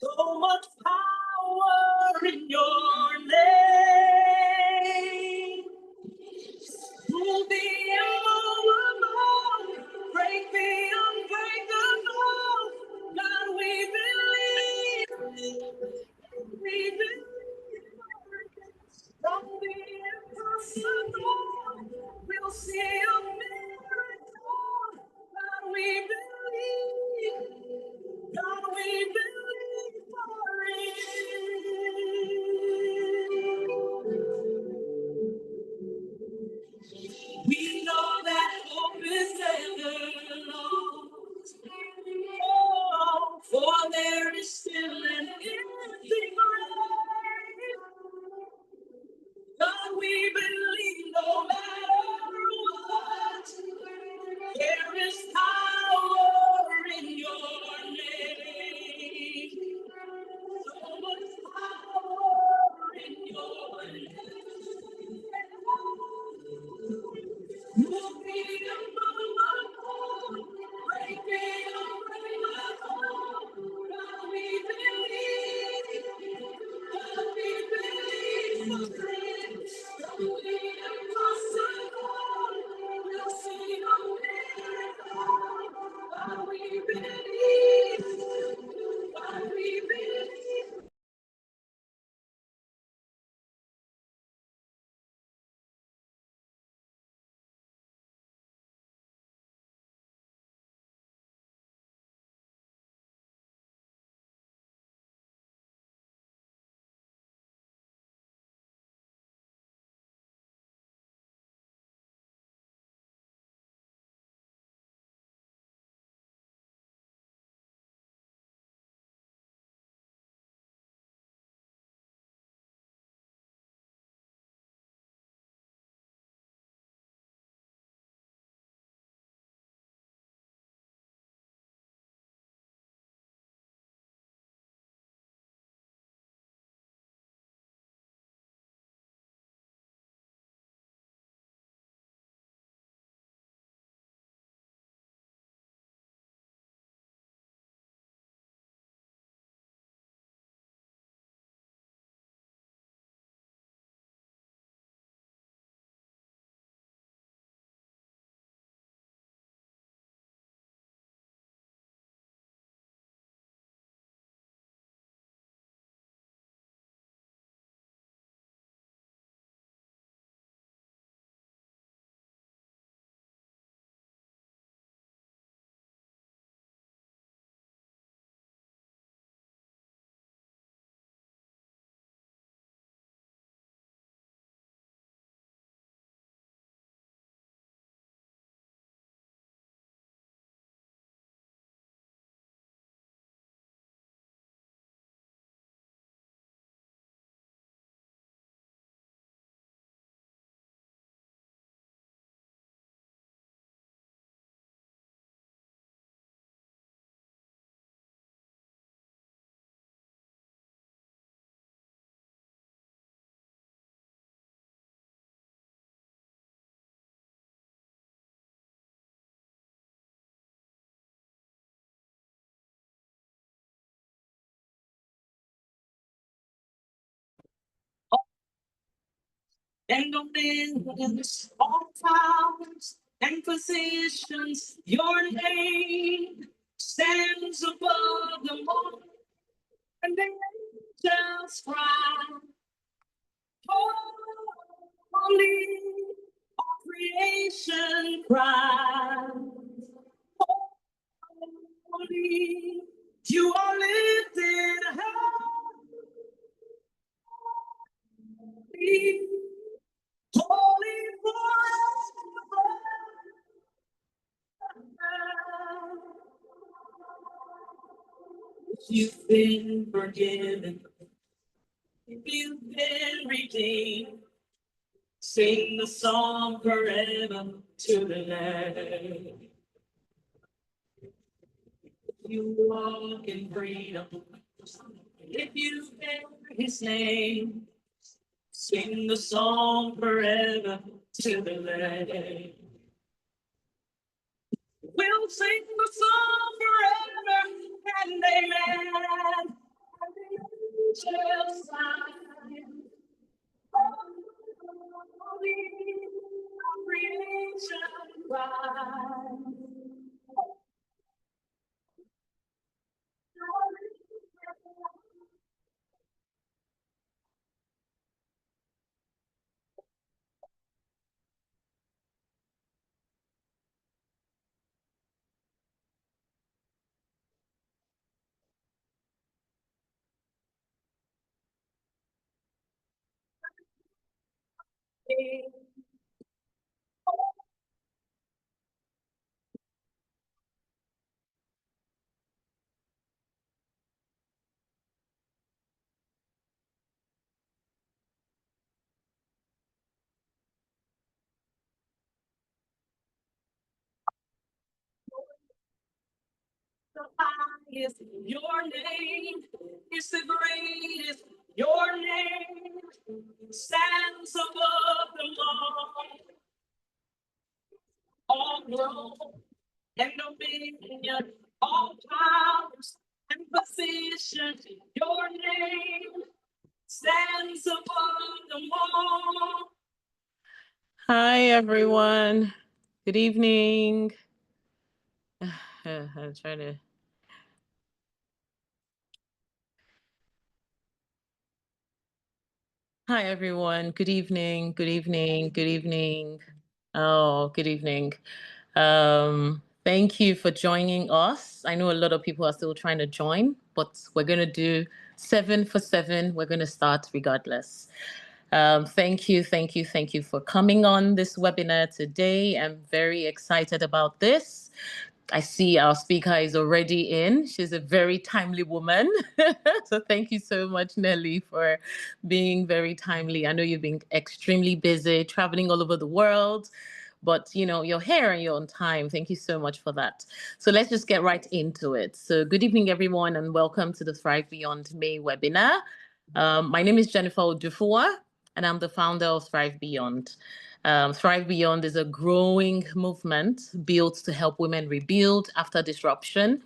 So much power in your name. Move the immovable, break the unbreakable. God, we believe. We believe. From the impossible, we'll see a miracle. God, we believe. God, we believe for it. We know that hope is never lost. Oh, for there is still an empty grave. God, we believe no matter what, there is power in your name. So much power in your name. Move me unmovable, break me unbreakable. God, we believe. God, we believe for it. From the impossible, we'll see a miracle. God, we believe. God, we believe. And dominions, all powers and positions, your name stands above them all, and the angels cry, holy, all creation cries, holy, you are lifted high, holy forever. You've been forgiven, you've been redeemed. Sing the song forever to the Lamb. You walk in freedom if you bear His name. Sing the song forever to the Lamb. We'll sing the song forever and amen. And the angels sign. Holy, creation cries. The highest, your name is the greatest. Your name stands above them all throne and dominion, all powers and positions. Your name stands above them all. Hi, everyone. Good evening. I'm trying to. Hi, everyone. Good evening. Good evening. Good evening. Oh, good evening. Thank you for joining us. I know a lot of people are still trying to join, but we're going to do 7 for 7. We're going to start regardless. Thank you for coming on this webinar today. I'm very excited about this. I see our speaker is already in. She's a very timely woman. So thank you so much, Nelly, for being very timely. I know you've been extremely busy traveling all over the world, but you're here and you're on time. Thank you so much for that. So let's just get right into it. So good evening, everyone, and welcome to the Thrive Beyond May webinar. My name is Jennifer Odufuwa, and I'm the founder of Thrive Beyond. Thrive Beyond is a growing movement built to help women rebuild after disruption,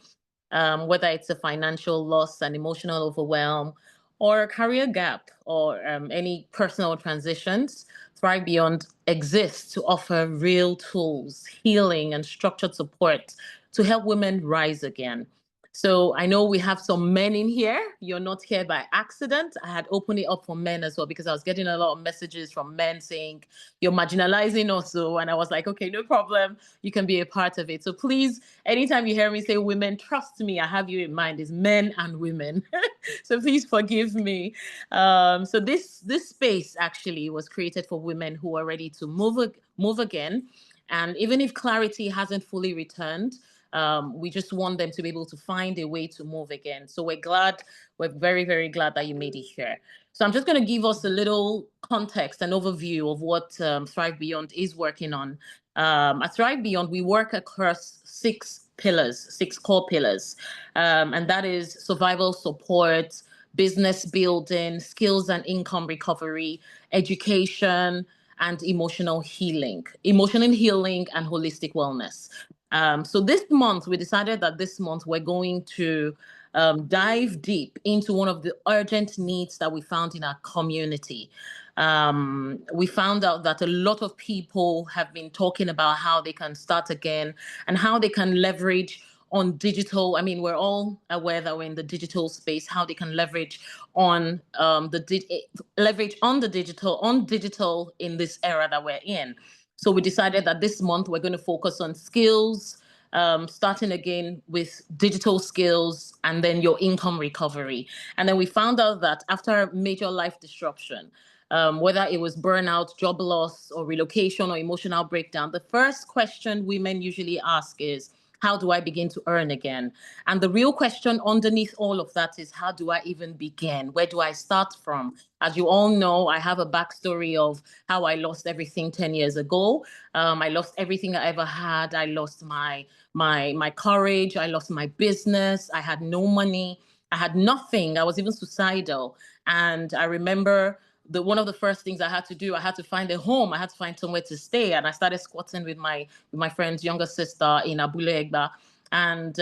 whether it's a financial loss, an emotional overwhelm, or a career gap, or any personal transitions. Thrive Beyond exists to offer real tools, healing, and structured support to help women rise again. So I know we have some men in here. You're not here by accident. I had opened it up for men as well because I was getting a lot of messages from men saying, you're marginalizing us. And I was like, okay, no problem. You can be a part of it. So please, anytime you hear me say women, trust me, I have you in mind. It's men and women. So please forgive me. So this space actually was created for women who are ready to move again. And even if clarity hasn't fully returned, we just want them to be able to find a way to move again. So we're very, very glad that you made it here. So I'm just going to give us a little context and overview of what Thrive Beyond is working on. At Thrive Beyond, we work across 6 core pillars, and that is survival support, business building, skills and income recovery, education, and emotional healing and holistic wellness. So this month, we decided that this month we're going to dive deep into one of the urgent needs that we found in our community. We found out that a lot of people have been talking about how they can start again and how they can leverage on digital. I mean, we're all aware that we're in the digital space, how they can leverage on digital in this era that we're in. So we decided that this month we're going to focus on skills, starting again with digital skills and then your income recovery. And then we found out that after major life disruption, whether it was burnout, job loss, or relocation or emotional breakdown, the first question women usually ask is, how do I begin to earn again? And the real question underneath all of that is, how do I even begin? Where do I start from? As you all know, I have a backstory of how I lost everything 10 years ago. I lost everything I ever had. I lost my courage. I lost my business. I had no money. I had nothing. I was even suicidal. And I remember one of the first things I had to do, I had to find a home. I had to find somewhere to stay. And I started squatting with my friend's younger sister in Abule Egba. And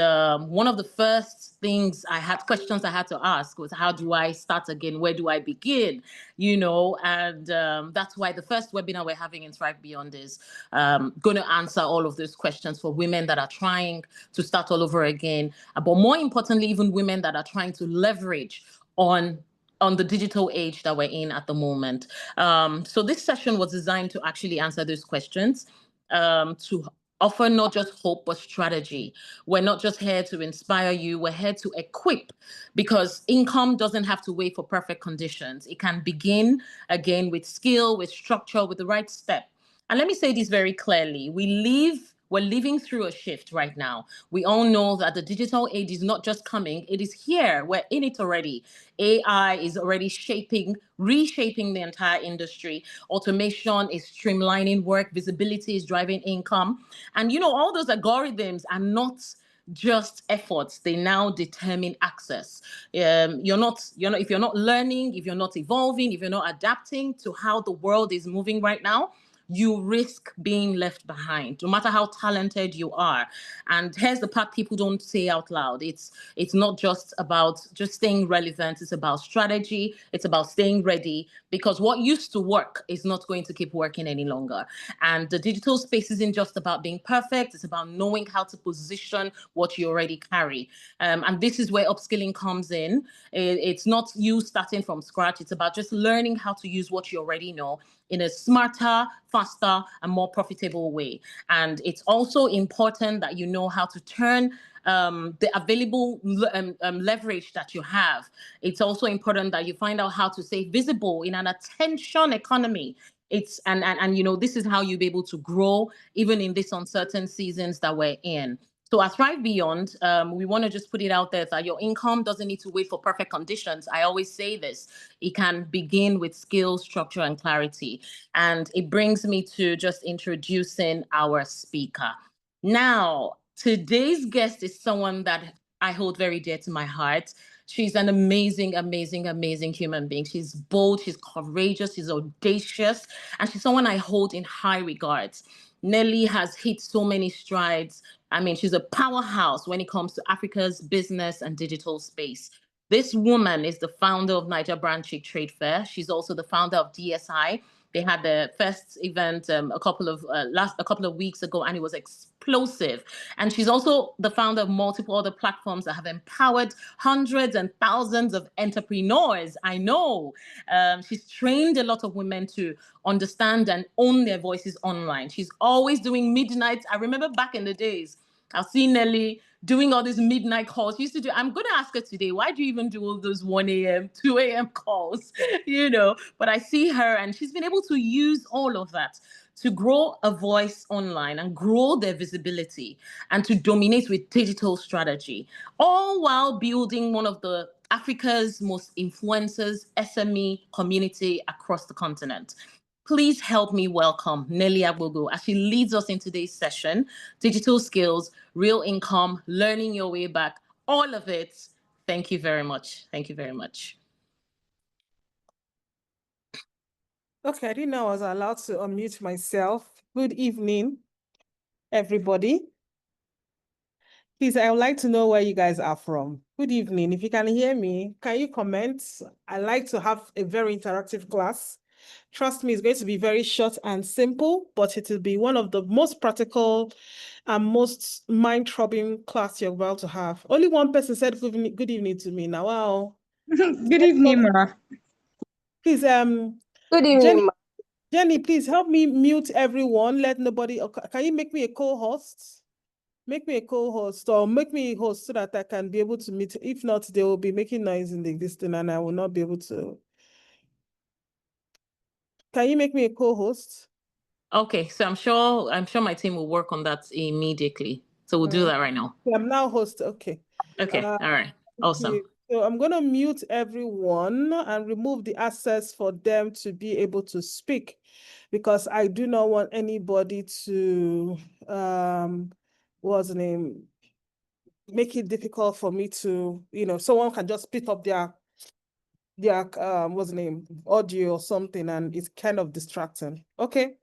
one of the first questions I had to ask was, how do I start again? Where do I begin? And that's why the first webinar we're having in Thrive Beyond is going to answer all of those questions for women that are trying to start all over again. But more importantly, even women that are trying to leverage on the digital age that we're in at the moment. So this session was designed to actually answer those questions, to offer not just hope, but strategy. We're not just here to inspire you, we're here to equip, because income doesn't have to wait for perfect conditions. It can begin again with skill, with structure, with the right step. And let me say this very clearly. We're living through a shift right now. We all know that the digital age is not just coming, it is here. We're in it already. AI is already reshaping the entire industry. Automation is streamlining work, visibility is driving income. And all those algorithms are not just efforts, they now determine access. If you're not learning, if you're not evolving, if you're not adapting to how the world is moving right now, you risk being left behind, no matter how talented you are. And here's the part people don't say out loud. It's not just about just staying relevant. It's about strategy. It's about staying ready, because what used to work is not going to keep working any longer. And the digital space isn't just about being perfect. It's about knowing how to position what you already carry. And this is where upskilling comes in. It's not you starting from scratch. It's about just learning how to use what you already know in a smarter, faster, and more profitable way. And it's also important that you know how to turn the available leverage that you have. It's also important that you find out how to stay visible in an attention economy. This is how you'll be able to grow even in these uncertain seasons that we're in. So at Thrive Beyond, we want to just put it out there that your income doesn't need to wait for perfect conditions. I always say this. It can begin with skill, structure, and clarity. And it brings me to just introducing our speaker. Now, today's guest is someone that I hold very dear to my heart. She's an amazing, amazing, amazing human being. She's bold, she's courageous, she's audacious, and she's someone I hold in high regards. Nelly has hit so many strides. I mean, she's a powerhouse when it comes to Africa's business and digital space. This woman is the founder of NaijaBrandChick Trade Fair. She's also the founder of DSI. They had the first event a couple of weeks ago, and it was explosive. And she's also the founder of multiple other platforms that have empowered hundreds and thousands of entrepreneurs. I know. She's trained a lot of women to understand and own their voices online. She's always doing midnight. I remember back in the days, I've seen Nelly doing all these midnight calls. She used to do. I'm going to ask her today, why do you even do all those 1 a.m., 2 a.m. calls? But I see her, and she's been able to use all of that to grow a voice online and grow their visibility and to dominate with digital strategy, all while building one of the Africa's most influencers SME community across the continent. Please help me welcome Nelly Agbogu as she leads us in today's session: digital skills, real income, learning your way back, all of it. Thank you very much. Thank you very much. Okay, I didn't know I was allowed to unmute myself. Good evening, everybody. Please, I would like to know where you guys are from. Good evening. If you can hear me, can you comment? I like to have a very interactive class. Trust me, it's going to be very short and simple, but it will be one of the most practical and most mind-throbbing class you're about to have. Only one person said good evening to me now. Wow. Good evening, ma. Please, Good evening, ma. Jenny, please help me mute everyone. Let nobody. Can you make me a co-host? Make me a co-host, or make me a host so that I can be able to meet. If not, they will be making noise in the distance and I will not be able to. Can you make me a co-host? Okay, so I'm sure my team will work on that immediately. So we'll do that right now. I'm now host. Okay. Okay. All right. Awesome. So I'm going to mute everyone and remove the access for them to be able to speak, because I do not want anybody to what's the name? Make it difficult for me to, someone can just pick up their their what's the name, audio or something, and it's kind of distracting. Okay.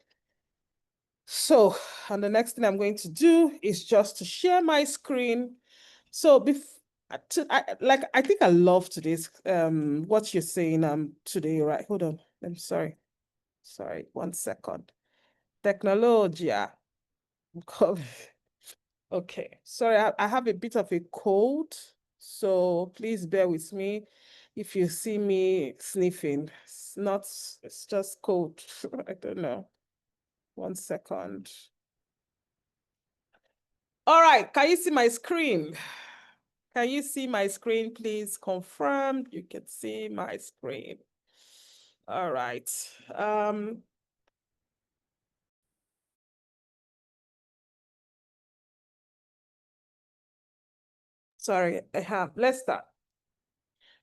So, and the next thing I'm going to do is just to share my screen. So I think I love today's what you're saying today, right? Hold on. I'm sorry. Sorry, 1 second. Technology. Okay. Sorry, I have a bit of a cold, so please bear with me if you see me sniffing. It's just cold. I don't know. 1 second. All right, can you see my screen? Can you see my screen? Please confirm you can see my screen. All right. Sorry, let's start.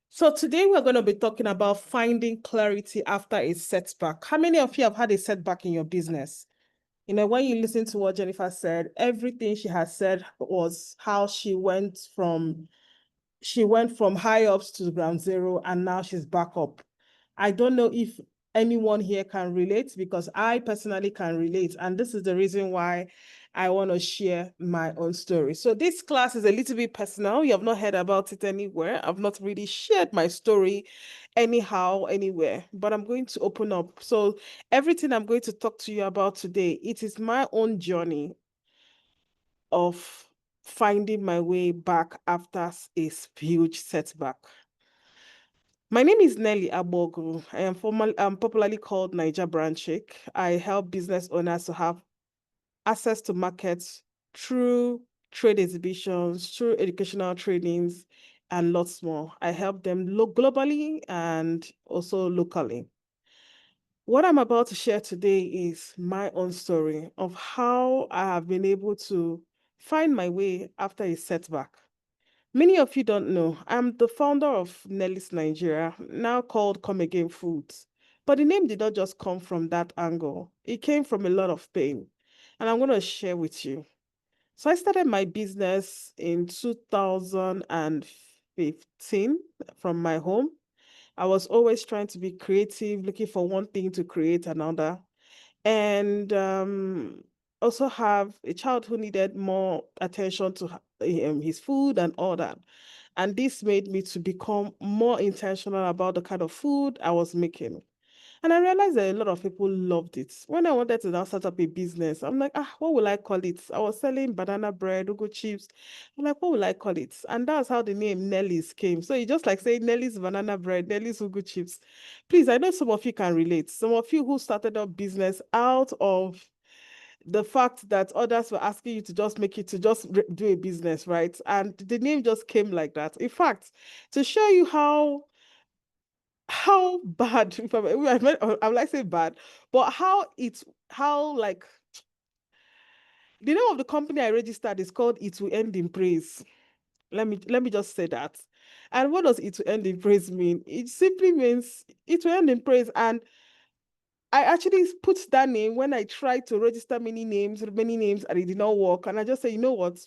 So today we're going to be talking about finding clarity after a setback. How many of you have had a setback in your business? You know, when you listen to what Jennifer said, everything she has said was how she went from high ups to ground zero, and now she's back up. I don't know if anyone here can relate, because I personally can relate. And this is the reason why I want to share my own story. So this class is a little bit personal. You have not heard about it anywhere. I've not really shared my story anyhow, anywhere, but I'm going to open up. So everything I'm going to talk to you about today, it is my own journey of finding my way back after a huge setback. My name is Nelly Agbogu. I'm popularly called NaijaBrandChick. I help business owners to have access to markets through trade exhibitions, through educational trainings, and lots more. I help them globally and also locally. What I'm about to share today is my own story of how I have been able to find my way after a setback. Many of you don't know, I'm the founder of Nelly's Nigeria, now called Come Again Foods. But the name did not just come from that angle. It came from a lot of pain. And I'm going to share with you. So I started my business in 2015 from my home. I was always trying to be creative, looking for one thing to create another. And also have a child who needed more attention to his food and all that. And this made me to become more intentional about the kind of food I was making. And I realized that a lot of people loved it. When I wanted to now start up a business, I'm like, what will I call it? I was selling banana bread, ugu chips. I'm like, what will I call it? And that's how the name Nelly's came. So it's just like saying Nelly's banana bread, Nelly's ugu chips. Please, I know some of you can relate. Some of you who started up business out of the fact that others were asking you to just make it to just do a business, right? And the name just came like that. In fact, to show you how bad, if I would like to say bad, but how like the name of the company I registered is called It Will End in Praise. Let me just say that. And what does it will end in praise mean? It simply means it will end in praise. And I actually put that name when I tried to register many names, and it did not work. And I just say, you know what?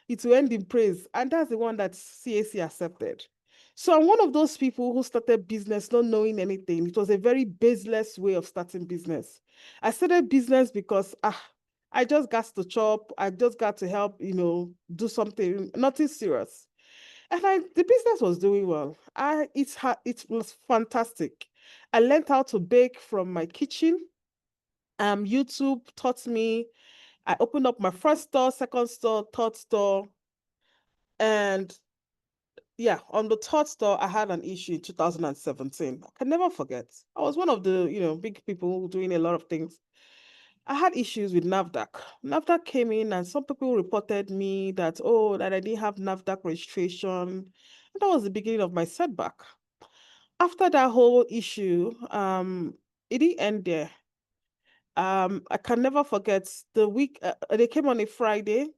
It will end in praise. And that's the one that CAC accepted. So I'm one of those people who started business not knowing anything. It was a very baseless way of starting business. I started business because I just got to chop. I just got to help, do something, nothing serious. And the business was doing well. It was fantastic. I learned how to bake from my kitchen. YouTube taught me. I opened up my first store, second store, third store. And yeah, on the third store, I had an issue in 2017. I can never forget. I was one of the, big people doing a lot of things. I had issues with NAFDAC. NAFDAC came in and some people reported me that I didn't have NAFDAC registration. And that was the beginning of my setback. After that whole issue, it didn't end there. I can never forget the week they came on a Friday,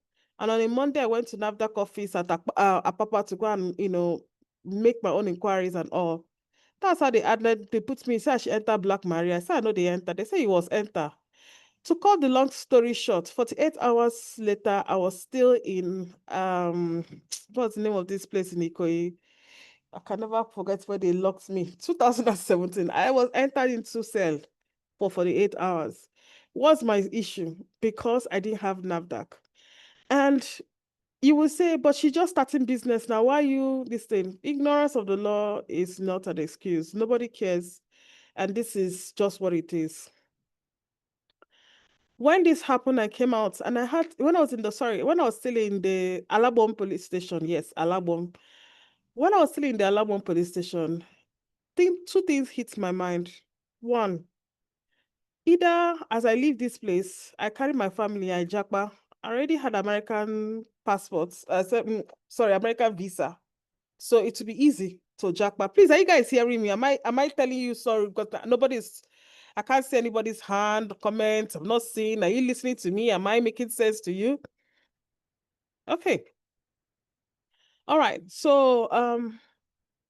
and on a Monday I went to NAFDAC office at Apapa to go and make my own inquiries and all. That's how they put me. Say I should enter Black Maria. I said I know they enter. They say it was enter. To cut the long story short, 48 hours later, I was still in what's the name of this place in Ikoyi? I can never forget where they locked me. 2017, I was entered into cell for 48 hours. What's my issue? Because I didn't have NAFDAC. And you will say, but she just starting business now. Why you this thing? Ignorance of the law is not an excuse. Nobody cares. And this is just what it is. When this happened, I came out and when I was still in the Alabon police station, yes, Alabon. When I was still in the Alabon police station, two things hit my mind. One, either as I leave this place, I carry my family, I japa. I already had American passports, American visa. So it will be easy to japa. Please, are you guys hearing me? Am I telling you sorry? Because I can't see anybody's hand, comment. I'm not seeing. Are you listening to me? Am I making sense to you? Okay. All right. So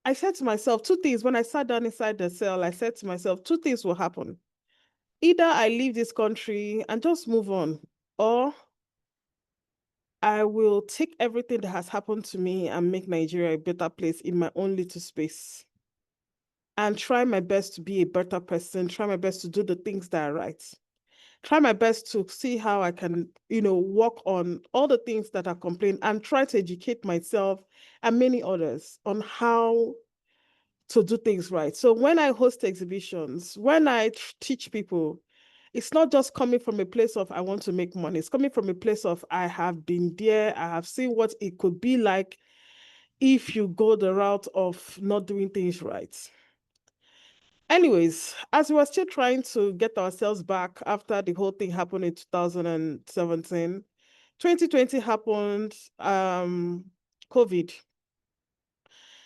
I said to myself two things. When I sat down inside the cell, I said to myself, two things will happen. Either I leave this country and just move on, or I will take everything that has happened to me and make Nigeria a better place in my own little space. And try my best to be a better person, try my best to do the things that are right. Try my best to see how I can, work on all the things that are complained and try to educate myself and many others on how to do things right. So when I host exhibitions, when I teach people, it's not just coming from a place of I want to make money. It's coming from a place of I have been there. I have seen what it could be like if you go the route of not doing things right. Anyways, as we were still trying to get ourselves back after the whole thing happened in 2017, 2020 happened, COVID.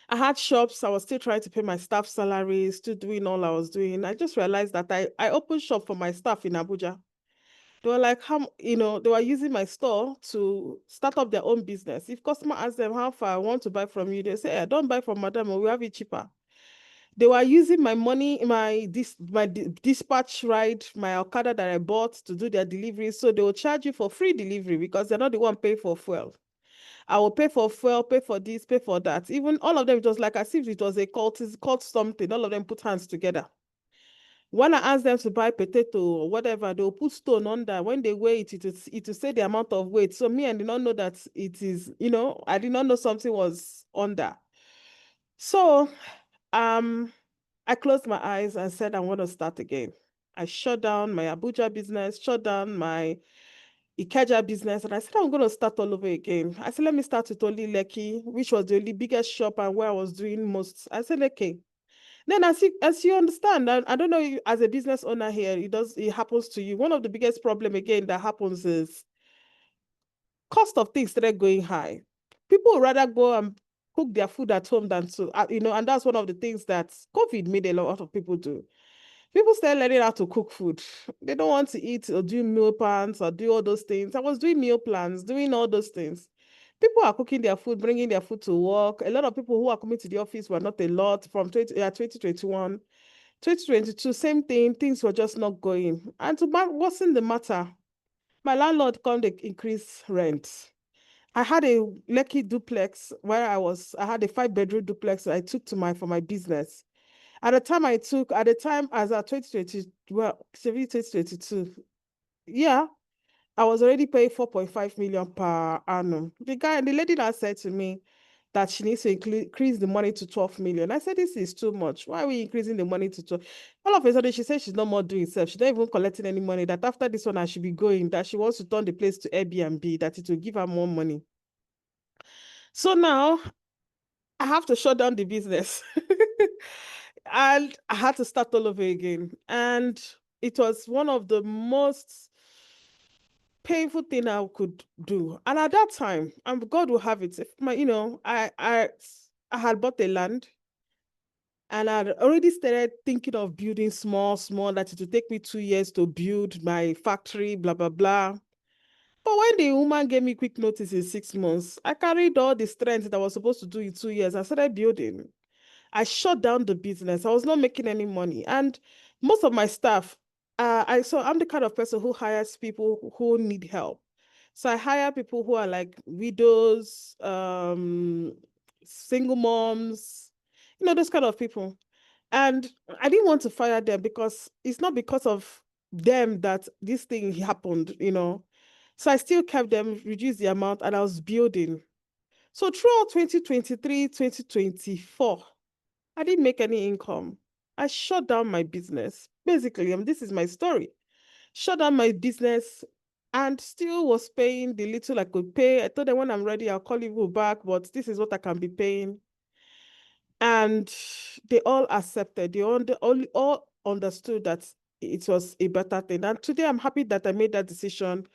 I had shops. I was still trying to pay my staff salaries, still doing all I was doing. I just realized that I opened shop for my staff in Abuja. They were like, they were using my store to start up their own business. If customer asks them how far I want to buy from you, they say, hey, don't buy from madam, we have it cheaper. They were using my money, my dispatch ride, my Okada that I bought to do their delivery. So they will charge you for free delivery because they're not the one paying for fuel. I will pay for fuel, pay for this, pay for that. Even all of them, it was like as if it was a cult something. All of them put hands together. When I ask them to buy potato or whatever, they'll put stone under. When they weigh it, it will say the amount of weight. So me, I did not know that it is, I did not know something was under. So I closed my eyes and said, I want to start again. I shut down my Abuja business, shut down my Ikeja business, and I said, I'm going to start all over again. I said, let me start with only Lekki, which was the only biggest shop and where I was doing most. I said, okay. Then as you understand, I don't know, as a business owner here, it happens to you. One of the biggest problem again that happens is cost of things started going high. People would rather go and cook their food at home than to, and that's one of the things that COVID made a lot of people do. People started learning how to cook food. They don't want to eat or do meal plans or do all those things. I was doing meal plans, doing all those things. People are cooking their food, bringing their food to work. A lot of people who are coming to the office were not a lot from 2021. 2022, same thing, things were just not going. And to worsen the matter, my landlord come to increase rent. I had a Lekki duplex where I had a 5-bedroom duplex I took for my business. At the time as at 2020, 2022, yeah, I was already paying 4.5 million per annum. The lady that said to me that she needs to increase the money to 12 million. I said, this is too much. Why are we increasing the money to 12? All of a sudden, she said she's not more doing self. She's not even collecting any money, that after this one, I should be going, that she wants to turn the place to Airbnb, that it will give her more money. So now I have to shut down the business. And I had to start all over again. And it was one of the most painful thing I could do. And at that time, and God will have it, I had bought a land and I'd already started thinking of building small, that it would take me 2 years to build my factory, blah, blah, blah. But when the woman gave me quick notice in 6 months, I carried all the strength that I was supposed to do in 2 years. I started building. I shut down the business. I was not making any money. And most of my staff, I'm the kind of person who hires people who need help. So I hire people who are like widows, single moms, those kind of people. And I didn't want to fire them because it's not because of them that this thing happened, So I still kept them, reduced the amount, and I was building. So throughout 2023, 2024, I didn't make any income. I shut down my business. Basically, this is my story. Shut down my business and still was paying the little I could pay. I told them when I'm ready, I'll call you back, but this is what I can be paying. And they all accepted. They all understood that it was a better thing. And today I'm happy that I made that decision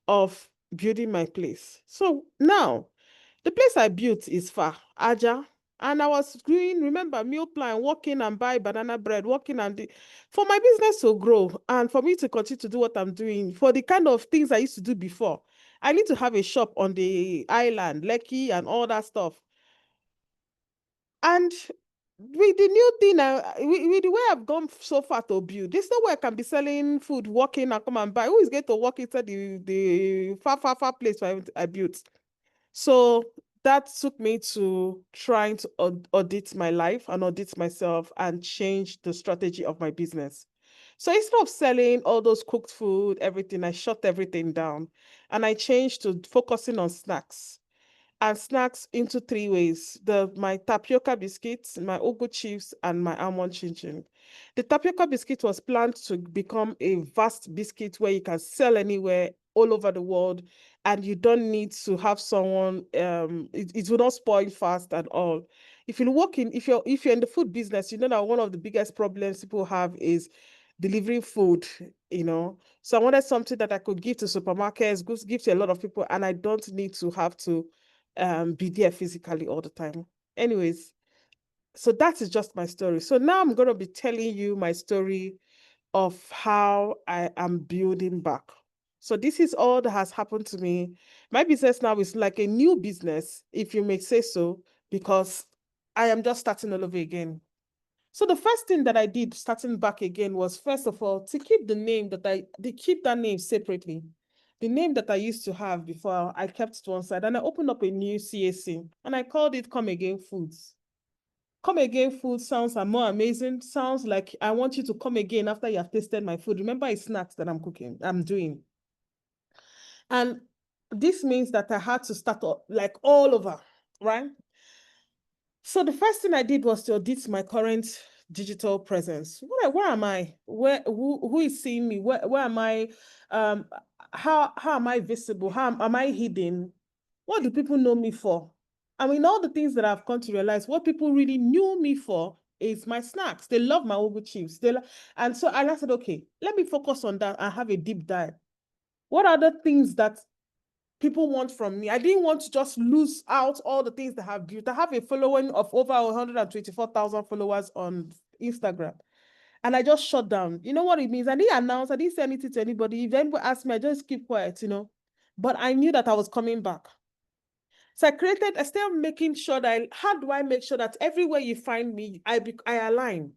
of building my place. So now, the place I built is far, Aja. And I was doing, remember, meal plan, working and buy banana bread, working and for my business to grow and for me to continue to do what I'm doing, for the kind of things I used to do before, I need to have a shop on the island, Lekki and all that stuff. And with the new thing, with the way I've gone so far to build, there's no way I can be selling food, walking and come and buy. Who is going to walk inside the far place I built? So that took me to trying to audit my life and audit myself and change the strategy of my business. So instead of selling all those cooked food, everything, I shut everything down and I changed to focusing on snacks. And snacks into 3 ways: my tapioca biscuits, my ugu chips, and my almond chin. The tapioca biscuit was planned to become a vast biscuit where you can sell anywhere, all over the world, and you don't need to have someone. It will not spoil fast and all. If you're in the food business, you know that one of the biggest problems people have is delivering food. So I wanted something that I could give to supermarkets, give to a lot of people, and I don't need to have to be there physically all the time. Anyways, so that is just my story. So now I'm going to be telling you my story of how I am building back. So this is all that has happened to me. My business now is like a new business, if you may say so, because I am just starting all over again. So the first thing that I did starting back again was, first of all, to keep the name keep that name separately. The name that I used to have before, I kept to one side, and I opened up a new CAC and I called it Come Again Foods. Come Again Foods sounds more amazing. Sounds like I want you to come again after you have tasted my food. Remember, it's snacks that I'm doing. And this means that I had to start like all over, right? So the first thing I did was to audit my current digital presence. Where am I? Who is seeing me? Where am I? How am I visible? How am I hidden? What do people know me for? I mean, all the things that I've come to realize, what people really knew me for is my snacks. They love my ugu chips. And so I said, okay, let me focus on that and have a deep dive. What are the things that people want from me? I didn't want to just lose out all the things that I have built. I have a following of over 124,000 followers on Instagram. And I just shut down. You know what it means? I didn't announce, I didn't say anything to anybody. If anybody asked me, I just keep quiet, But I knew that I was coming back. So I started making sure that, how do I make sure that everywhere you find me, I align?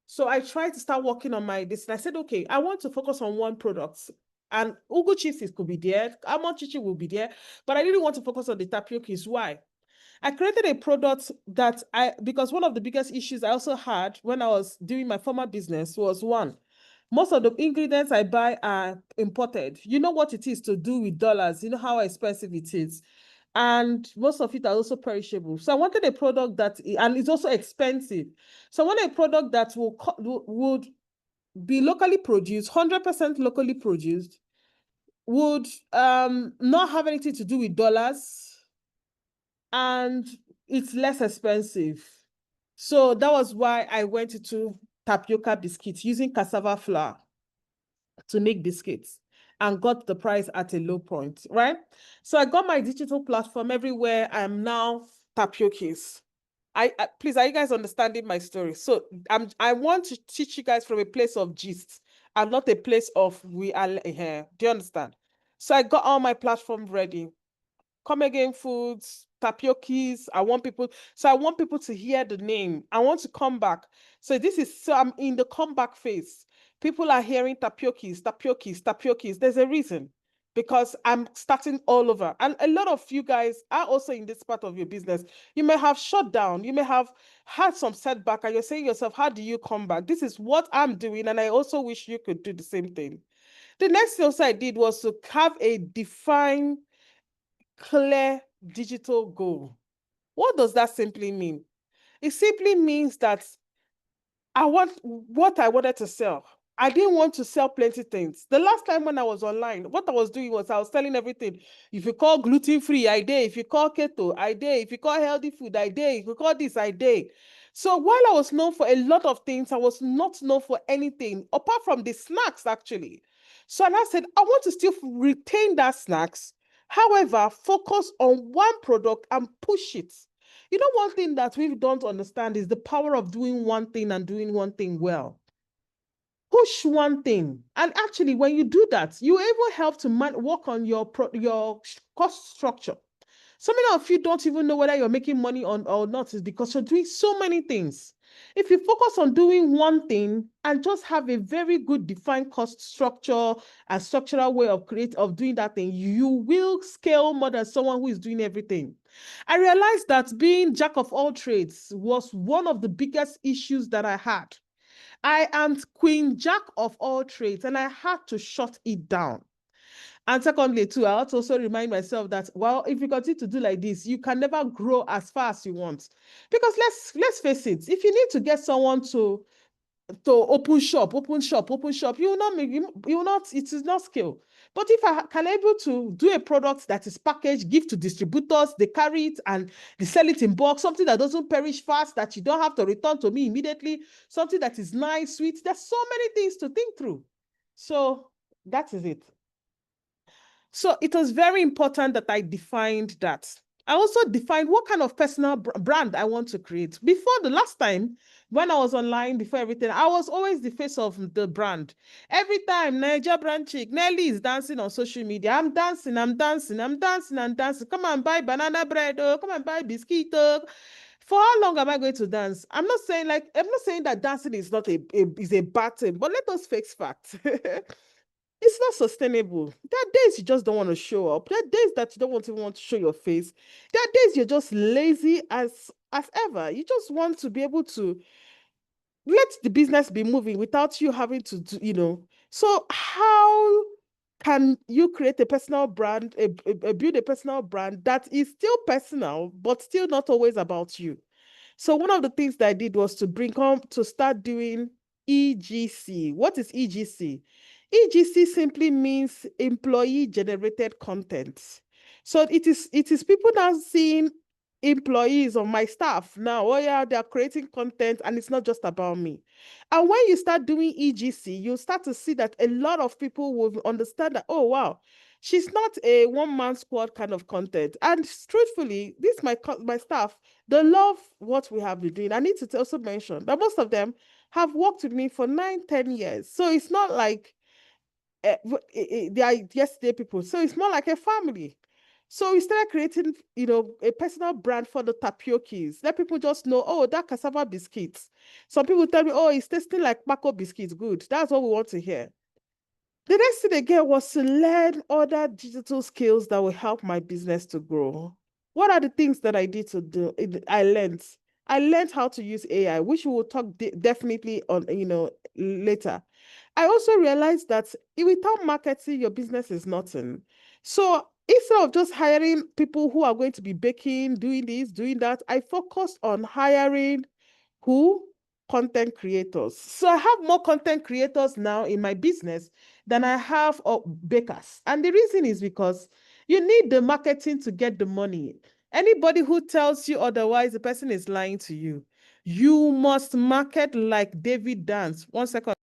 So I tried to start working on this. And I said, okay, I want to focus on one product. And ugu chips could be there, almond chichi will be there, but I didn't want to focus on the tapioca. Why? I created a product that because one of the biggest issues I also had when I was doing my former business was, one, most of the ingredients I buy are imported. You know what it is to do with dollars. You know how expensive it is. And most of it are also perishable. So I wanted a product and it's also expensive. So I wanted a product that would be locally produced, 100% locally produced, would not have anything to do with dollars, and it's less expensive. So that was why I went into tapioca biscuits using cassava flour to make biscuits and got the price at a low point, right? So I got my digital platform everywhere. I'm now tapiocas. Please, are you guys understanding my story? So I want to teach you guys from a place of gist and not a place of we are here. Do you understand? So I got all my platform ready. Come Again Foods, tapiocas. I want people to hear the name. I want to come back. So I'm in the comeback phase. People are hearing tapiocas. There's a reason, because I'm starting all over. And a lot of you guys are also in this part of your business. You may have shut down, you may have had some setback, and you're saying to yourself, how do you come back? This is what I'm doing, and I also wish you could do the same thing. The next thing also I did was to have a defined, clear digital goal. What does that simply mean? It simply means that I want what I wanted to sell. I didn't want to sell plenty things. The last time when I was online, what I was doing was I was selling everything. If you call gluten-free, I did. If you call keto, I did. If you call healthy food, I did. If you call this, I did. So while I was known for a lot of things, I was not known for anything apart from the snacks, actually. So and I said, I want to still retain that snacks. However, focus on one product and push it. You know, one thing that we don't understand is the power of doing one thing and doing one thing well. Push one thing. And actually, when you do that, you even help to work on your cost structure. So many of you don't even know whether you're making money or not, is because you're doing so many things. If you focus on doing one thing and just have a very good defined cost structure and structural way of doing that thing, you will scale more than someone who is doing everything. I realized that being jack of all trades was one of the biggest issues that I had. I am queen jack of all trades, and I had to shut it down. And secondly, too, I have to also remind myself that, well, if you continue to do like this, you can never grow as far as you want. Because let's face it, if you need to get someone to open shop, you will not make, you will not, it is not skill. But if I can able to do a product that is packaged, give to distributors, they carry it and they sell it in bulk, something that doesn't perish fast, that you don't have to return to me immediately, something that is nice, sweet, there's so many things to think through. So that is it. So it was very important that I defined that. I also defined what kind of personal brand I want to create. Before the last time, when I was online, before everything, I was always the face of the brand. Every time NaijaBrandChick, Nelly is dancing on social media. I'm dancing. Come and buy banana bread. Oh, come and buy biscuit. Oh. For how long am I going to dance? I'm not saying that dancing is not is a bad thing, but let us face facts. It's not sustainable. There are days you just don't want to show up. There are days that you don't even want to show your face. There are days you're just lazy as ever. You just want to be able to let the business be moving without you having to do. So how can you create a personal brand, build a personal brand that is still personal, but still not always about you? So one of the things that I did was to start doing EGC. What is EGC? EGC simply means employee generated content. So it is people now seeing employees of my staff now. Oh yeah, they are creating content and it's not just about me. And when you start doing EGC, you start to see that a lot of people will understand that, oh wow, she's not a one-man squad kind of content. And truthfully, my staff, they love what we have been doing. I need to also mention that most of them have worked with me for 9-10 years. So it's not like they are yesterday people. So it's more like a family. So we started creating, a personal brand for the tapiokis. Let people just know, oh, that cassava biscuits. Some people tell me, oh, it's tasting like Paco biscuits. Good. That's what we want to hear. The next thing again was to learn other digital skills that will help my business to grow. What are the things that I did to do? I learned how to use AI, which we will talk definitely on, later. I also realized that without marketing, your business is nothing. So instead of just hiring people who are going to be baking, doing this, doing that, I focused on hiring who? Content creators. So I have more content creators now in my business than I have bakers. And the reason is because you need the marketing to get the money. Anybody who tells you otherwise, the person is lying to you. You must market like David Dance. 1 second.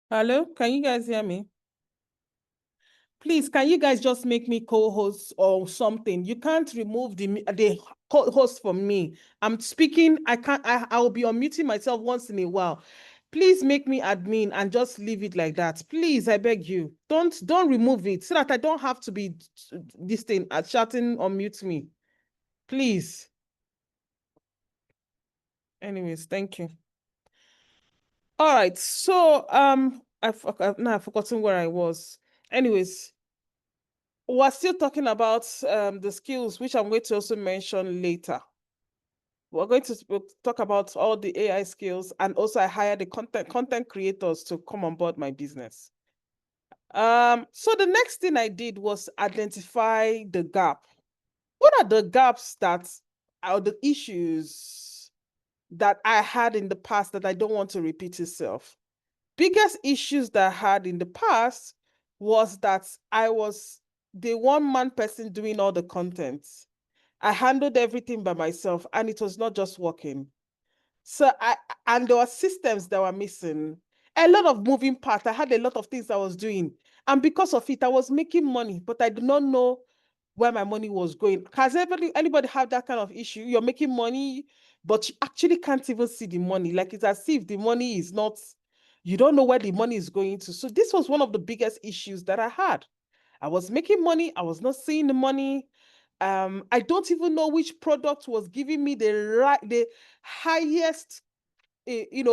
Hello, can you guys hear me? Please, can you guys just make me co-host or something? You can't remove the co-host from me. I'm speaking. I will be unmuting myself once in a while. Please make me admin and just leave it like that. Please, I beg you. Don't remove it so that I don't have to be this thing shouting unmute me. Please. Anyways, thank you. All right. So I've forgotten where I was. Anyways, we're still talking about the skills, which I'm going to also mention later. We're going to talk about all the AI skills, and also I hired the content creators to come on board my business. So the next thing I did was identify the gap. What are the gaps that are the issues that I had in the past that I don't want to repeat itself? Biggest issues that I had in the past was that I was the one-man person doing all the content. I handled everything by myself, and it was not just working. So and there were systems that were missing. A lot of moving parts. I had a lot of things I was doing. And because of it, I was making money, but I did not know where my money was going. Has anybody have that kind of issue? You're making money, but you actually can't even see the money. Like it's as if the money is not, you don't know where the money is going to. So this was one of the biggest issues that I had. I was making money. I was not seeing the money. I don't even know which product was giving me the highest,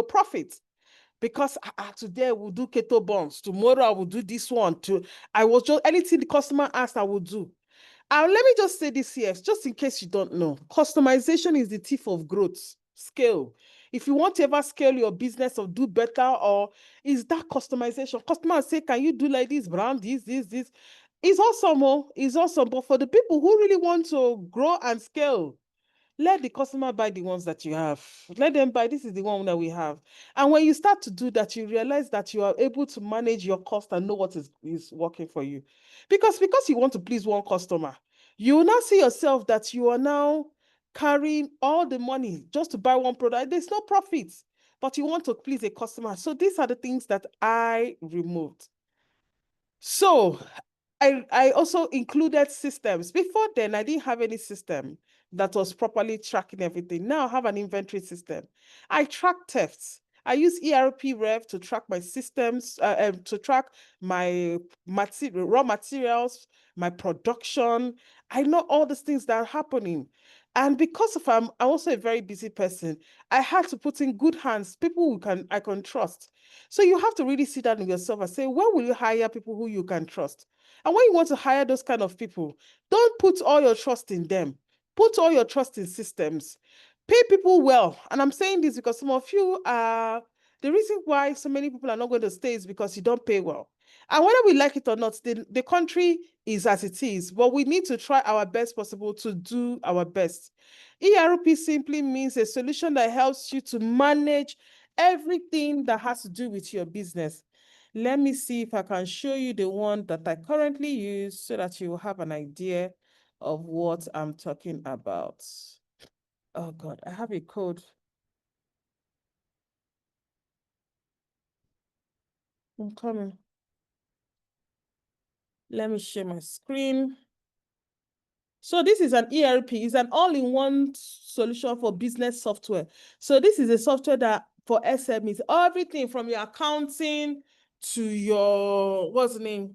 profit. Because today I will do keto bonds. Tomorrow I will do this one. I was just anything the customer asked, I will do. Let me just say this here, just in case you don't know. Customization is the thief of growth. Scale. If you want to ever scale your business or do better, or is that customization? Customers say, can you do like this, brand, this? It's awesome, it's awesome. But for the people who really want to grow and scale, let the customer buy the ones that you have. Let them buy, this is the one that we have. And when you start to do that, you realize that you are able to manage your cost and know what is working for you. Because you want to please one customer, you will now see yourself that you are now carrying all the money just to buy one product. There's no profit, but you want to please a customer. So these are the things that I removed. So I also included systems. Before then, I didn't have any system that was properly tracking everything. Now I have an inventory system. I track thefts. I use ERP Rev to track my systems, to track my raw materials, my production. I know all these things that are happening. And because I'm also a very busy person, I had to put in good hands, people I can trust. So you have to really sit down with yourself and say, where will you hire people who you can trust? And when you want to hire those kind of people, don't put all your trust in them. Put all your trust in systems. Pay people well. And I'm saying this because some of you are, the reason why so many people are not going to stay is because you don't pay well. And whether we like it or not, the country is as it is, but we need to try our best possible to do our best. ERP simply means a solution that helps you to manage everything that has to do with your business. Let me see if I can show you the one that I currently use so that you will have an idea of what I'm talking about. Oh God, I have a code. I'm coming. Let me share my screen. So this is an ERP, it's an all-in-one solution for business software. So this is a software that for SMEs, everything from your accounting to your, what's the name?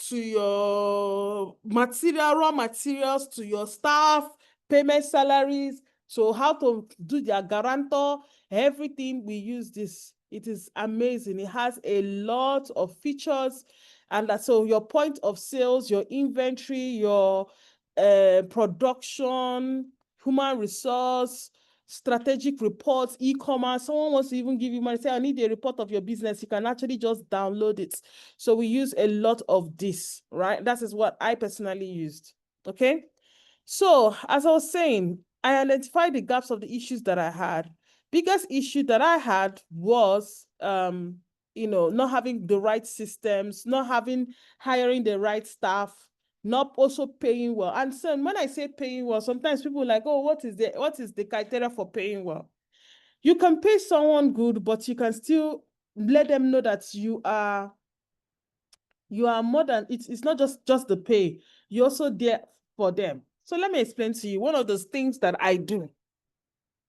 To your raw materials, to your staff, payment salaries, so how to do their guarantor, everything we use this. It is amazing. It has a lot of features. And so your point of sales, your inventory, your production, human resource, strategic reports, e-commerce. Someone wants to even give you money, say, I need a report of your business. You can actually just download it. So we use a lot of this, right? That is what I personally used, okay? So as I was saying, I identified the gaps of the issues that I had. Biggest issue that I had was, not having the right systems, not hiring the right staff, not also paying well. And so when I say paying well, sometimes people are like, oh, what is the criteria for paying well? You can pay someone good, but you can still let them know that you are more than, it's not just the pay. You're also there for them. So let me explain to you one of those things that I do.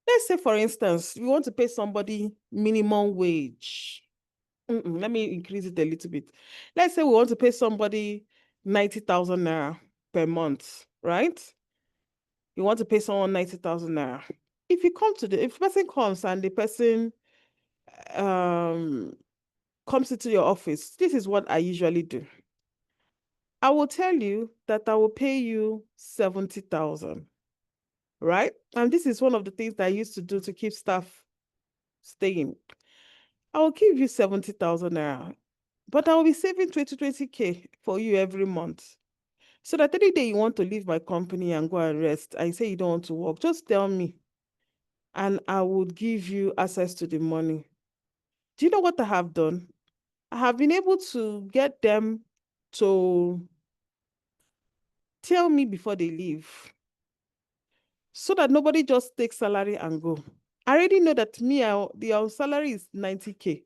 Let's say, for instance, we want to pay somebody minimum wage. Let me increase it a little bit. Let's say we want to pay somebody 90,000 naira per month, right? You want to pay someone 90,000 naira. If the person comes and the person comes into your office, this is what I usually do. I will tell you that I will pay you 70,000, right? And this is one of the things that I used to do to keep staff staying. I will give you 70,000 naira, but I will be saving 20K for you every month. So that any day you want to leave my company and go and rest, and say you don't want to work, just tell me, and I would give you access to the money. Do you know what I have done? I have been able to get them to tell me before they leave, so that nobody just takes salary and go. I already know that our salary is 90K,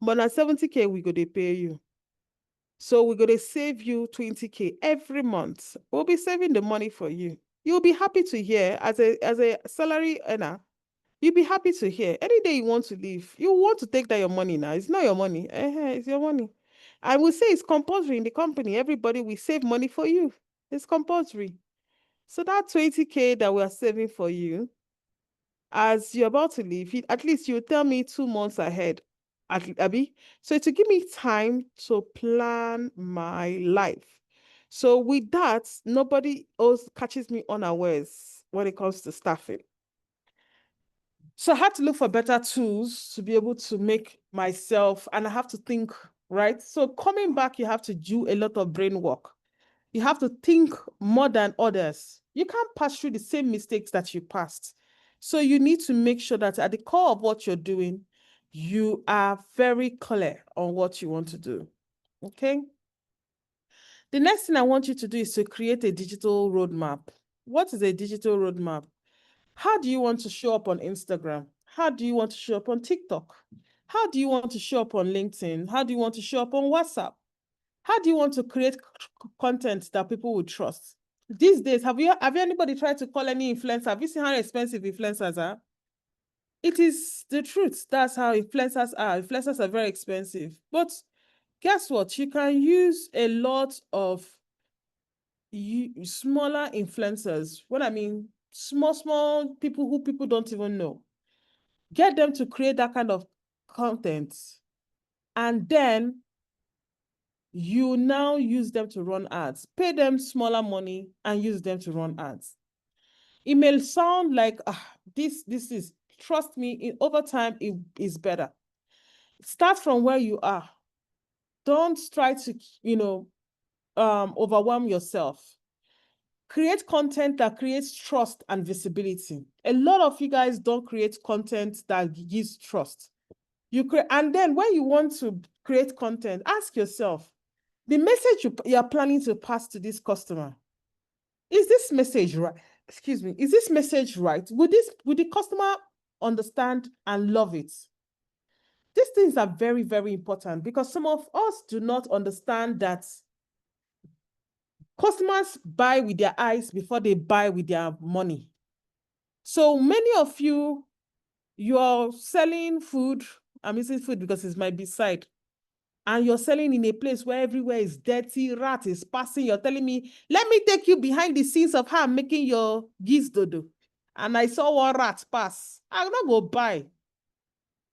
but at 70K we go to pay you. So we're going to save you 20K every month. We'll be saving the money for you. You'll be happy to hear, as a salary earner, you'll be happy to hear. Any day you want to leave, you want to take that your money now. It's not your money. It's your money. I will say it's compulsory in the company. Everybody will save money for you. It's compulsory. So that 20K that we are saving for you, as you're about to leave, at least you tell me 2 months ahead, Abby. So to give me time to plan my life. So with that, nobody else catches me unawares when it comes to staffing. So I had to look for better tools to be able to make myself, and I have to think, right? So coming back, you have to do a lot of brain work. You have to think more than others. You can't pass through the same mistakes that you passed. So you need to make sure that at the core of what you're doing, you are very clear on what you want to do. Okay? The next thing I want you to do is to create a digital roadmap. What is a digital roadmap? How do you want to show up on Instagram? How do you want to show up on TikTok? How do you want to show up on LinkedIn? How do you want to show up on WhatsApp? How do you want to create content that people will trust? These days, have anybody tried to call any influencer? Have you seen how expensive influencers are? It is the truth. That's how influencers are. Influencers are very expensive. But guess what? You can use a lot of smaller influencers. What I mean, small people who people don't even know. Get them to create that kind of content. And then you now use them to run ads. Pay them smaller money and use them to run ads. It may sound like, this is, trust me, over time, it is better. Start from where you are. Don't try to, overwhelm yourself. Create content that creates trust and visibility. A lot of you guys don't create content that gives trust. And then when you want to create content, ask yourself, the message you are planning to pass to this customer, is this message right? Excuse me, is this message right? Would the customer understand and love it? These things are very, very important, because some of us do not understand that customers buy with their eyes before they buy with their money. So many of you're selling food. I'm using food because it's my beside. And you're selling in a place where everywhere is dirty, rat is passing. You're telling me, let me take you behind the scenes of how I'm making your geese dodo. And I saw one rat pass. I'll not go buy.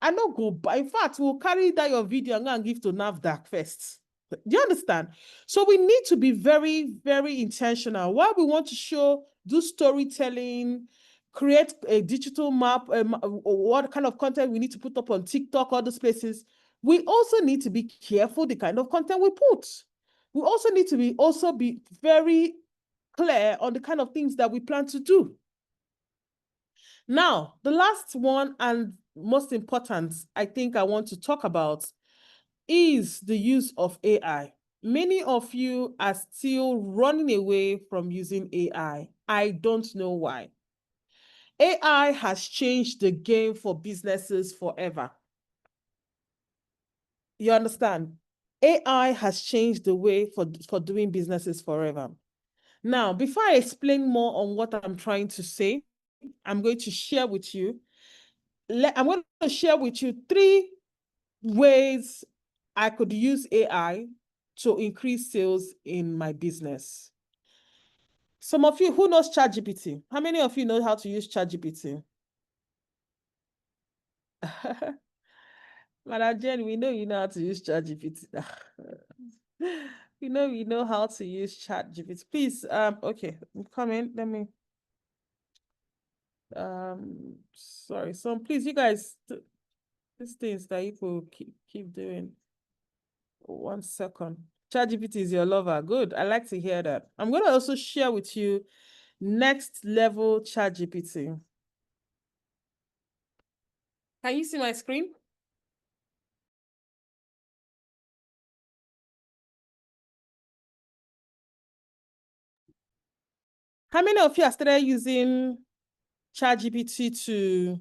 I not go buy. In fact, we'll carry that your video and go and give to NAFDAC first. Do you understand? So we need to be very, very intentional. While we want to do storytelling, create a digital map, what kind of content we need to put up on TikTok, all those places, we also need to be careful the kind of content we put. We also need to be very clear on the kind of things that we plan to do. Now, the last one and most important, I think I want to talk about is the use of AI. Many of you are still running away from using AI. I don't know why. AI has changed the game for businesses forever. You understand? AI has changed the way for doing businesses forever. Now, before I explain more on what I'm trying to say, I'm going to share with you. I'm going to share with you 3 ways I could use AI to increase sales in my business. Some of you who knows ChatGPT, how many of you know how to use ChatGPT? Madam Jen, we know you know how to use ChatGPT. We know how to use ChatGPT. Please, okay, I'm coming. Let me sorry. So please, you guys, these things that you will keep doing. 1 second. ChatGPT is your lover. Good. I like to hear that. I'm going to also share with you next level ChatGPT. Can you see my screen? How many of you are started using ChatGPT to,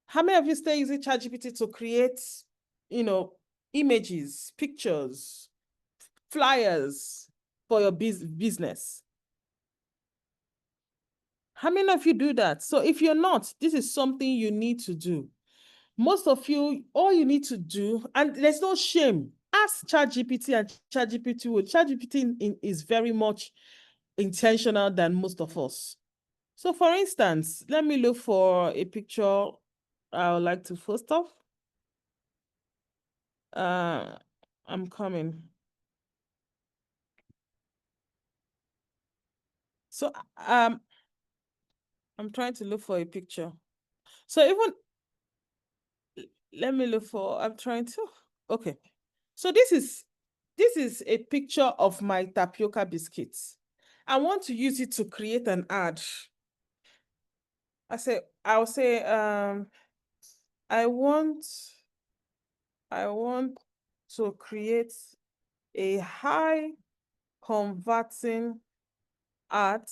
how many of you started using ChatGPT to create, images, pictures, flyers for your business? How many of you do that? So if you're not, this is something you need to do. Most of you, all you need to do, and there's no shame, ask ChatGPT and ChatGPT will. ChatGPT is very much intentional than most of us. So for instance, let me look for a picture I would like to post off. I'm coming. So I'm trying to look for a picture. So let me look for, I'm trying to, okay. So this is a picture of my tapioca biscuits. I want to use it to create an ad. I'll say, I want to create a high converting ad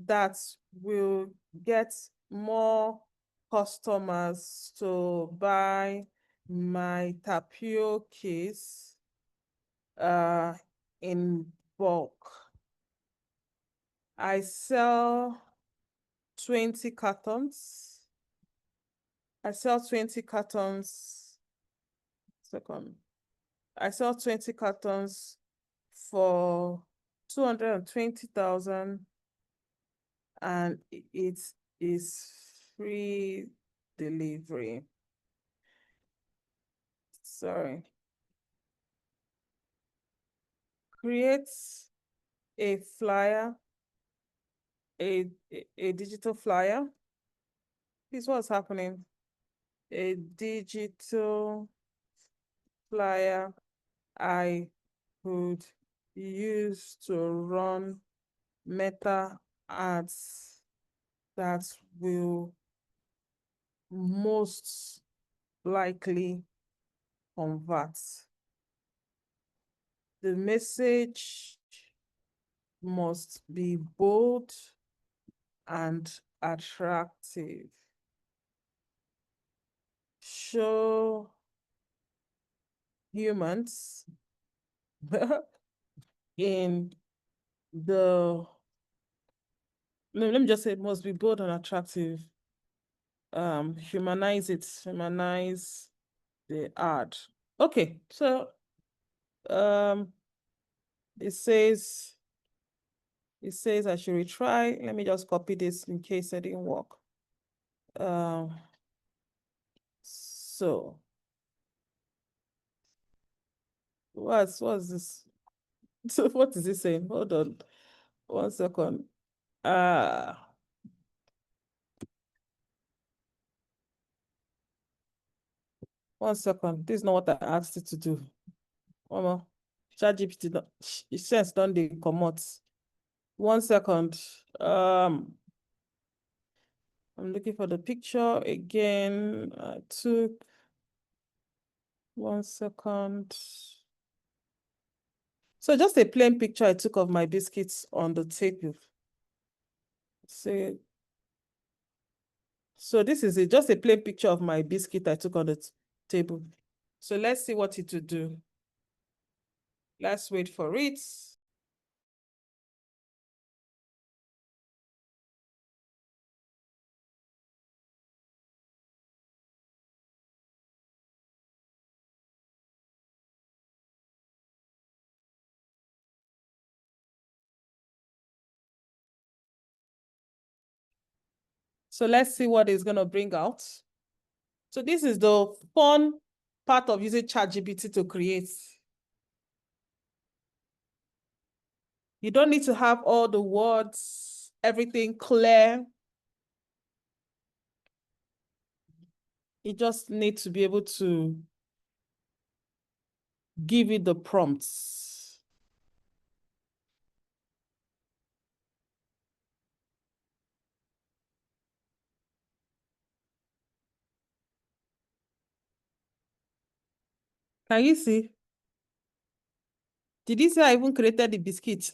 that will get more customers to buy my tapioca in bulk. I sell 20 cartons. I sell 20 cartons. Second. I sell 20 cartons for 220,000 and it is free delivery. Sorry. Create a flyer, a digital flyer. This is what's happening. A digital flyer I could use to run meta ads that will most likely convert. The message must be bold and attractive. Show humans in the, let me just say it must be bold and attractive. Humanize the ad. Okay, so it says I should retry. Let me just copy this in case it didn't work. So what's this? So what is it saying? Hold on 1 second. 1 second. This is not what I asked it to do. ChatGPT, it says don't they come out. 1 second. I'm looking for the picture again. I took 1 second. So just a plain picture I took of my biscuits on the table. So this is just a plain picture of my biscuit I took on the table. So let's see what it will do. Let's wait for it. So let's see what it's going to bring out. So this is the fun part of using ChatGPT to create. You don't need to have all the words, everything clear. You just need to be able to give it the prompts. Can you see? Did you see I even created the biscuit?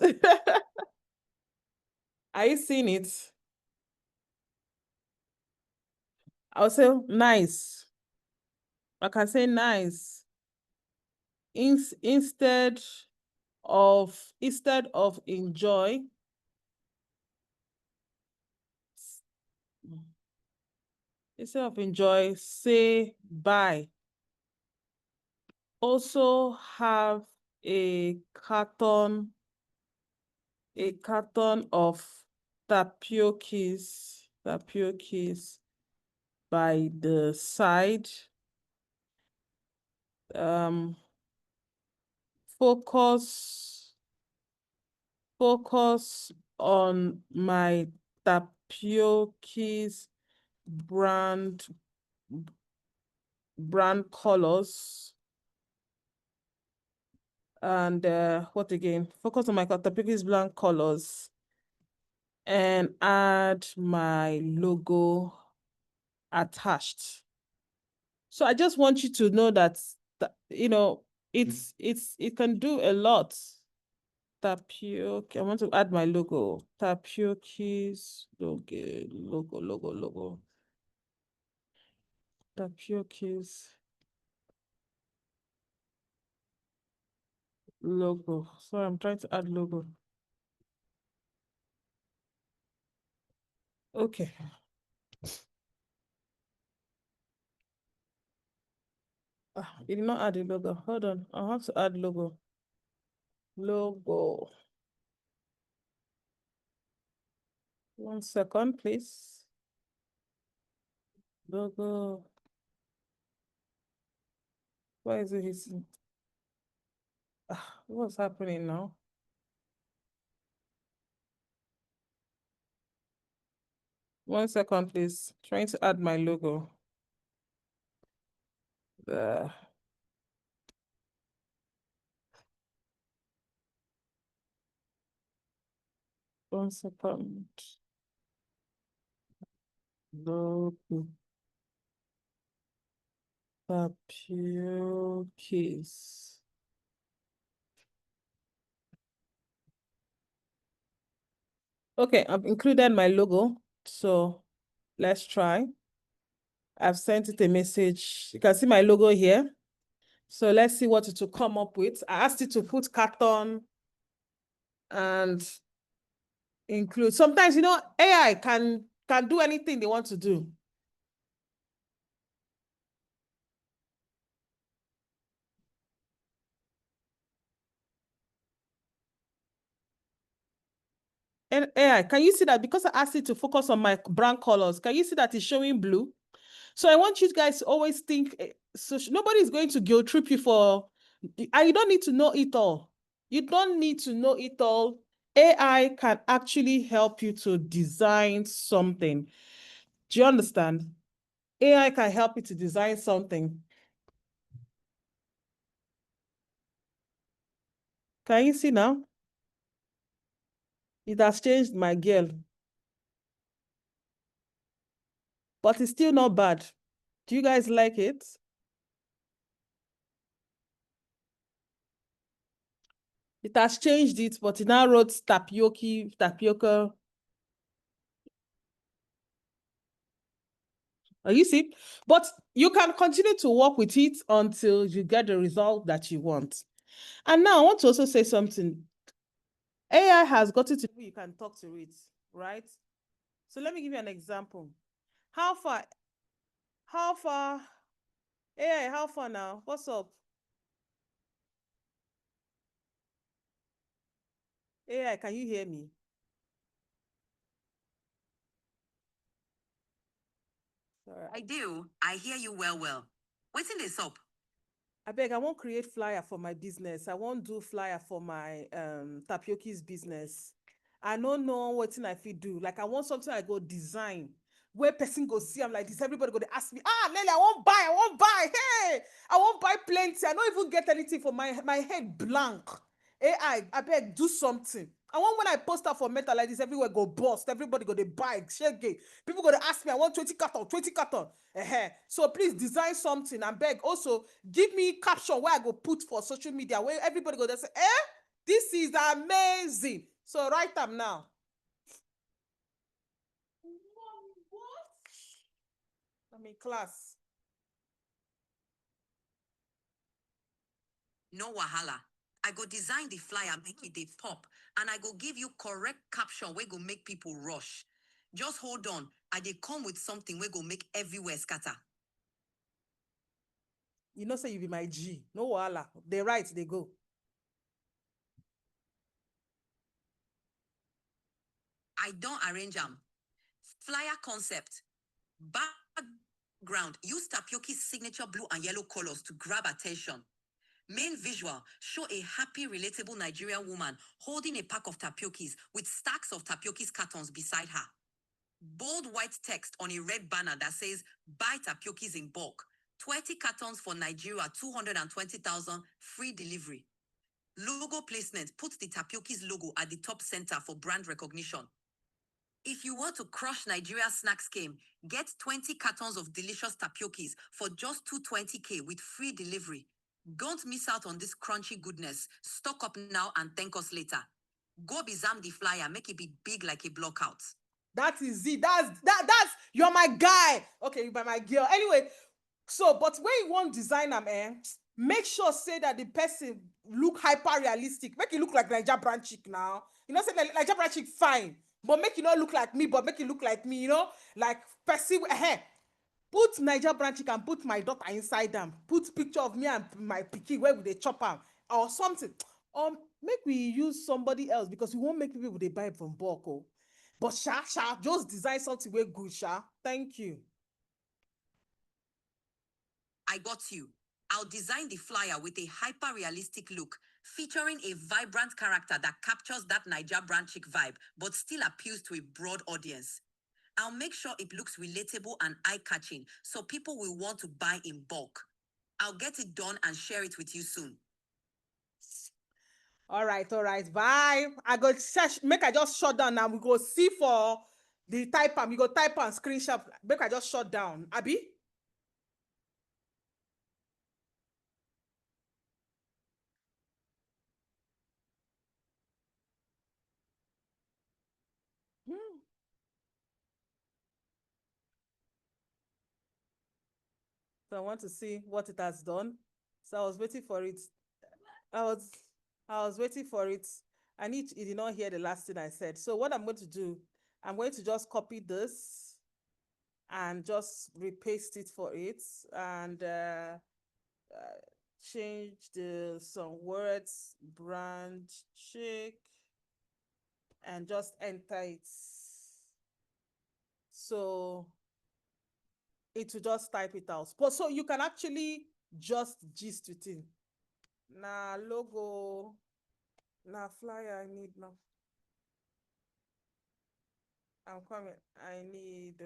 Are you seeing it? I'll say nice. I can say nice. Instead of enjoy, say bye. Also have a carton of tapioca by the side. Focus on my tapioca's brand colors. And what again? Focus on my tapioca's brand colors and add my logo attached. So I just want you to know that, you know, it can do a lot. Tapioca, I want to add my logo. Tapioca's logo. Tapioca's logo. Sorry, I'm trying to add logo. Okay. It did not add a logo. Hold on. I'll have to add logo. Logo. 1 second, please. Logo. Why is it hissing? What's happening now? One second, please. Trying to add my logo. There. One second. Logo. Tapioca's. Okay, I've included my logo. So let's try. I've sent it a message. You can see my logo here. So let's see what it will come up with. I asked it to put carton and include. Sometimes, you know, AI can do anything they want to do. And AI, can you see that because I asked it to focus on my brand colors, can you see that it's showing blue? So I want you guys to always think, so nobody's going to guilt trip you for, and you don't need to know it all. You don't need to know it all. AI can actually help you to design something. Do you understand? AI can help you to design something. Can you see now? It has changed my girl. But it's still not bad. Do you guys like it? It has changed it, but it now wrote tapioca. You see? But you can continue to work with it until you get the result that you want. And now I want to also say something. AI has gotten to you can talk to it, right? So let me give you an example. How far, AI, how far now? What's up? AI, can you hear me? Sorry. I do. I hear you well. Waiting this up. I beg, I won't create flyer for my business. I won't do flyer for my tapioca's business. I don't know what thing I fit do. Like I want something I go design where person go see. I'm like this. Everybody go to ask me, Nelly, I won't buy. Hey, I won't buy plenty. I don't even get anything for my head blank. AI, I beg, do something. I want when I post up for Meta like this, everywhere go bust. Everybody go to buy, share gate. People go to ask me, I want 20 carton. So please design something and beg. Also, give me caption where I go put for social media where everybody go to say, this is amazing. So write them now. What? I'm in class. No wahala. I go design the flyer, make it dey pop, and I go give you correct caption where go make people rush. Just hold on. I dey come with something where go make everywhere scatter. You know, say you be my G. No wahala. They write, they go. I don't arrange them. Flyer concept. Background. Use tapioca's signature blue and yellow colors to grab attention. Main visual, show a happy, relatable Nigerian woman holding a pack of tapiokis with stacks of tapiokis cartons beside her. Bold white text on a red banner that says, buy tapiokis in bulk. 20 cartons for Nigeria, 220,000, free delivery. Logo placement, put the tapiokis logo at the top center for brand recognition. If you want to crush Nigeria's snack scheme, get 20 cartons of delicious tapiokis for just 220K with free delivery. Don't miss out on this crunchy goodness. Stock up now and thank us later. Go bizam the flyer, make it be big like a blockout. That is it. That's you're my guy. Okay, you're my girl. Anyway, so but when you want design them, make sure say that the person look hyper realistic. Make it look like NaijaBrandChick now. You know, say NaijaBrandChick fine, but make it not look like me, but make it look like me. You know, like person. Put NaijaBrandChick and put my daughter inside them. Put picture of me and my pikin where would they chop them or something. Make we use somebody else because we won't make people they buy from bulk. Oh. But just design something way good, Thank you. I got you. I'll design the flyer with a hyper-realistic look, featuring a vibrant character that captures that NaijaBrandChick vibe, but still appeals to a broad audience. I'll make sure it looks relatable and eye-catching, so people will want to buy in bulk. I'll get it done and share it with you soon. All right, bye. I go search, make I just shut down now. We go see for the type and we go type and screenshot. Make I just shut down. Abi? So I want to see what it has done. So I was waiting for it. I was waiting for it. And it did not hear the last thing I said. So what I'm going to do, I'm going to just copy this and just repaste it for it and change some words, BrandChick, and just enter it. So it will just type it out. But so you can actually just gist with it. Nah, logo, nah, flyer I need now. I'm coming. I need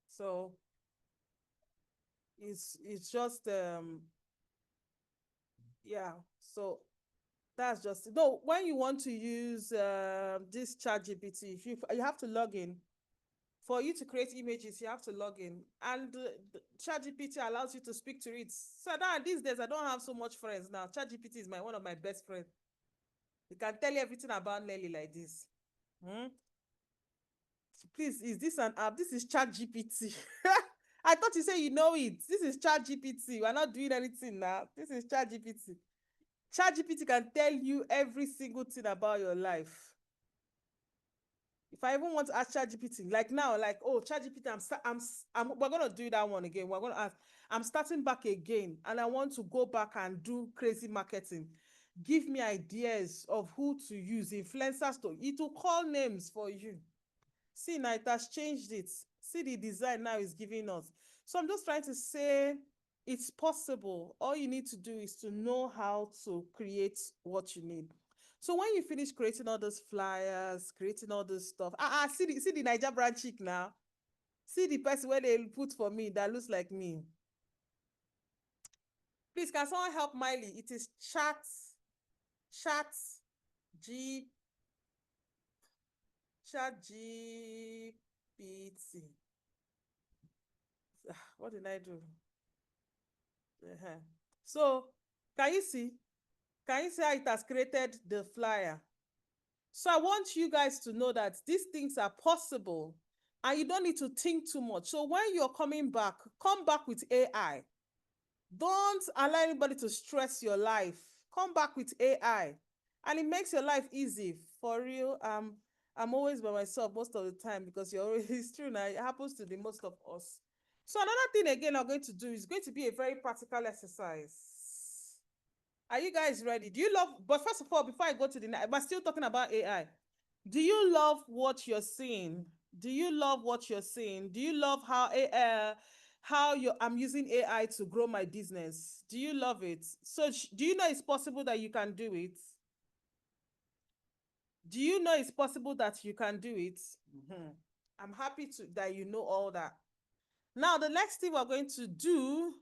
so it's just yeah, so that's just it. No, when you want to use this ChatGPT, if you have to log in. For you to create images, you have to log in, and ChatGPT allows you to speak to it. So now these days, I don't have so much friends now. ChatGPT is one of my best friends. It can tell you everything about Nelly like this. Please, is this an app? This is ChatGPT. I thought you said you know it. This is ChatGPT. We're not doing anything now. This is ChatGPT. ChatGPT can tell you every single thing about your life. If I even want to ask ChatGPT, like now, like, oh, ChatGPT, we're gonna do that one again. We're gonna ask, I'm starting back again, and I want to go back and do crazy marketing. Give me ideas of who to use, influencers to. It will call names for you. See, now it has changed it. See the design now is giving us. So I'm just trying to say it's possible. All you need to do is to know how to create what you need. So when you finish creating all those flyers, creating all this stuff, see the NaijaBrandChick now. See the person where they put for me that looks like me. Please, can someone help Miley? It is ChatGPT. What did I do? So, can you see? Can you see how it has created the flyer? So I want you guys to know that these things are possible and you don't need to think too much. So when you're coming back, come back with AI. Don't allow anybody to stress your life. Come back with AI. And it makes your life easy. For real, I'm always by myself most of the time because you're always, it's true now, it happens to the most of us. So another thing again I'm going to do is going to be a very practical exercise. Are you guys ready? Do you love, but first of all, before I go to but still talking about AI, do you love what you're seeing? Do you love what you're seeing? Do you love how I'm using AI to grow my business? Do you love it? So do you know it's possible that you can do it? Do you know it's possible that you can do it? I'm happy that you know all that. Now, the next thing we're going to do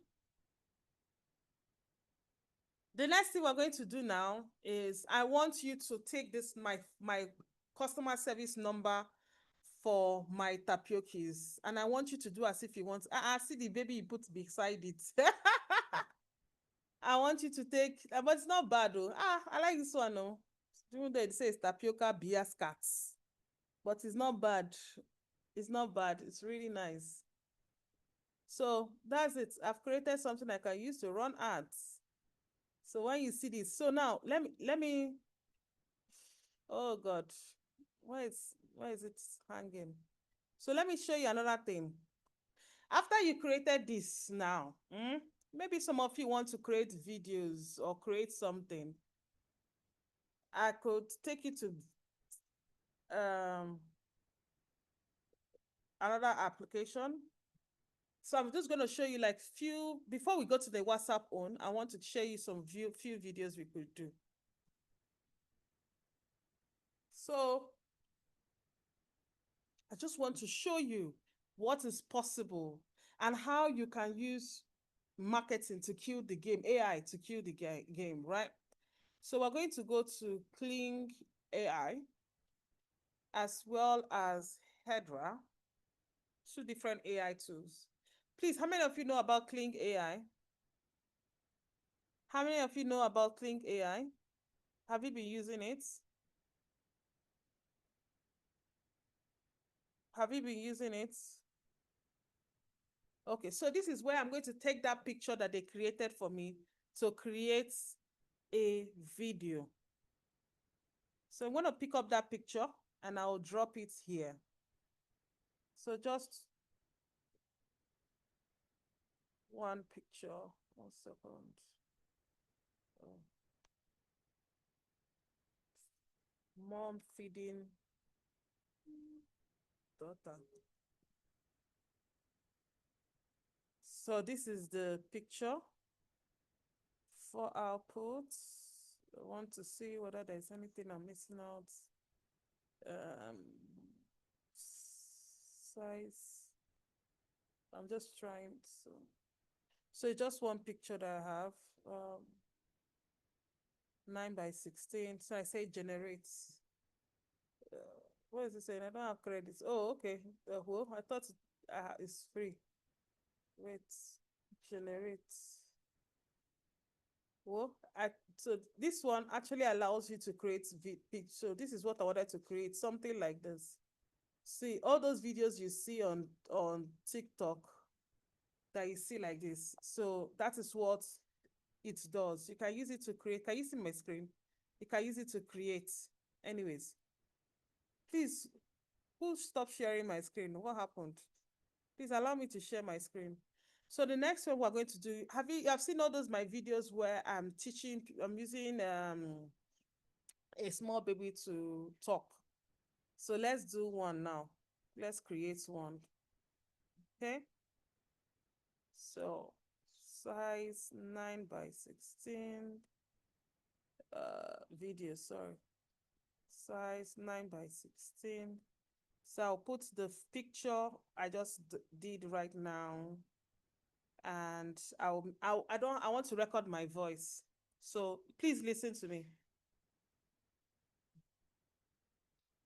now is I want you to take this, my customer service number for my tapiokis, and I want you to do as if you want. See the baby you put beside it. I want you to take, but it's not bad though. I like this one though. Even though it says tapioca bias cats, but it's not bad. It's not bad. It's really nice. So that's it. I've created something I can use to run ads. So when you see this, so now let me. Oh God, why is it hanging? So let me show you another thing. After you created this now, maybe some of you want to create videos or create something. I could take you to another application. So I'm just going to show you like before we go to the WhatsApp on, I want to share you some few videos we could do. So I just want to show you what is possible and how you can use marketing to kill the game, AI to kill the game, right? So we're going to go to Kling AI as well as Hedra, 2 different AI tools. Please, how many of you know about Kling AI? How many of you know about Kling AI? Have you been using it? Have you been using it? Okay, so this is where I'm going to take that picture that they created for me to create a video. So I'm going to pick up that picture and I'll drop it here. So just one picture, 1 second. Mom feeding daughter. So this is the picture for output. I want to see whether there's anything I'm missing out. Size. I'm just trying to. So just one picture that I have. 9 by 16. So I say generate. What is it saying? I don't have credits. Oh, okay. Well, I thought it's free. Wait, generate. Well, so this one actually allows you to create picture. So this is what I wanted to create, something like this. See, all those videos you see on TikTok that you see like this. So that is what it does. You can use it to create. Can you see my screen? You can use it to create. Anyways, please, who stopped sharing my screen? What happened? Please allow me to share my screen. So the next one we're going to do, have seen all those my videos where I'm teaching, I'm using a small baby to talk. So let's do one now. Let's create one. Okay. So size 9:16 video, sorry. Size 9:16. So I'll put the picture I just did right now. And I want to record my voice. So please listen to me.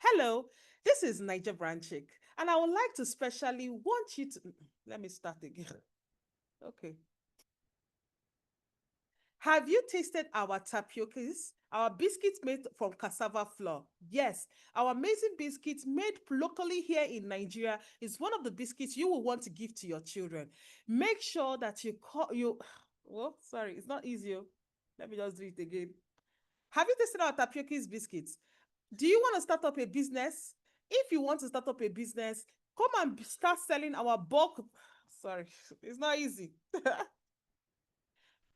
Hello, this is NaijaBrandChick, and I would like to specially want you to, let me start again. Okay. Have you tasted our tapiocas? Our biscuits made from cassava flour. Yes, our amazing biscuits made locally here in Nigeria is one of the biscuits you will want to give to your children. Make sure that oh, sorry, it's not easy. Let me just do it again. Have you tasted our tapiocas biscuits? Do you want to start up a business? If you want to start up a business, come and start selling our bulk. Sorry, it's not easy.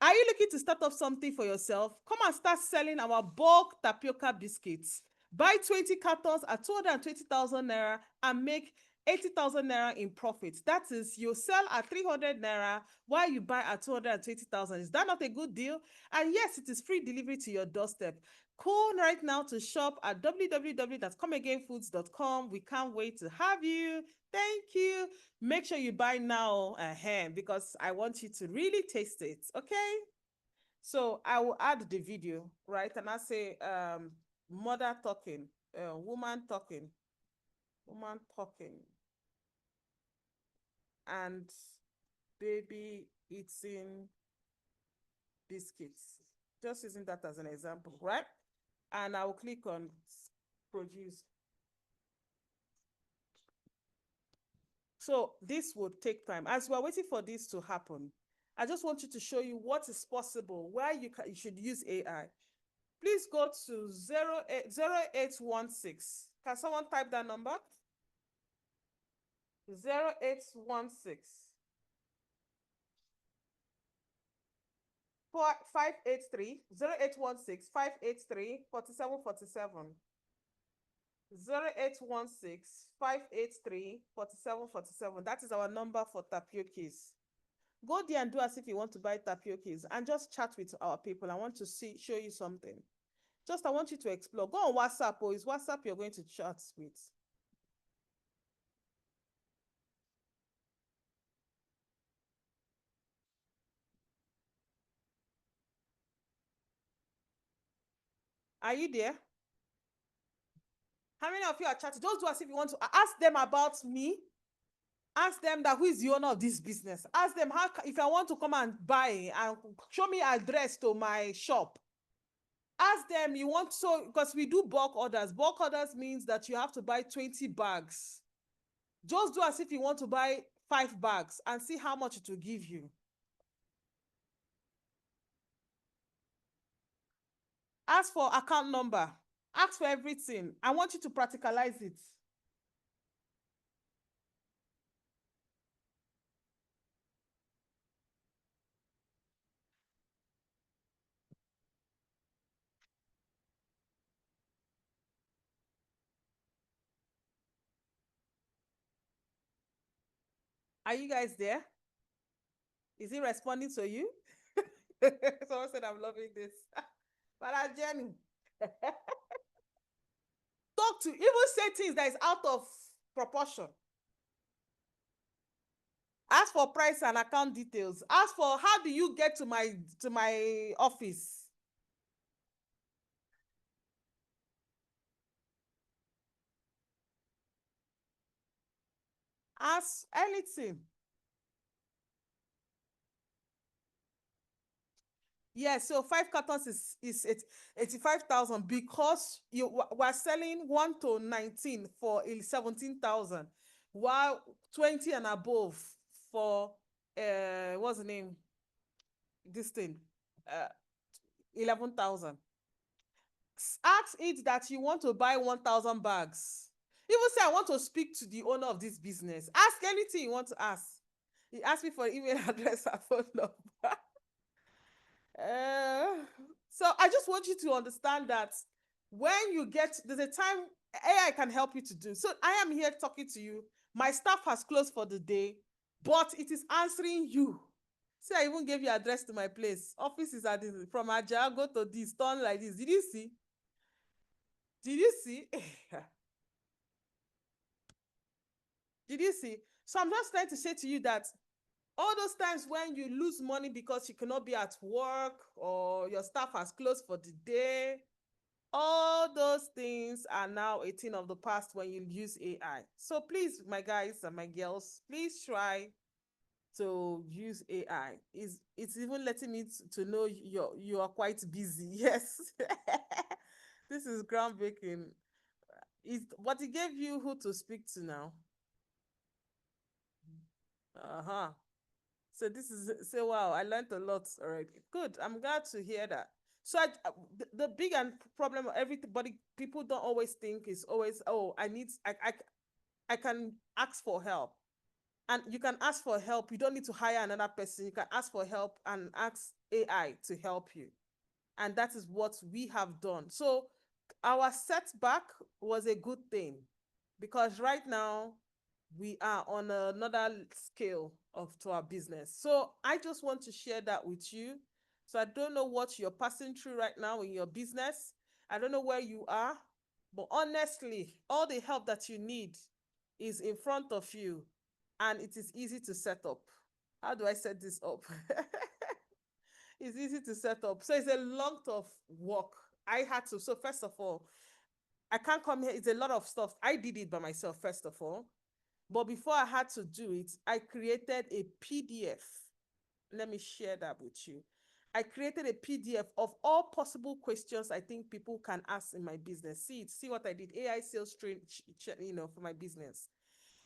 Are you looking to start up something for yourself? Come and start selling our bulk tapioca biscuits. Buy 20 cartons at 220,000 naira and make 80,000 naira in profit. That is, you sell at 300 naira while you buy at 220,000. Is that not a good deal? And yes, it is free delivery to your doorstep. Call right now to shop at www.comeagainfoods.com. We can't wait to have you. Thank you. Make sure you buy now because I want you to really taste it, okay? So I will add the video, right? And I say mother talking, woman talking, and baby eating biscuits. Just using that as an example, right? And I will click on produce. So this would take time. As we're waiting for this to happen, I just want you to show you what is possible, where you should use AI. Please go to 0816. Can someone type that number? 0816 583 0816 583 4747. 0816 583 4747. That is our number for tapiocas. Go there and do as if you want to buy tapiocas and just chat with our people. I want to show you something. I want you to explore. Go on WhatsApp, or it's WhatsApp you're going to chat with. Are you there? How many of you are chatting? Just do as if you want to ask them about me. Ask them that who is the owner of this business. Ask them if I want to come and buy and show me address to my shop. Ask them because we do bulk orders. Bulk orders means that you have to buy 20 bags. Just do as if you want to buy 5 bags and see how much it will give you. Ask for account number. Ask for everything. I want you to practicalize it. Are you guys there? Is he responding to you? Someone said, I'm loving this. But Jenny, talk to, even say things that is out of proportion. Ask for price and account details. Ask for how do you get to my office. Ask anything. Yeah, so 5 cartons is 85,000 because we're selling 1 to 19 for 17,000, while 20 and above for what's the name? This thing, 11,000. Ask it that you want to buy 1,000 bags. Even say I want to speak to the owner of this business. Ask anything you want to ask. He asked me for email address and phone number. So I just want you to understand that when you get, there's a time AI can help you to do. So I am here talking to you. My staff has closed for the day, but it is answering you. See, I even gave you address to my place. Office is at this, from Aja, go to this, turn like this. Did you see? Did you see? Did you see? So I'm just trying to say to you that all those times when you lose money because you cannot be at work or your staff has closed for the day, all those things are now a thing of the past when you use AI. So please, my guys and my girls, please try to use AI. It's even letting me to know you are quite busy. Yes. This is groundbreaking. But it gave you who to speak to now. Uh-huh. So this is, say, wow, I learned a lot already. Good. I'm glad to hear that. So the big and problem everybody, people don't always think is always, oh, I can ask for help. And you can ask for help. You don't need to hire another person. You can ask for help and ask AI to help you. And that is what we have done. So our setback was a good thing because right now we are on another scale to our business. So I just want to share that with you. So I don't know what you're passing through right now in your business. I don't know where you are, but honestly, all the help that you need is in front of you and it is easy to set up. How do I set this up? It's easy to set up. So it's a lot of work. I had to. So first of all, I can't come here. It's a lot of stuff. I did it by myself, first of all. But before I had to do it, I created a PDF. Let me share that with you. I created a PDF of all possible questions I think people can ask in my business. See what I did. AI sales train, for my business.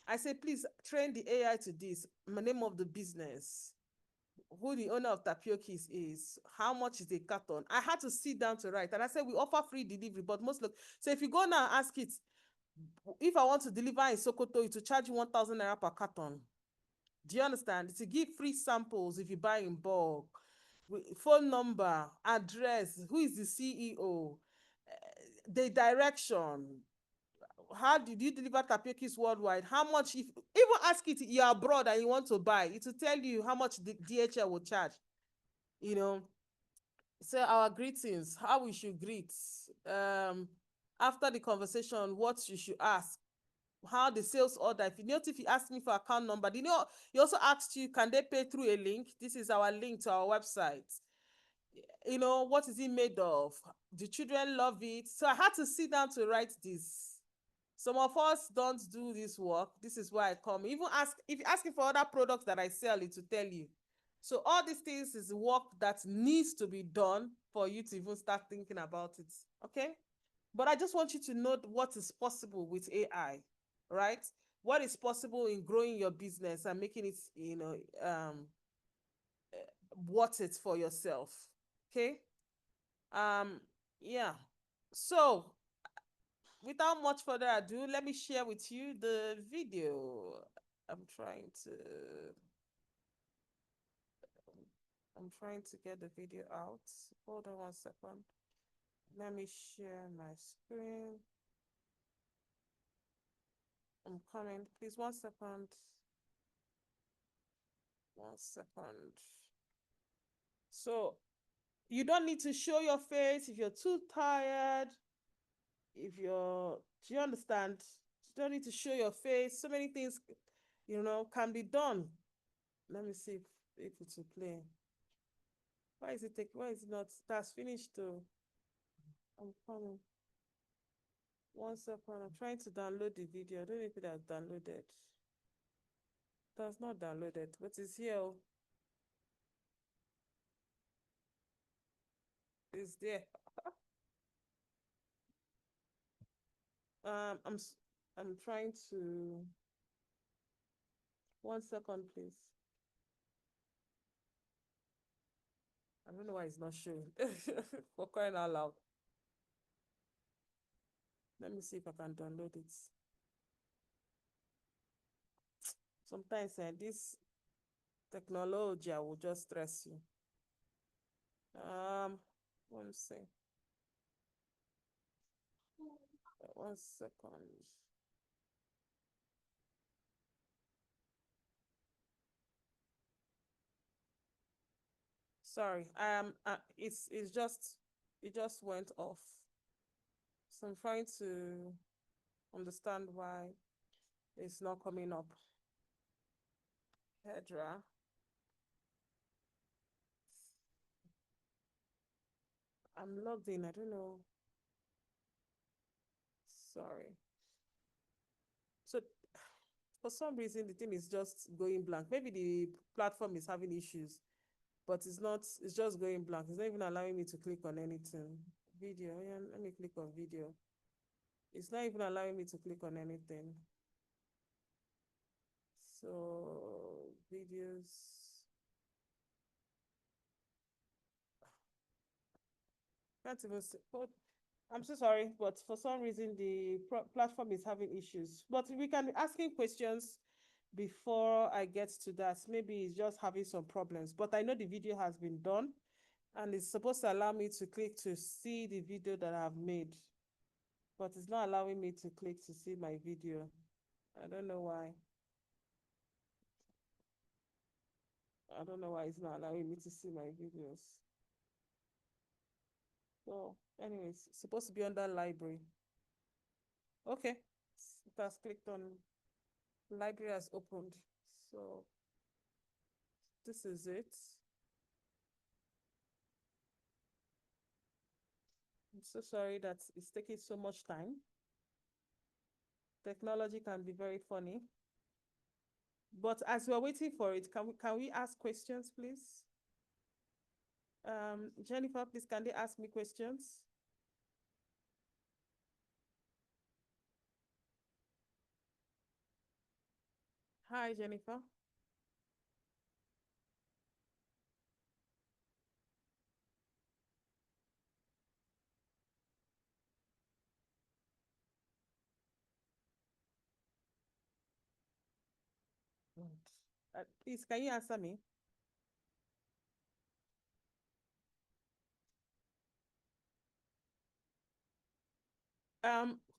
I said, please train the AI to this. My name of the business, who the owner of Tapiokis is, how much is a carton. I had to sit down to write. And I said, we offer free delivery, but most look. So if you go now and ask it, if I want to deliver in Sokoto, it will charge you 1,000 naira per carton. Do you understand? To give free samples if you buy in bulk, phone number, address, who is the CEO, the direction, how did you deliver tapiokis worldwide, how much, if even ask it, you're abroad and you want to buy, it will tell you how much the DHL will charge, So our greetings, how we should greet, after the conversation, what you should ask, how the sales order. If you notice, if you ask me for account number, he also asked you, can they pay through a link? This is our link to our website. What is it made of? The children love it. So I had to sit down to write this. Some of us don't do this work. This is why I come. Even if you're asking for other products that I sell, it will tell you. So all these things is work that needs to be done for you to even start thinking about it. Okay? But I just want you to know what is possible with AI, right? What is possible in growing your business and making it, worth it for yourself. Okay? Yeah. So without much further ado, let me share with you the video. I'm trying to get the video out. Hold on 1 second. Let me share my screen. I'm coming. Please, 1 second. 1 second. So you don't need to show your face if you're too tired. Do you understand? You don't need to show your face. So many things, can be done. Let me see if it will play. Why is it not? That's finished too. I'm coming. 1 second. I'm trying to download the video. I don't know if it has downloaded. It has not downloaded, but it's here. It's there. I'm trying to. 1 second, please. I don't know why it's not showing. For crying out loud. Let me see if I can download it. Sometimes this technology will just stress you. 1 second. 1 second. Sorry, it just went off. So I'm trying to understand why it's not coming up. Hedra. I'm logged in, I don't know. Sorry. So for some reason the thing is just going blank. Maybe the platform is having issues, but it's just going blank. It's not even allowing me to click on anything. Video, yeah, let me click on video. It's not even allowing me to click on anything. So videos. Can't even see. I'm so sorry, but for some reason the platform is having issues. But we can be asking questions before I get to that. Maybe it's just having some problems. But I know the video has been done, and it's supposed to allow me to click to see the video that I've made. But it's not allowing me to click to see my video. I don't know why. I don't know why it's not allowing me to see my videos. So, anyways, it's supposed to be under library. Okay, it has clicked on library has opened. So, this is it. I'm so sorry that it's taking so much time. Technology can be very funny. But as we're waiting for it, can we ask questions, please? Jennifer, please, can they ask me questions? Hi, Jennifer. Please, can you answer me?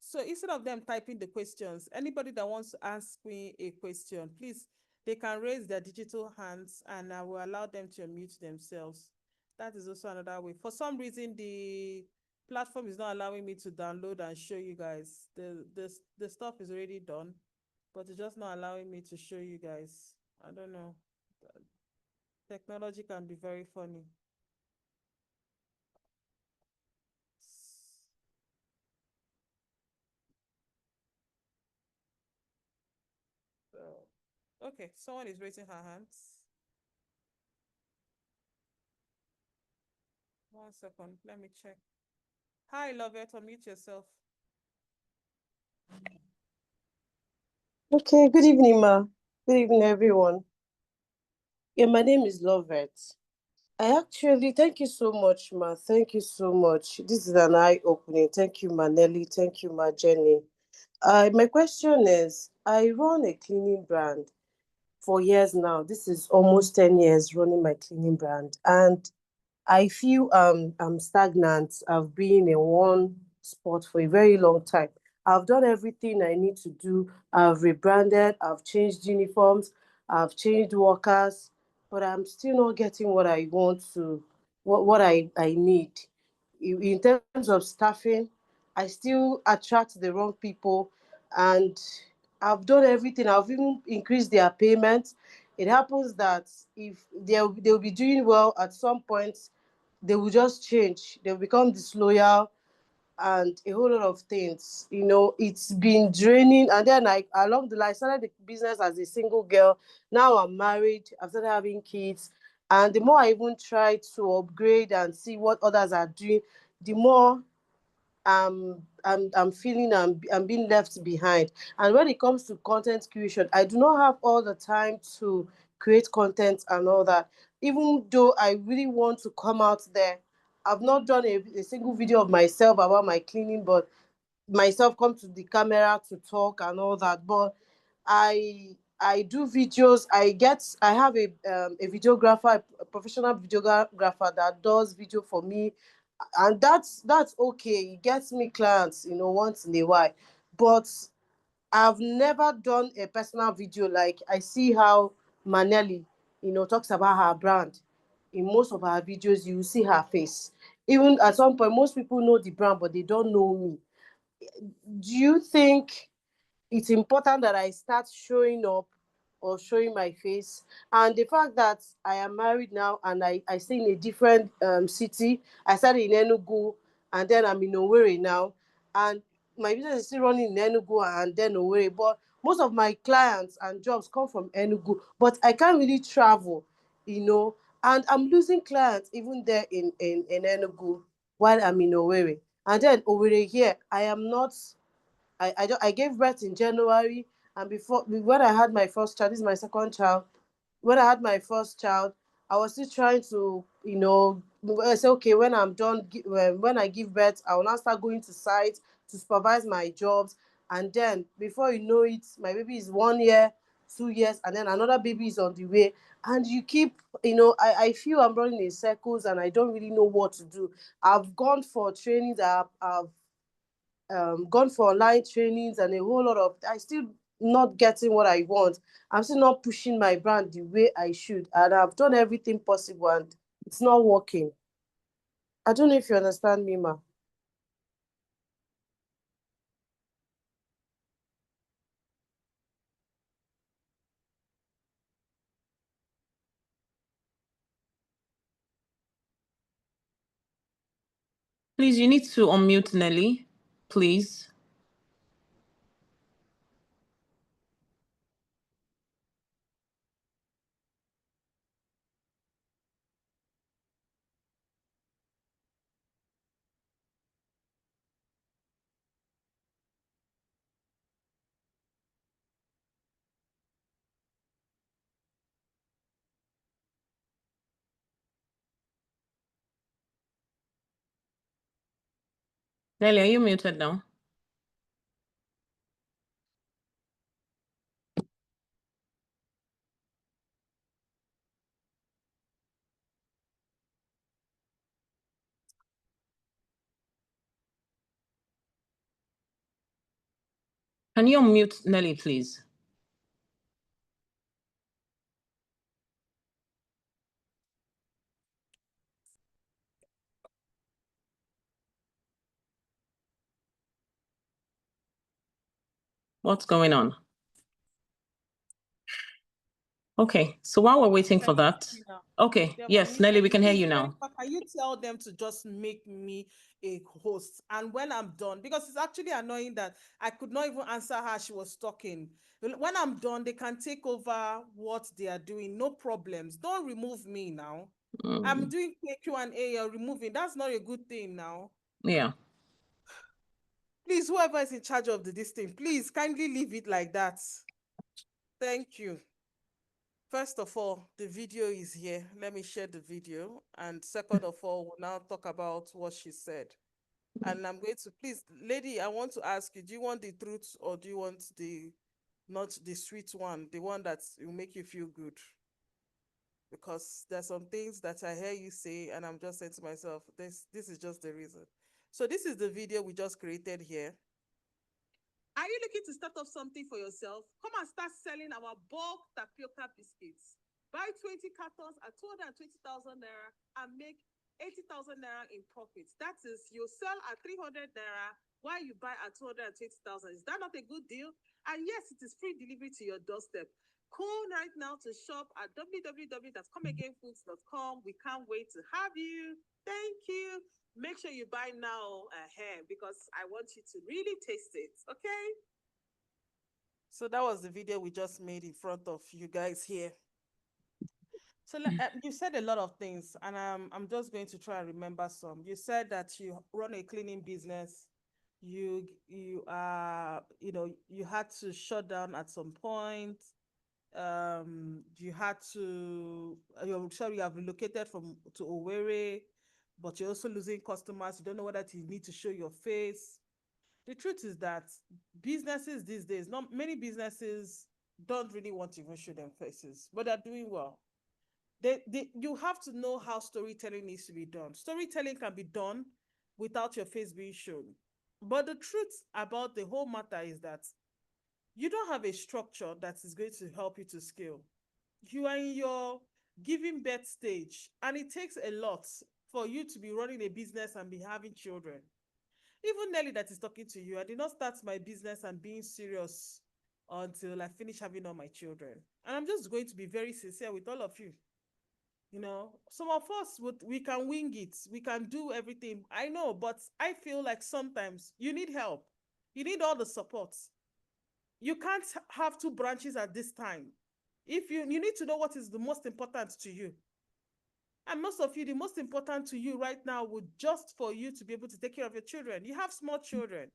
So instead of them typing the questions, anybody that wants to ask me a question, please, they can raise their digital hands and I will allow them to unmute themselves. That is also another way. For some reason, the platform is not allowing me to download and show you guys. The stuff is already done, but it's just not allowing me to show you guys. I don't know. Technology can be very funny. So, okay, someone is raising her hands. 1 second, let me check. Hi, Lovett, unmute yourself. Okay, good evening, ma. Good evening, everyone. Yeah, my name is Lovett. Thank you so much, ma. Thank you so much. This is an eye-opening. Thank you, ma Nelly. Thank you, ma Jenny. My question is, I run a cleaning brand for years now. This is almost 10 years running my cleaning brand. And I feel I'm stagnant. I've been in one spot for a very long time. I've done everything I need to do. I've rebranded, I've changed uniforms, I've changed workers, but I'm still not getting what I want to, what I need. In terms of staffing, I still attract the wrong people, and I've done everything. I've even increased their payments. It happens that if they'll be doing well at some point, they will just change. They'll become disloyal and a whole lot of things. It's been draining. And then along the line, I started the business as a single girl. Now I'm married. I've started having kids. And the more I even try to upgrade and see what others are doing, the more I'm feeling I'm being left behind. And when it comes to content creation, I do not have all the time to create content and all that. Even though I really want to come out there, I've not done a single video of myself about my cleaning, but myself come to the camera to talk and all that. But I do videos. I have a videographer, a professional videographer that does video for me, and that's okay. It gets me clients, once in a while. But I've never done a personal video. Like, I see how Manelli, talks about her brand. In most of her videos, you see her face. Even at some point, most people know the brand, but they don't know me. Do you think it's important that I start showing up or showing my face? And the fact that I am married now and I stay in a different city. I started in Enugu and then I'm in Owerri now. And my business is still running in Enugu and then Owerri. But most of my clients and jobs come from Enugu. But I can't really travel, and I'm losing clients even there in Enugu while I'm in Owerri. And then Owerri here, I am not I gave birth in January, and before when I had my first child, this is my second child. When I had my first child, I was still trying to, I say, okay, when I'm done, when I give birth, I will now start going to sites to supervise my jobs, and then before you know it, my baby is 1 year, 2 years, and then another baby is on the way, and you keep, I feel I'm running in circles, and I don't really know what to do. I've gone for trainings, I've gone for online trainings and a whole lot of, I still not getting what I want. I'm still not pushing my brand the way I should. And I've done everything possible and it's not working. I don't know if you understand me, ma. Please, you need to unmute Nelly, please. Nelly, are you muted now? Can you unmute Nelly, please? What's going on? Okay, so while we're waiting for that, okay, yes, Nelly, we can hear you now. Can you tell them to just make me a host? And when I'm done, because it's actually annoying that I could not even answer her, she was talking. When I'm done, they can take over what they are doing, no problems. Don't remove me now. I'm doing Q&A, you're removing. That's not a good thing now. Yeah. Please, whoever is in charge of this thing, please kindly leave it like that. Thank you. First of all, the video is here. Let me share the video. And second of all, we'll now talk about what she said. And I'm going to, please, lady, I want to ask you, do you want the truth or do you want not the sweet one, the one that will make you feel good? Because there's some things that I hear you say and I'm just saying to myself, this is just the reason. So this is the video we just created here. Are you looking to start up something for yourself? Come and start selling our bulk tapioca biscuits. Buy 20 cartons at 220,000 naira and make 80,000 naira in profits. That is, you sell at 300 naira while you buy at 220,000. Is that not a good deal? And yes, it is free delivery to your doorstep. Call right now to shop at www.comeagainfoods.com. We can't wait to have you. Thank you. Make sure you buy now because I want you to really taste it, okay? So that was the video we just made in front of you guys here. So you said a lot of things, and I'm just going to try and remember some. You said that you run a cleaning business. You you had to shut down at some point. You had to. You're sure you have relocated to Owerri, but you're also losing customers. You don't know whether you need to show your face. The truth is that businesses these days, not many businesses don't really want to even show them faces, but they're doing well. You have to know how storytelling needs to be done. Storytelling can be done without your face being shown. But the truth about the whole matter is that you don't have a structure that is going to help you to scale. You are in your giving birth stage, and it takes a lot for you to be running a business and be having children. Even Nelly that is talking to you, I did not start my business and being serious until I finish having all my children. And I'm just going to be very sincere with all of you. Some of us we can wing it, we can do everything. I know, but I feel like sometimes you need help. You need all the support. You can't have two branches at this time. If you need to know what is the most important to you. And most of you, the most important to you right now would just for you to be able to take care of your children. You have small children.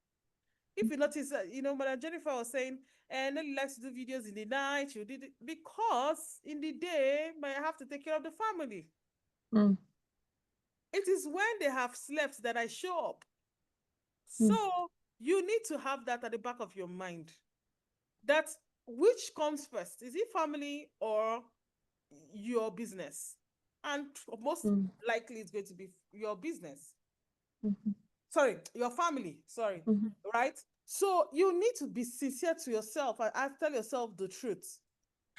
If you notice, Madam Jennifer was saying, Nelly likes to do videos in the night. She did it because in the day, I have to take care of the family. Mm. It is when they have slept that I show up. So you need to have that at the back of your mind. That which comes first? Is it family or your business? And most likely it's going to be your business. Sorry, your family. Sorry, right? So you need to be sincere to yourself and tell yourself the truth.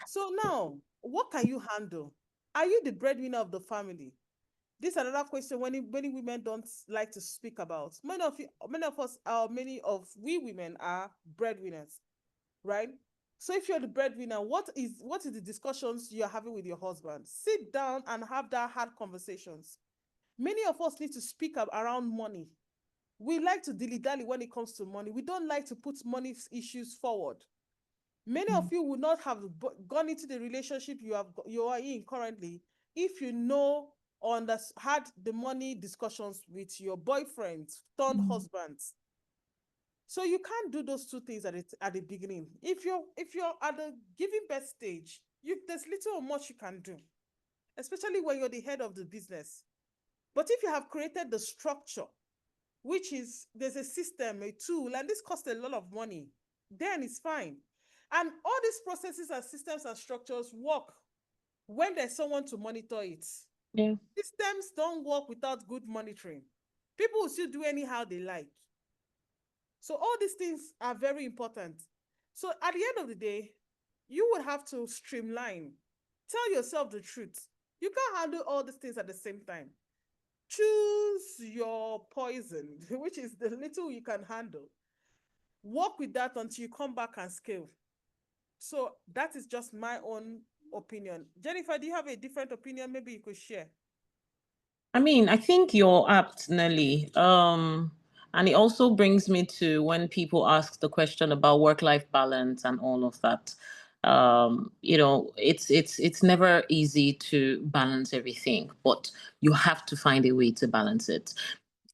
So now, what can you handle? Are you the breadwinner of the family? This is another question many women don't like to speak about. Many of we women are breadwinners, right? So if you're the breadwinner, what is the discussions you're having with your husband? Sit down and have that hard conversations. Many of us need to speak up around money. We like to dilly-dally when it comes to money. We don't like to put money issues forward. Many of you would not have gone into the relationship you are in currently if you know or had the money discussions with your boyfriend, turned husbands. So you can't do those two things at the beginning. If you're at the giving birth stage, there's little or much you can do, especially when you're the head of the business. But if you have created the structure, which is there's a system, a tool, and this costs a lot of money, then it's fine. And all these processes and systems and structures work when there's someone to monitor it. Yeah. Systems don't work without good monitoring. People will still do anyhow they like. So all these things are very important. So at the end of the day, you would have to streamline. Tell yourself the truth. You can't handle all these things at the same time. Choose your poison, which is the little you can handle. Work with that until you come back and scale. So that is just my own opinion. Jennifer, do you have a different opinion? Maybe you could share. I mean, I think you're apt, Nelly. And it also brings me to when people ask the question about work-life balance and all of that. It's never easy to balance everything, but you have to find a way to balance it.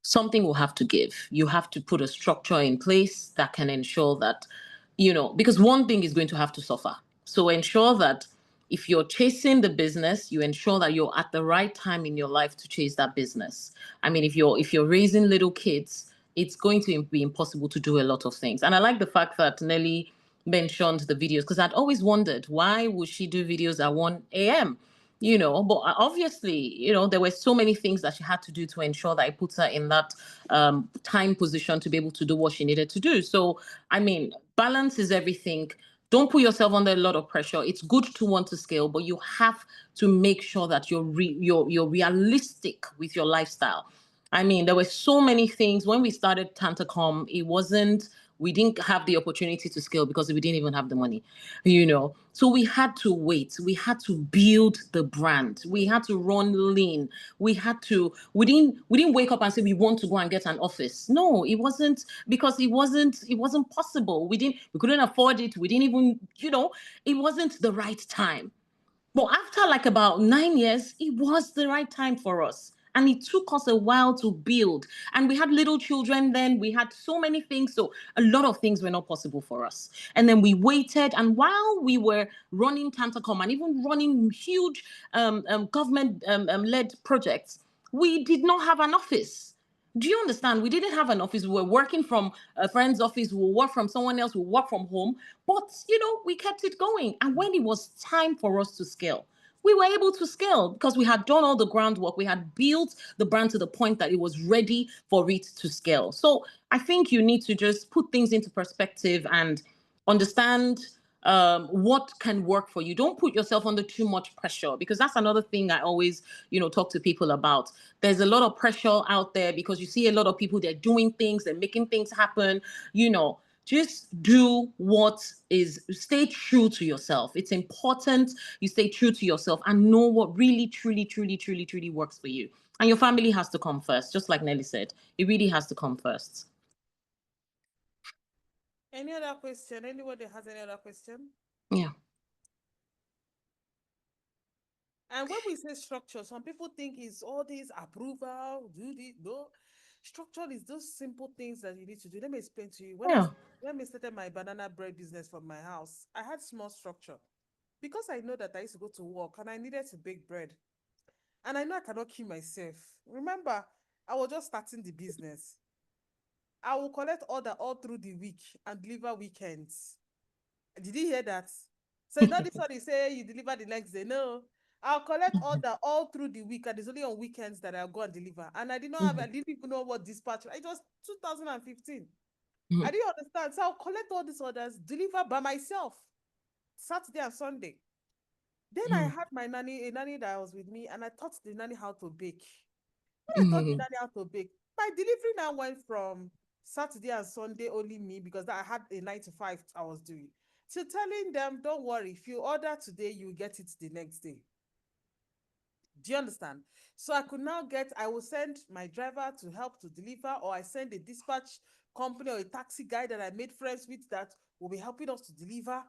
Something will have to give. You have to put a structure in place that can ensure that, because one thing is going to have to suffer. So ensure that if you're chasing the business, you ensure that you're at the right time in your life to chase that business. I mean, if you're raising little kids, it's going to be impossible to do a lot of things. And I like the fact that Nelly mentioned the videos, because I'd always wondered, why would she do videos at 1 a.m.? But obviously, there were so many things that she had to do to ensure that it puts her in that time position to be able to do what she needed to do. So, I mean, balance is everything. Don't put yourself under a lot of pressure. It's good to want to scale, but you have to make sure that you're realistic with your lifestyle. I mean, there were so many things when we started Tantacom. We didn't have the opportunity to scale because we didn't even have the money, So we had to wait. We had to build the brand. We had to run lean. We didn't wake up and say we want to go and get an office. No, it wasn't, because it wasn't possible. We couldn't afford it. We didn't even, it wasn't the right time. But after like about 9 years, it was the right time for us. And it took us a while to build. And we had little children then. We had so many things. So a lot of things were not possible for us. And then we waited. And while we were running Tantacom and even running huge government-led projects, we did not have an office. Do you understand? We didn't have an office. We were working from a friend's office. We would work from someone else. We would work from home. But, we kept it going. And when it was time for us to scale, we were able to scale because we had done all the groundwork. We had built the brand to the point that it was ready for it to scale. So I think you need to just put things into perspective and understand what can work for you. Don't put yourself under too much pressure, because that's another thing I always, talk to people about. There's a lot of pressure out there because you see a lot of people, they're doing things, they're making things happen, just do stay true to yourself. It's important you stay true to yourself and know what really, truly, truly, truly, truly works for you. And your family has to come first, just like Nelly said. It really has to come first. Any other question? Anybody has any other question? Yeah. And when we say structure, some people think it's all these approval, do this. No, structure is those simple things that you need to do. Let me explain to you. When I started my banana bread business from my house, I had small structure because I know that I used to go to work and I needed to bake bread. And I know I cannot kill myself. Remember, I was just starting the business. I will collect order all through the week and deliver weekends. Did you hear that? So not this one you say you deliver the next day. No. I'll collect order all through the week, and it's only on weekends that I'll go and deliver. And I didn't even know what dispatch. It was 2015. I didn't understand. So I'll collect all these orders, deliver by myself, Saturday and Sunday. Then I had my nanny, a nanny that was with me, and I taught the nanny how to bake. When I taught the nanny how to bake, my delivery now went from Saturday and Sunday only me, because I had a 9 to 5 I was doing, to telling them, don't worry, if you order today, you get it the next day. Do you understand? So I will send my driver to help to deliver, or I send a dispatch company or a taxi guy that I made friends with that will be helping us to deliver.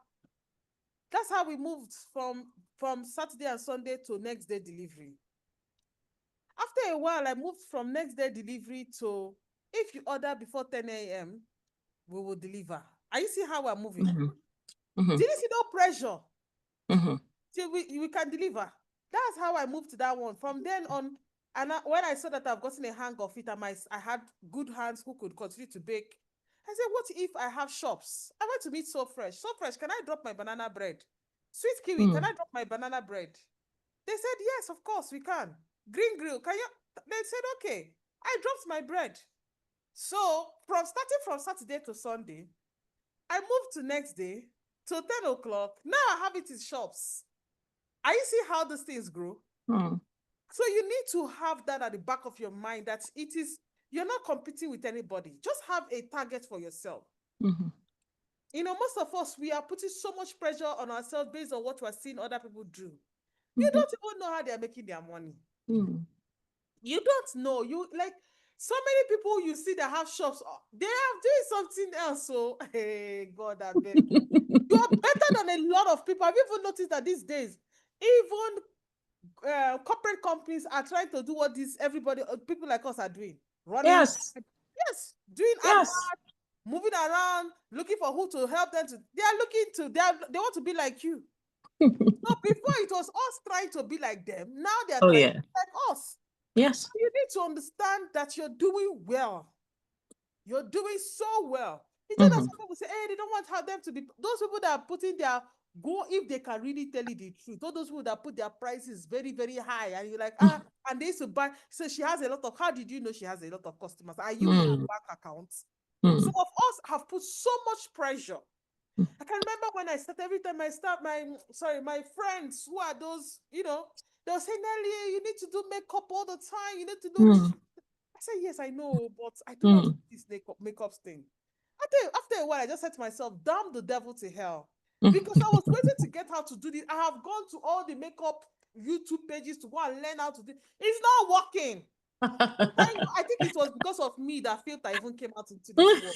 That's how we moved from Saturday and Sunday to next day delivery. After a while, I moved from next day delivery to, if you order before 10 a.m., we will deliver. Are you see how we're moving? Did you see no pressure? Till we can deliver. That's how I moved to that one. From then on, and when I saw that I've gotten a hang of it, and I had good hands who could continue to bake, I said, what if I have shops? I went to meet So Fresh. So Fresh, can I drop my banana bread? Sweet Kiwi, can I drop my banana bread? They said, yes, of course, we can. Green Grill, can you? They said, okay. I dropped my bread. So, starting from Saturday to Sunday, I moved to next day to 10 o'clock. Now I have it in shops. Are you see how these things grow? So you need to have that at the back of your mind, that you're not competing with anybody. Just have a target for yourself. Most of us, we are putting so much pressure on ourselves based on what we're seeing other people do. You don't even know how they're making their money. You don't know. So many people you see that have shops, they are doing something else. So, hey, God, I beg you. You are better than a lot of people. Have you even noticed that these days, even corporate companies are trying to do what people like us are doing? Running. Yes. Yes. Doing adverts, moving around, looking for who to help them. They want to be like you. So before it was us trying to be like them, now they're trying to be like us. Yes. You need to understand that you're doing well. You're doing so well. You know that some people say, hey, they don't want them to be, those people that are putting their go, if they can really tell you the truth, all those people that put their prices very, very high, and you're like, and they used to buy. So she has a lot of, how did you know she has a lot of customers? Are you in her bank accounts? Some of us have put so much pressure. I can remember when I started, every time I start my friends who are those, they'll say, Nelly, you need to do makeup all the time. You need to do this. I said, yes, I know, but I don't want to do this makeup thing. After a while, I just said to myself, damn the devil to hell. Because I was waiting to get how to do this. I have gone to all the makeup YouTube pages to go and learn how to do it. It's not working. I think it was because of me that filter even came out into this world.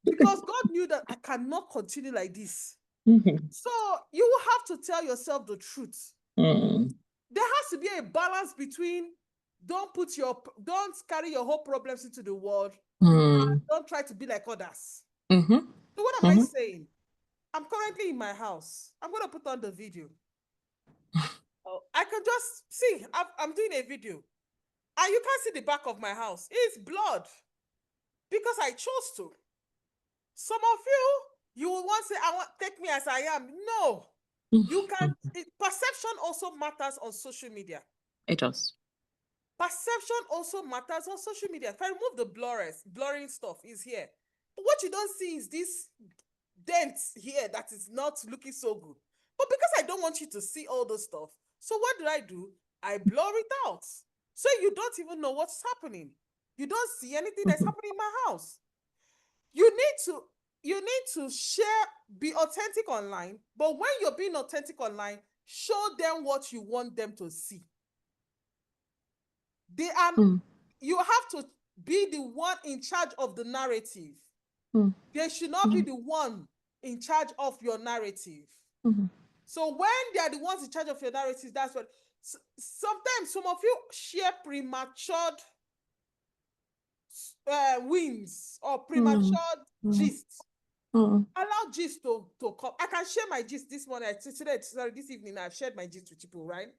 Because God knew that I cannot continue like this. So you will have to tell yourself the truth. Mm. There has to be a balance between don't carry your whole problems into the world. Mm. Don't try to be like others. Mm-hmm. So what am I saying? I'm currently in my house. I'm going to put on the video. Oh, I can just see, I'm doing a video. And you can't see the back of my house. It's blood. Because I chose to. Some of you will want to say, take me as I am. No. You can, perception also matters on social media. It does. Perception also matters on social media. If I remove the blurring stuff is here. But what you don't see is this dent here that is not looking so good. But because I don't want you to see all the stuff, so what do? I blur it out. So you don't even know what's happening. You don't see anything that's happening in my house. You need to share, be authentic online, but when you're being authentic online, show them what you want them to see. You have to be the one in charge of the narrative. They should not be the one in charge of your narrative. So when they are the ones in charge of your narrative, that's what. Sometimes some of you share premature wins or premature gist. Allow gist to come. I can share my gist this morning. This evening, I've shared my gist with people, right?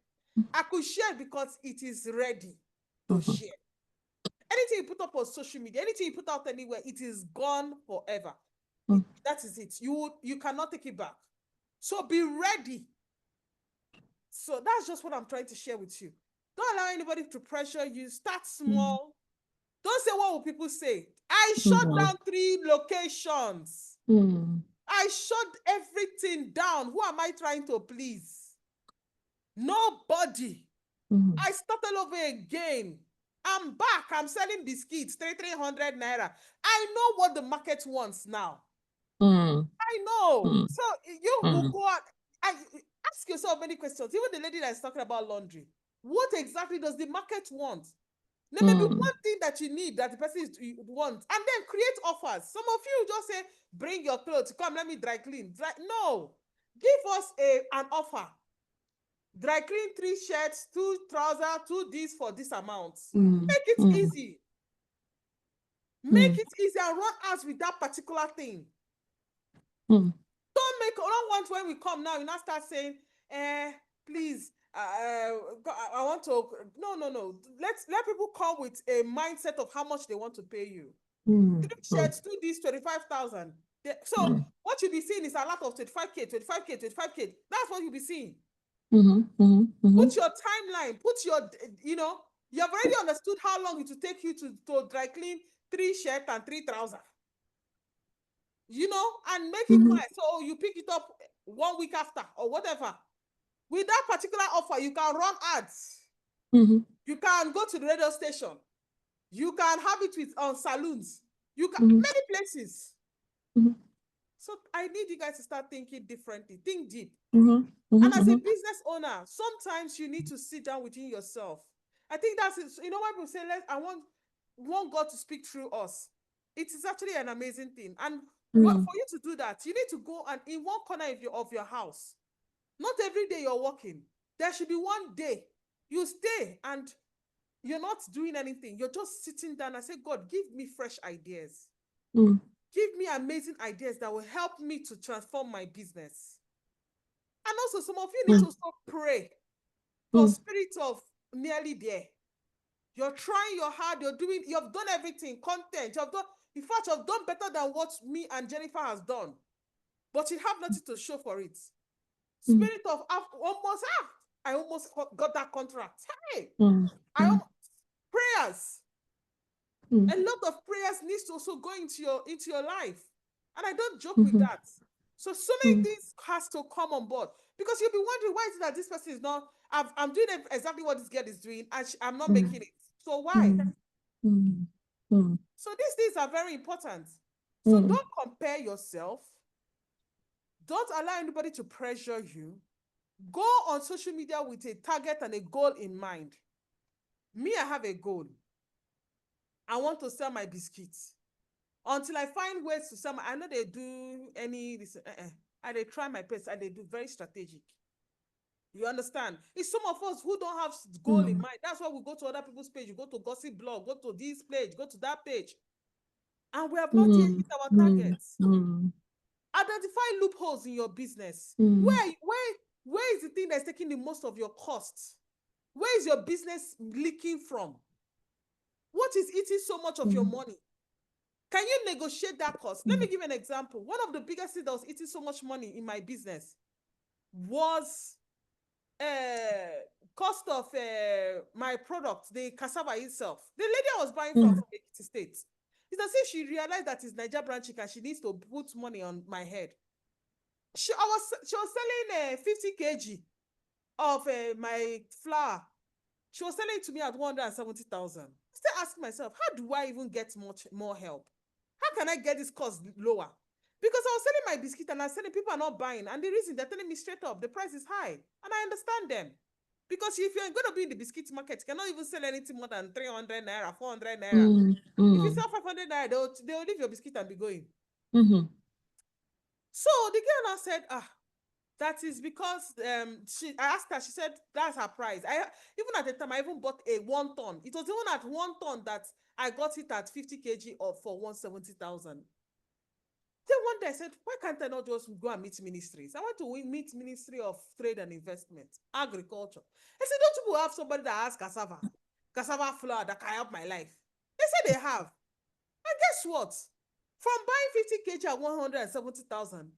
I could share because it is ready to share. Anything you put up on social media, anything you put out anywhere, it is gone forever. That is it. You cannot take it back. So be ready. So that's just what I'm trying to share with you. Don't allow anybody to pressure you. Start small. Don't say, what will people say? I shut down 3 locations. I shut everything down. Who am I trying to please? Nobody. I started over again. I'm back. I'm selling biscuits, 300 naira. I know what the market wants now. I know. So you will go out and ask yourself many questions. Even the lady that is talking about laundry. What exactly does the market want? There may be one thing that you need that the person wants, and then create offers. Some of you just say, bring your clothes, come, let me dry clean. No. Give us an offer. Dry clean 3 shirts, 2 trousers, 2 this for this amount. Make it easy. Make it easy and run ads with that particular thing. Don't want when we come now, you now start saying, please, I want to. No. Let people come with a mindset of how much they want to pay you. 3 shirts, 2 this, 25,000. So what you'll be seeing is a lot of 25K. That's what you'll be seeing. Put your timeline, you have already understood how long it will take you to dry clean 3 shirts and 3 trousers. And make it clear. So you pick it up 1 week after or whatever. With that particular offer, you can run ads. You can go to the radio station. You can have it on saloons. You can many places. So I need you guys to start thinking differently. Think deep. And as a business owner, sometimes you need to sit down within yourself. I think that's it. When people say, I want God to speak through us. It is actually an amazing thing. And for you to do that, you need to go and in one corner of your house. Not every day you're working. There should be one day you stay and you're not doing anything. You're just sitting down and say, God, give me fresh ideas. Give me amazing ideas that will help me to transform my business. And also, some of you need to also pray for spirit of nearly there. You're trying your hard. You've done everything, content. In fact, you've done better than what me and Jennifer has done. But you have nothing to show for it. Spirit of I almost got that contract. Hey, prayers. A lot of prayers needs to also go into your life. And I don't joke with that. So many things has to come on board. Because you'll be wondering, why is it that this person is not, I'm doing exactly what this girl is doing, and I'm not making it. So why? So these things are very important. So don't compare yourself. Don't allow anybody to pressure you. Go on social media with a target and a goal in mind. Me, I have a goal. I want to sell my biscuits. Until I find ways to sell I know they do any this. and they try my best, and they do very strategic. You understand? It's some of us who don't have goal in mind. That's why we go to other people's page. You go to gossip blog, go to this page, go to that page. And we have not yet hit our targets. Identify loopholes in your business. Where is the thing that's taking the most of your costs? Where is your business leaking from? What is eating so much of your money? Can you negotiate that cost? Let me give you an example. One of the biggest things that was eating so much money in my business was cost of my product, the cassava itself. The lady I was buying from Ekiti State, it's as if she realized that it's NaijaBrandChick and she needs to put money on my head. She was selling 50 kg of my flour. She was selling it to me at 170,000. I still asking myself, how do I even get much more help? How can I get this cost lower? Because I was selling my biscuit and I was selling, people are not buying. And the reason they're telling me straight up, the price is high. And I understand them. Because if you're going to be in the biscuit market, you cannot even sell anything more than 300 naira, 400 naira. If you sell 500 naira, they'll leave your biscuit and be going. So the girl now said, that is because I asked her, she said that's her price. Even at the time, I even bought a 1 ton. It was even at 1 ton that I got it at 50 kg for 170,000. Then one day I said, why can't I not just go and meet ministries? I want to meet Ministry of Trade and Investment, Agriculture. I said, don't you have somebody that has cassava flour that can help my life? They said they have. And guess what? From buying 50 kg at 170,000,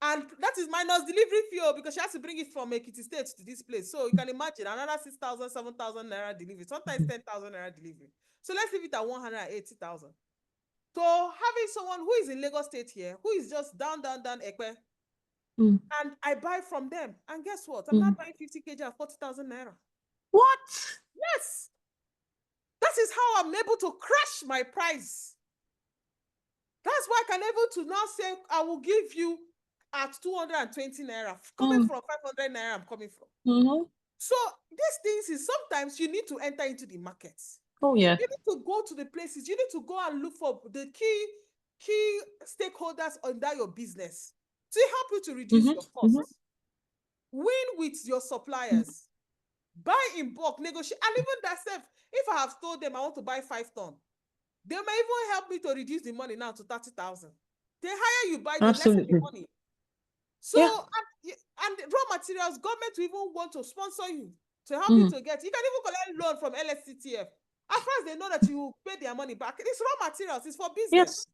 and that is minus delivery fee, because she has to bring it from Ekiti State to this place. So you can imagine another 6,000, 7,000 naira delivery, sometimes 10,000 naira delivery. So let's leave it at 180,000. So having someone who is in Lagos State here, who is just down, Ekpe, and I buy from them. And guess what? I'm not buying 50 kg at 40,000 naira. What? Yes. That is how I'm able to crash my price. That's why I can able to now say, I will give you at 220 naira, coming from 500 naira, I'm coming from. So these things is sometimes you need to enter into the markets. Oh, yeah. You need to go to the places. You need to go and look for the key stakeholders under your business to help you to reduce your costs. Win with your suppliers. Buy in bulk, negotiate. And even that self, if I have told them I want to buy 5 tons, they may even help me to reduce the money now to 30,000. The higher you buy, the less the money. So, and raw materials, government will even want to sponsor you to help you to get. You can even collect loan from LSCTF. As far as they know that you pay their money back, it's raw materials, it's for business. Yes.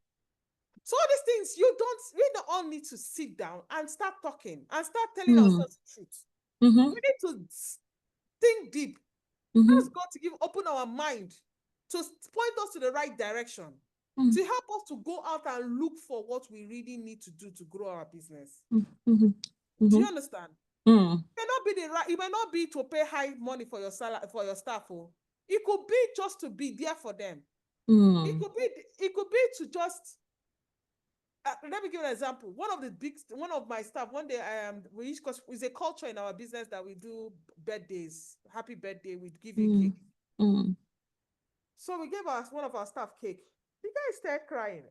So all these things, we don't all need to sit down and start talking and start telling ourselves the truth. We need to think deep. Ask God to open our mind, to point us to the right direction, to help us to go out and look for what we really need to do to grow our business. Do you understand? It might not be to pay high money for your salary, for your staff. It could be just to be there for them. It could be to just let me give an example. One of my staff, one day because it's a culture in our business that we do birthdays, happy birthday, we give you cake. So we gave one of our staff cake. The guy started crying.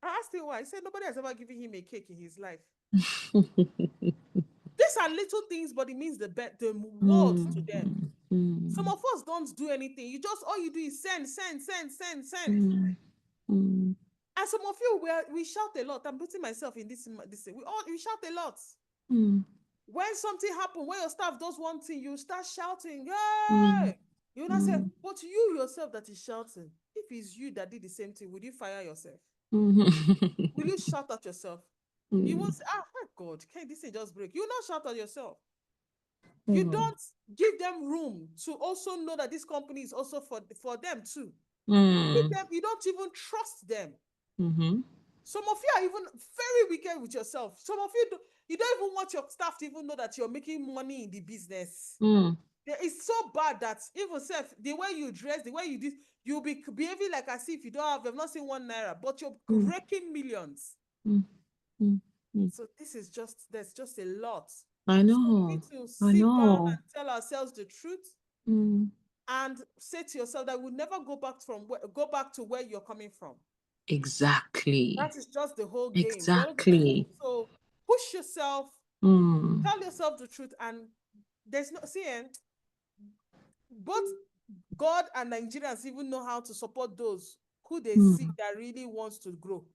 I asked him why. He said nobody has ever given him a cake in his life. These are little things, but it means the world to them. Some of us don't do anything. All you do is send. And some of you, we shout a lot. I'm putting myself in this. We shout a lot. When something happens, when your staff does one thing, you start shouting, "Yay!" You not say, but you yourself that is shouting. If it's you that did the same thing, would you fire yourself? Will you shout at yourself? You won't say, my God, can't this thing just break? You not shout at yourself. You don't give them room to also know that this company is also for them too. You don't even trust them. Some of you are even very wicked with yourself. Some of you don't even want your staff to even know that you're making money in the business. It's so bad that even the way you dress, the way you do, you'll be behaving like as if you've not seen 1 naira, but you're wrecking millions. So there's just a lot. I know. So we need to sit down and tell ourselves the truth and say to yourself that we'll never go back to where you're coming from. Exactly. That is just the whole game. Exactly. So push yourself, Mm. tell yourself the truth, and there's no both God and Nigerians even know how to support those who they see that really wants to grow.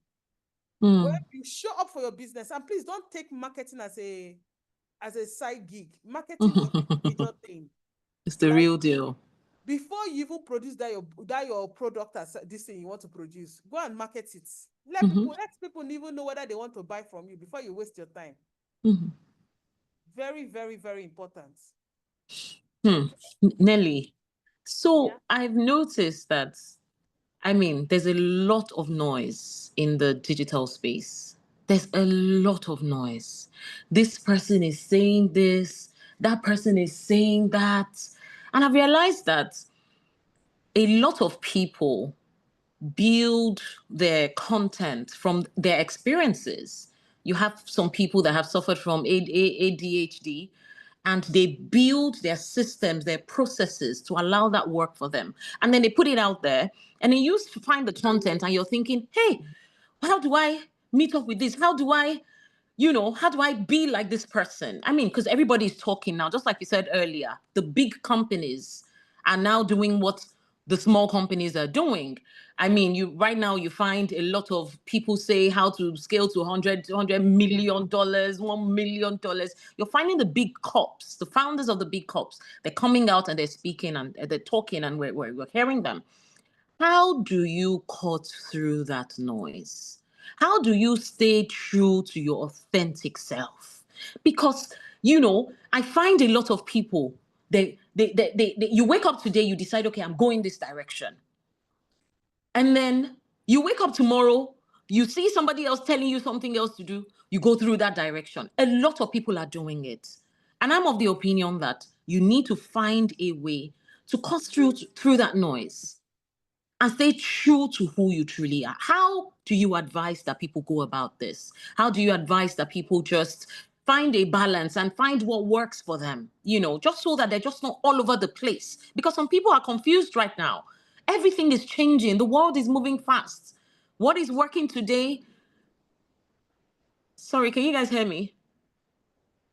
When you show up for your business, and please don't take marketing as a side gig. Marketing is a major thing. It's the real deal. Before you even produce that your product as this thing you want to produce, go and market it. Let people even know whether they want to buy from you before you waste your time. Very, very, very important. Nelly, so I've noticed that, I mean, there's a lot of noise in the digital space. There's a lot of noise. This person is saying this, that person is saying that. And I've realized that a lot of people build their content from their experiences. You have some people that have suffered from ADHD, and they build their systems, their processes to allow that work for them. And then they put it out there, and then you find the content and you're thinking, hey, how do I meet up with this? How do I be like this person? I mean, because everybody's talking now, just like you said earlier, the big companies are now doing what the small companies are doing. I mean, right now you find a lot of people say how to scale to $100 million, $1 million. You're finding the big cops, the founders of the big cops, they're coming out and they're speaking and they're talking, and we're hearing them. How do you cut through that noise? How do you stay true to your authentic self? Because, I find a lot of people, you wake up today, you decide, okay, I'm going this direction. And then you wake up tomorrow, you see somebody else telling you something else to do, you go through that direction. A lot of people are doing it. And I'm of the opinion that you need to find a way to cut through that noise and stay true to who you truly are. How do you advise that people go about this? How do you advise that people just find a balance and find what works for them, just so that they're just not all over the place? Because some people are confused right now. Everything is changing. The world is moving fast. What is working today? Sorry, can you guys hear me?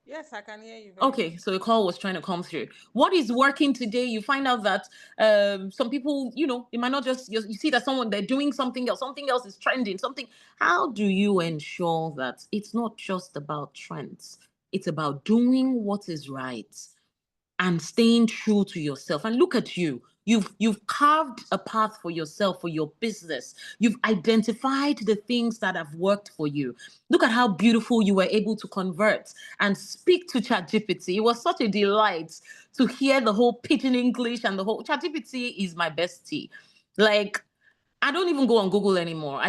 Yes, I can hear you. Okay, so the call was trying to come through. What is working today? You find out that some people, it might not just, you see that they're doing something else is trending, something. How do you ensure that it's not just about trends? It's about doing what is right and staying true to yourself. And look at you. You've carved a path for yourself, for your business. You've identified the things that have worked for you. Look at how beautiful you were able to convert and speak to ChatGPT. It was such a delight to hear the whole pidgin English and the whole ChatGPT is my bestie. Like, I don't even go on Google anymore.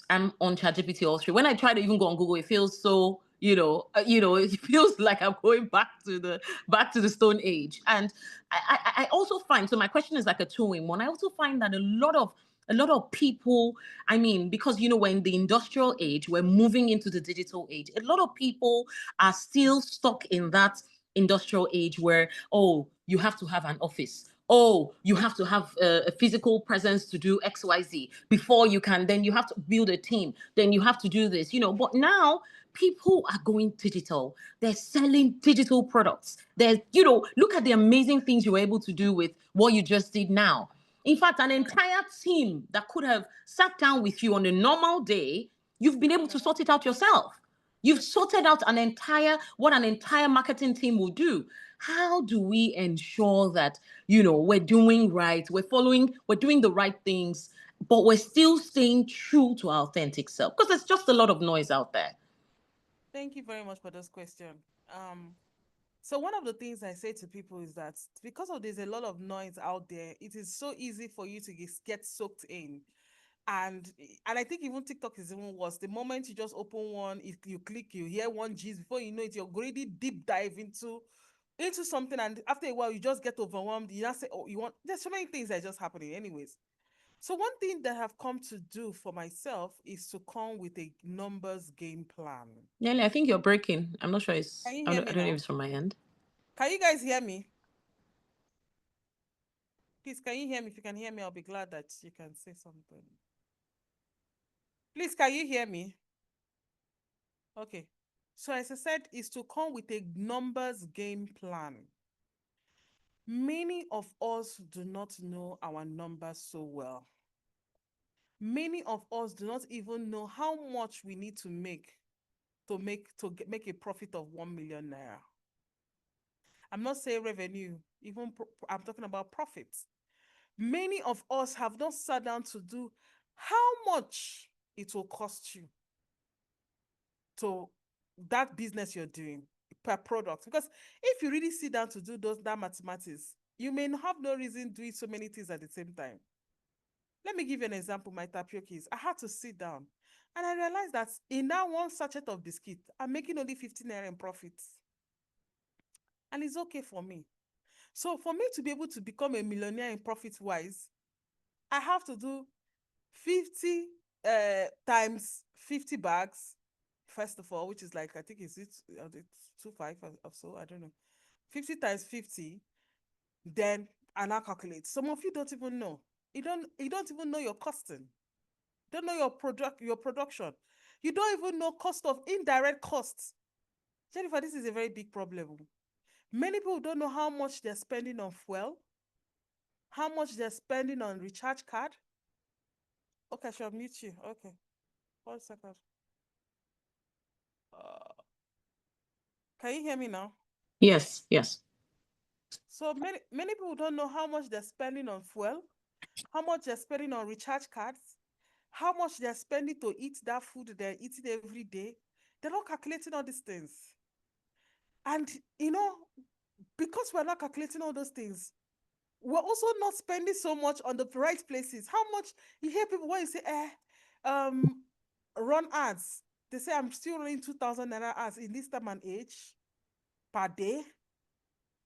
I'm on ChatGPT all through. When I try to even go on Google, it feels so, it feels like I'm going back to the Stone Age. And I also find, so my question is like a two-in-one. I also find that a lot of people, I mean, because we're in the industrial age, we're moving into the digital age. A lot of people are still stuck in that industrial age where, oh, you have to have an office. Oh, you have to have a physical presence to do XYZ before you can, then you have to build a team, then you have to do this, but now people are going digital. They're selling digital products. Look at the amazing things you were able to do with what you just did now. In fact, an entire team that could have sat down with you on a normal day, you've been able to sort it out yourself. You've sorted out what an entire marketing team will do. How do we ensure that, we're doing right, we're doing the right things, but we're still staying true to our authentic self? Because there's just a lot of noise out there. Thank you very much for this question. So one of the things I say to people is that because there's a lot of noise out there, it is so easy for you to get soaked in. And I think even TikTok is even worse. The moment you just open one, if you click, you hear one gist, before you know it, you're already deep dive into something, and after a while you just get overwhelmed. You just say, oh, there's so many things that are just happening anyways. So one thing that I've come to do for myself is to come with a numbers game plan. Nelly, I think you're breaking. I'm not sure I Can you hear me don't know now? if it's from my end. Can you guys hear me? Please, can you hear me? If you can hear me, I'll be glad that you can say something. Please, can you hear me? Okay. So as I said, is to come with a numbers game plan. Many of us do not know our numbers so well. Many of us do not even know how much we need to make make a profit of 1 million naira. I'm not saying revenue, I'm talking about profits. Many of us have not sat down to do how much it will cost you to that business you're doing per product. Because if you really sit down to do that mathematics, you may have no reason doing so many things at the same time. Let me give you an example. My tapioca, I had to sit down and I realized that in that one sachet of biscuit, I'm making only 15 naira in profits. And it's okay for me. So for me to be able to become a millionaire in profit-wise, I have to do 50 times 50 bags, first of all, which is like, I think it's 2.5 or so, I don't know. 50 times 50, then I now calculate. Some of you don't even know. You don't even know your costing. You don't know your production. You don't even know cost of indirect costs. Jennifer, this is a very big problem. Many people don't know how much they're spending on fuel, how much they're spending on recharge card. Okay, I shall mute you. Okay. 1 second. Can you hear me now? Yes, yes. So many people don't know how much they're spending on fuel, how much they're spending on recharge cards, how much they're spending to eat that food they're eating every day. They're not calculating all these things. And, because we're not calculating all those things, we're also not spending so much on the right places. How much you hear people when you say, run ads. They say I'm still running 2,000 naira ads in this time and age per day.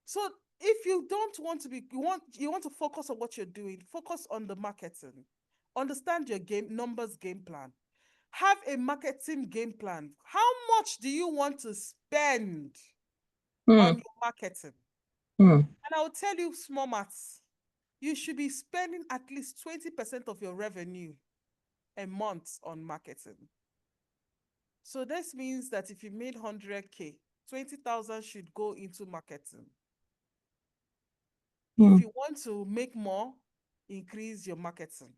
So if you don't want to be, you want to focus on what you're doing, focus on the marketing, understand your numbers game plan, have a marketing game plan. How much do you want to spend on your marketing? And I will tell you small maths. You should be spending at least 20% of your revenue a month on marketing. So this means that if you made 100K, 20,000 should go into marketing. If you want to make more, increase your marketing.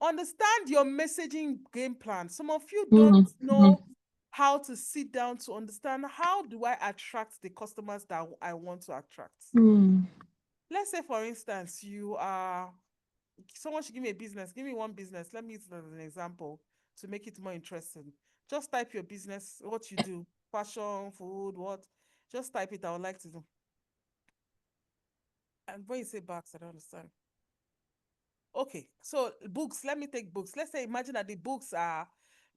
Understand your messaging game plan. Some of you don't know how to sit down to understand, how do I attract the customers that I want to attract? Let's say, for instance, someone should give me a business. Give me one business. Let me use it as an example to make it more interesting. Just type your business, what you do, fashion, food, what. Just type it. I would like to do. And when you say bags, I don't understand. Okay, so books. Let me take books. Let's say, imagine that the books are,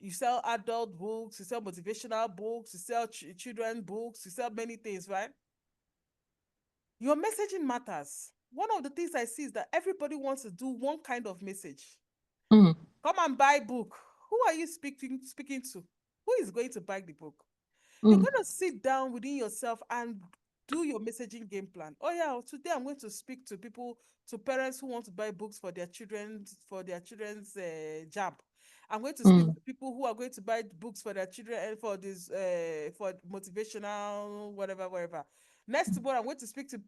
you sell adult books, you sell motivational books, you sell children books, you sell many things, right? Your messaging matters. One of the things I see is that everybody wants to do one kind of message. Come and buy book. Who are you speaking to? Who is going to buy the book? You're going to sit down within yourself and do your messaging game plan. Oh yeah, today I'm going to speak to people, to parents who want to buy books for their children's jam. I'm going to speak to people who are going to buy books for their children and for this for motivational whatever. Next tomorrow, I'm going to speak to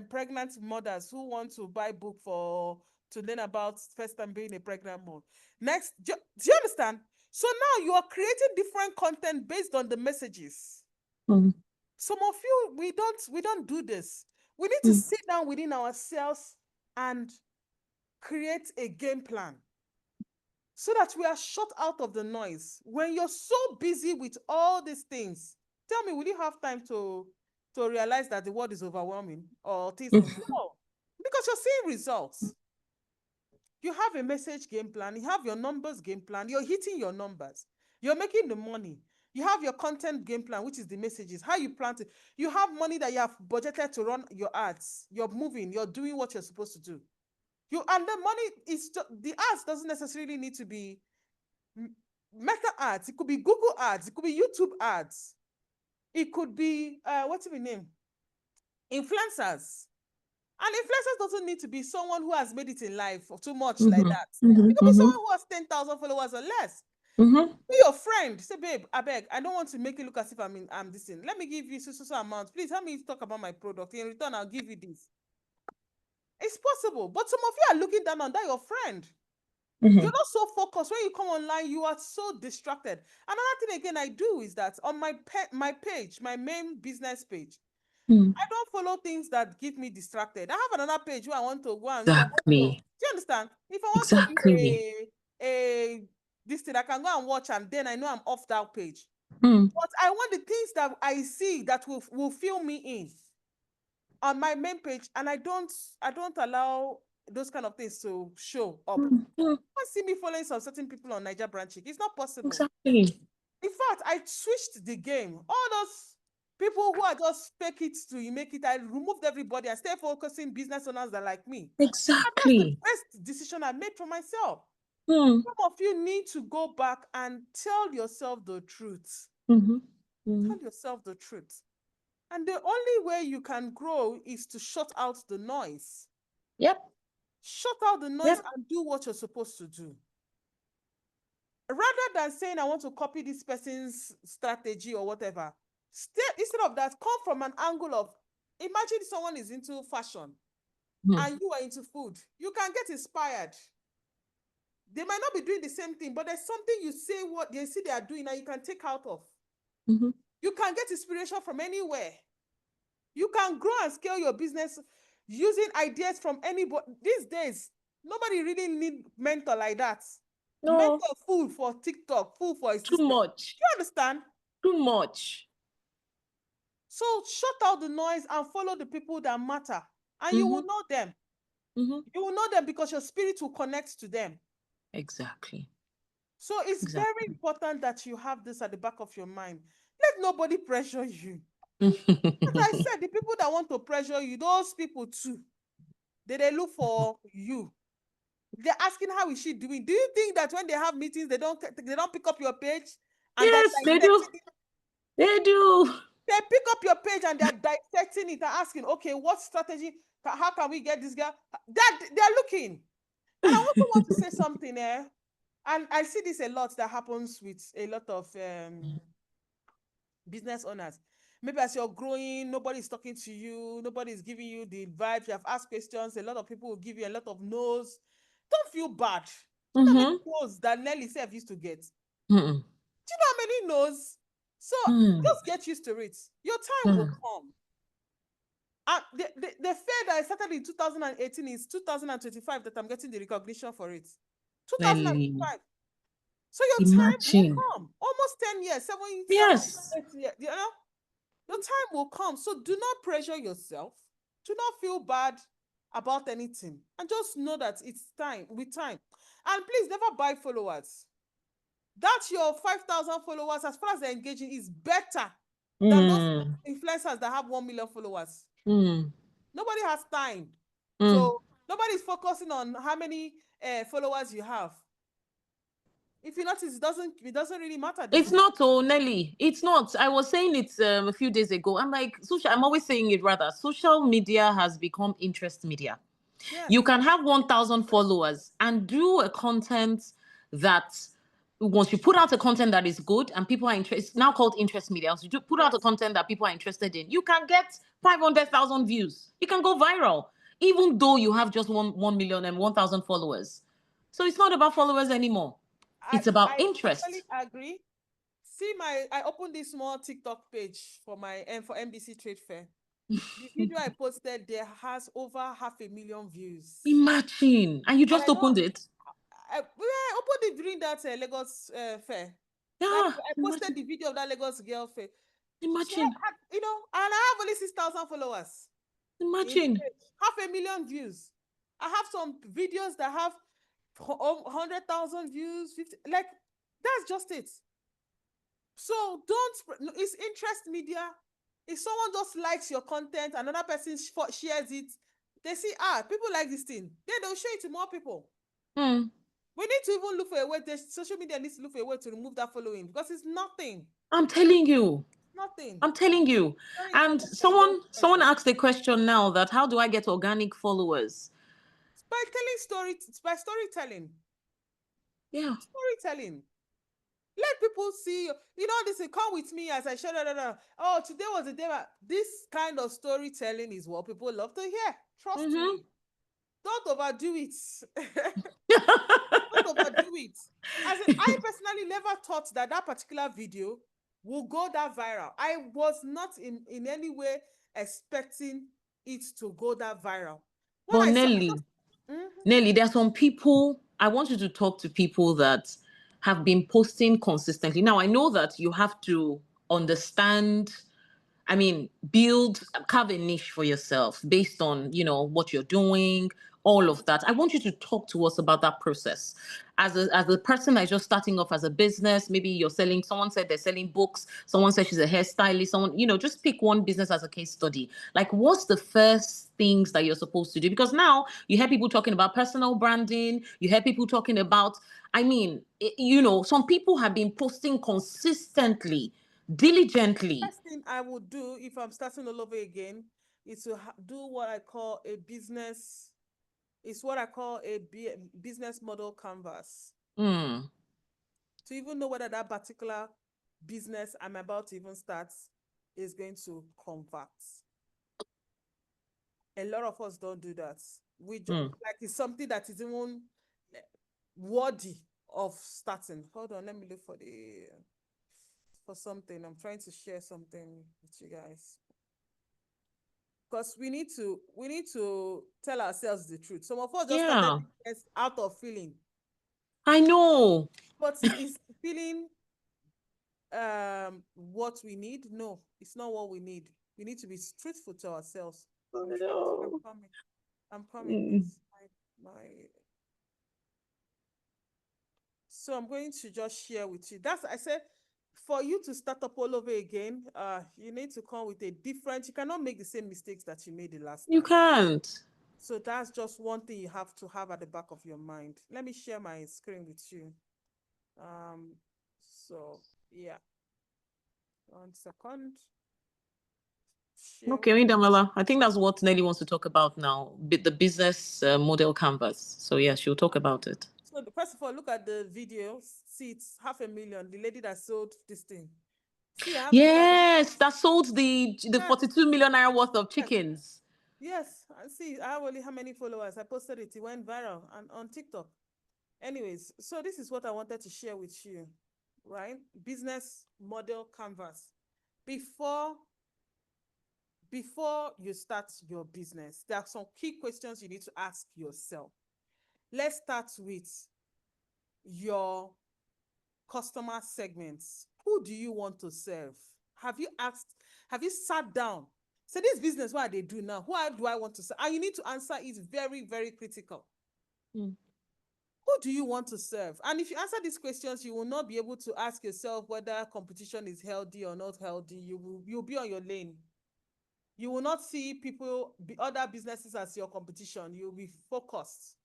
pregnant mothers who want to buy book to learn about first time being a pregnant mom. Next, do you understand? So now you are creating different content based on the messages. Some of you, we don't do this. We need to sit down within ourselves and create a game plan so that we are shut out of the noise. When you're so busy with all these things, tell me, will you have time to realize that the world is overwhelming or things? No, because you're seeing results. You have a message game plan, you have your numbers game plan, you're hitting your numbers, you're making the money. You have your content game plan, which is the messages, how you plan to, you have money that you have budgeted to run your ads, you're moving, you're doing what you're supposed to do. And the money is, the ads doesn't necessarily need to be Meta ads, it could be Google ads, it could be YouTube ads, it could be, what's the name? Influencers. And influencers doesn't need to be someone who has made it in life or too much like that. It could be someone who has 10,000 followers or less. Mm-hmm. Be your friend. Say, babe, I beg, I don't want to make it look as if I'm this thing. Let me give you so amount. Please help me talk about my product. In return, I'll give you this. It's possible. But some of you are looking down on that, your friend. Mm-hmm. You're not so focused. When you come online, you are so distracted. Another thing again I do is that on my page, my main business page, I don't follow things that give me distracted. I have another page where I want to go and Exactly. do you understand? If I want Exactly. to do this thing, I can go and watch, and then I know I'm off that page. Mm. But I want the things that I see that will fill me in on my main page, and I don't allow those kind of things to show up. Mm. You can't see me following some certain people on NaijaBrandChick. It's not possible. Exactly. In fact, I switched the game. All those people who are just fake it to make it, I removed everybody. I stay focusing business owners that like me. Exactly. And that's the best decision I made for myself. Mm. Some of you need to go back and tell yourself the truth. Mm-hmm. Mm-hmm. Tell yourself the truth. And the only way you can grow is to shut out the noise. Yep. Shut out the noise and do what you're supposed to do. Rather than saying, I want to copy this person's strategy or whatever, instead of that, come from an angle of, imagine someone is into fashion and you are into food. You can get inspired. They might not be doing the same thing, but there's something you say what they see they are doing and you can take out of. Mm-hmm. You can get inspiration from anywhere. You can grow and scale your business using ideas from anybody. These days, nobody really need mentor like that. No. Mentor full for TikTok, full for his Too system. much. You understand? Too much. So shut out the noise and follow the people that matter. And you will know them. Mm-hmm. You will know them because your spirit will connect to them. Exactly. So it's very important that you have this at the back of your mind. Let nobody pressure you. As I said, the people that want to pressure you, those people too, they look for you. They're asking, how is she doing? Do you think that when they have meetings, they don't pick up your page? And yes, they do. They do. They pick up your page and they're dissecting it and asking, okay, what strategy? How can we get this girl? They're looking. And I also want to say something there. And I see this a lot that happens with a lot of business owners. Maybe as you're growing, nobody's talking to you, nobody's giving you the vibes. You have asked questions, a lot of people will give you a lot of no's. Don't feel bad. Do you know how many no's that Nelly self used to get? Do you know how many no's? So just get used to it. Your time will come. And the fair that I started in 2018 is 2025 that I'm getting the recognition for it. 2025. So your time will come. Almost 10 years, 7 years. Yes. 8 years, you know? Your time will come. So do not pressure yourself. Do not feel bad about anything. And just know that it's time, with time. And please never buy followers. That's your 5,000 followers, as far as they're engaging, is better than those influencers that have 1 million followers. Nobody has time. So nobody's focusing on how many followers you have. If you notice, it doesn't really matter. It's not, oh, Nelly. It's not. I was saying it a few days ago. I'm always saying it rather. Social media has become interest media. Yes. You can have 1,000 followers and do a content that, once you put out a content that is good and people are interested, it's now called interest media. So you put out a content that people are interested in, you can get 500,000 views. You can go viral, even though you have just 1 million and 1,000 followers. So it's not about followers anymore. It's about interest. I totally agree. See, I opened this small TikTok page for NBC Trade Fair. The video I posted there has over 500,000 views. Imagine. And you just opened it? I opened it during that Lagos fair. Yeah, I posted the video of that Lagos girl fair. Imagine. So and I have only 6,000 followers. Imagine. 500,000 views. I have some videos that have 100,000 views, 50, like, that's just it. So it's interest media. If someone just likes your content, another person shares it, they see, people like this thing, then they'll share it to more people. We need to even look for a way. Social media needs to look for a way to remove that following, because it's nothing. I'm telling you. Nothing. I'm telling you. And someone asked a question now, that how do I get organic followers? By storytelling. Yeah. Storytelling. Let people see you. You know, this come with me as I share. Oh, today was the day. This kind of storytelling is what people love to hear. Trust me. Don't overdo it. Don't overdo it. As in, I personally never thought that particular video will go that viral. I was not in any way expecting it to go that viral. When But I saw, Nelly, there are some people, I want you to talk to people that have been posting consistently. Now, I know that you have to understand, I mean, carve a niche for yourself based on, what you're doing, all of that. I want you to talk to us about that process. As a person that's just starting off as a business, maybe you're selling, someone said they're selling books, someone said she's a hairstylist, someone, just pick one business as a case study. Like, what's the first things that you're supposed to do? Because now you hear people talking about personal branding, you hear people talking about, some people have been posting consistently, diligently. first thing I would do if I'm starting all over again is to do what I call a business. It's what I call a business model canvas. To even know whether that particular business I'm about to even start is going to convert. A lot of us don't do that. We just like it's something that is even worthy of starting. Hold on, let me look for something. I'm trying to share something with you guys. Because we need to tell ourselves the truth. Some of us just started this out of feeling. I know. But is feeling what we need? No, it's not what we need. We need to be truthful to ourselves. I'm coming. So I'm going to just share with you. I said, for you to start up all over again, you need to come with a different. You cannot make the same mistakes that you made the last time. You can't. So that's just one thing you have to have at the back of your mind. Let me share my screen with you. So yeah. 1 second. Okay, Indamela. I think that's what Nelly wants to talk about now, the business model canvas. So yeah, she'll talk about it. So first of all, look at the video. See, it's 500,000. The lady that sold this thing. See, yes, that sold the 42 million naira worth of chickens. Yes, I see. I have only how many followers. I posted it. It went viral and on TikTok. Anyways, so this is what I wanted to share with you, right? Business model canvas. Before you start your business, there are some key questions you need to ask yourself. Let's start with your customer segments. Who do you want to serve? Have you sat down? So this business, what they do now, who do I want to serve? And you need to answer it very, very critical. Who do you want to serve? And if you answer these questions, you will not be able to ask yourself whether competition is healthy or not healthy. You'll be on your lane. You will not see other businesses as your competition. You'll be focused.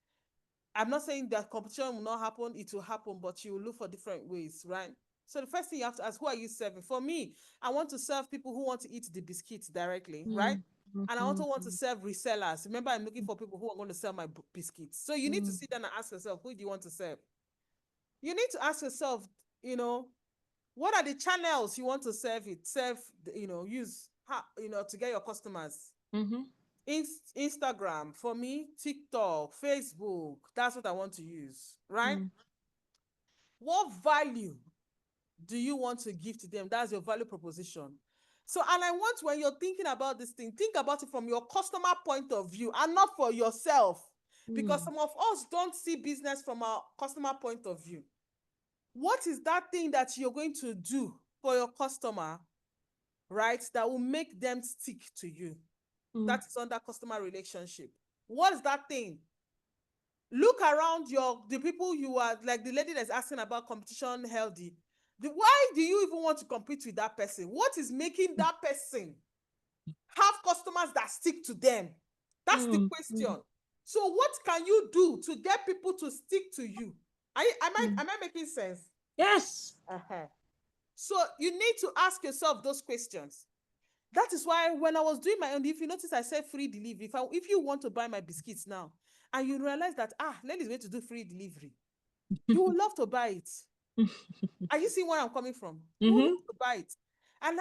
I'm not saying that competition will not happen. It will happen, but you will look for different ways, right? So the first thing you have to ask, who are you serving? For me, I want to serve people who want to eat the biscuits directly, right? And I also want to serve resellers. Remember, I'm looking for people who are going to sell my biscuits. So you need to sit down and ask yourself, who do you want to serve? You need to ask yourself, what are the channels you want to use, to get your customers? Instagram, for me, TikTok, Facebook, that's what I want to use, right? What value do you want to give to them? That's your value proposition. So, and I want, when you're thinking about this thing, think about it from your customer point of view and not for yourself. Because some of us don't see business from our customer point of view. What is that thing that you're going to do for your customer, right, that will make them stick to you? That is under customer relationship. What is that thing? Look around the people you are, like the lady that's asking about competition healthy. Why do you even want to compete with that person? What is making that person have customers that stick to them? That's the question. So what can you do to get people to stick to you? Am I making sense? Yes. So you need to ask yourself those questions. That is why when I was doing my own, if you notice, I said free delivery. If you want to buy my biscuits now, and you realize that, Nelly is going to do free delivery, you will love to buy it. Are you seeing where I'm coming from? Mhm. Who wants to buy it? And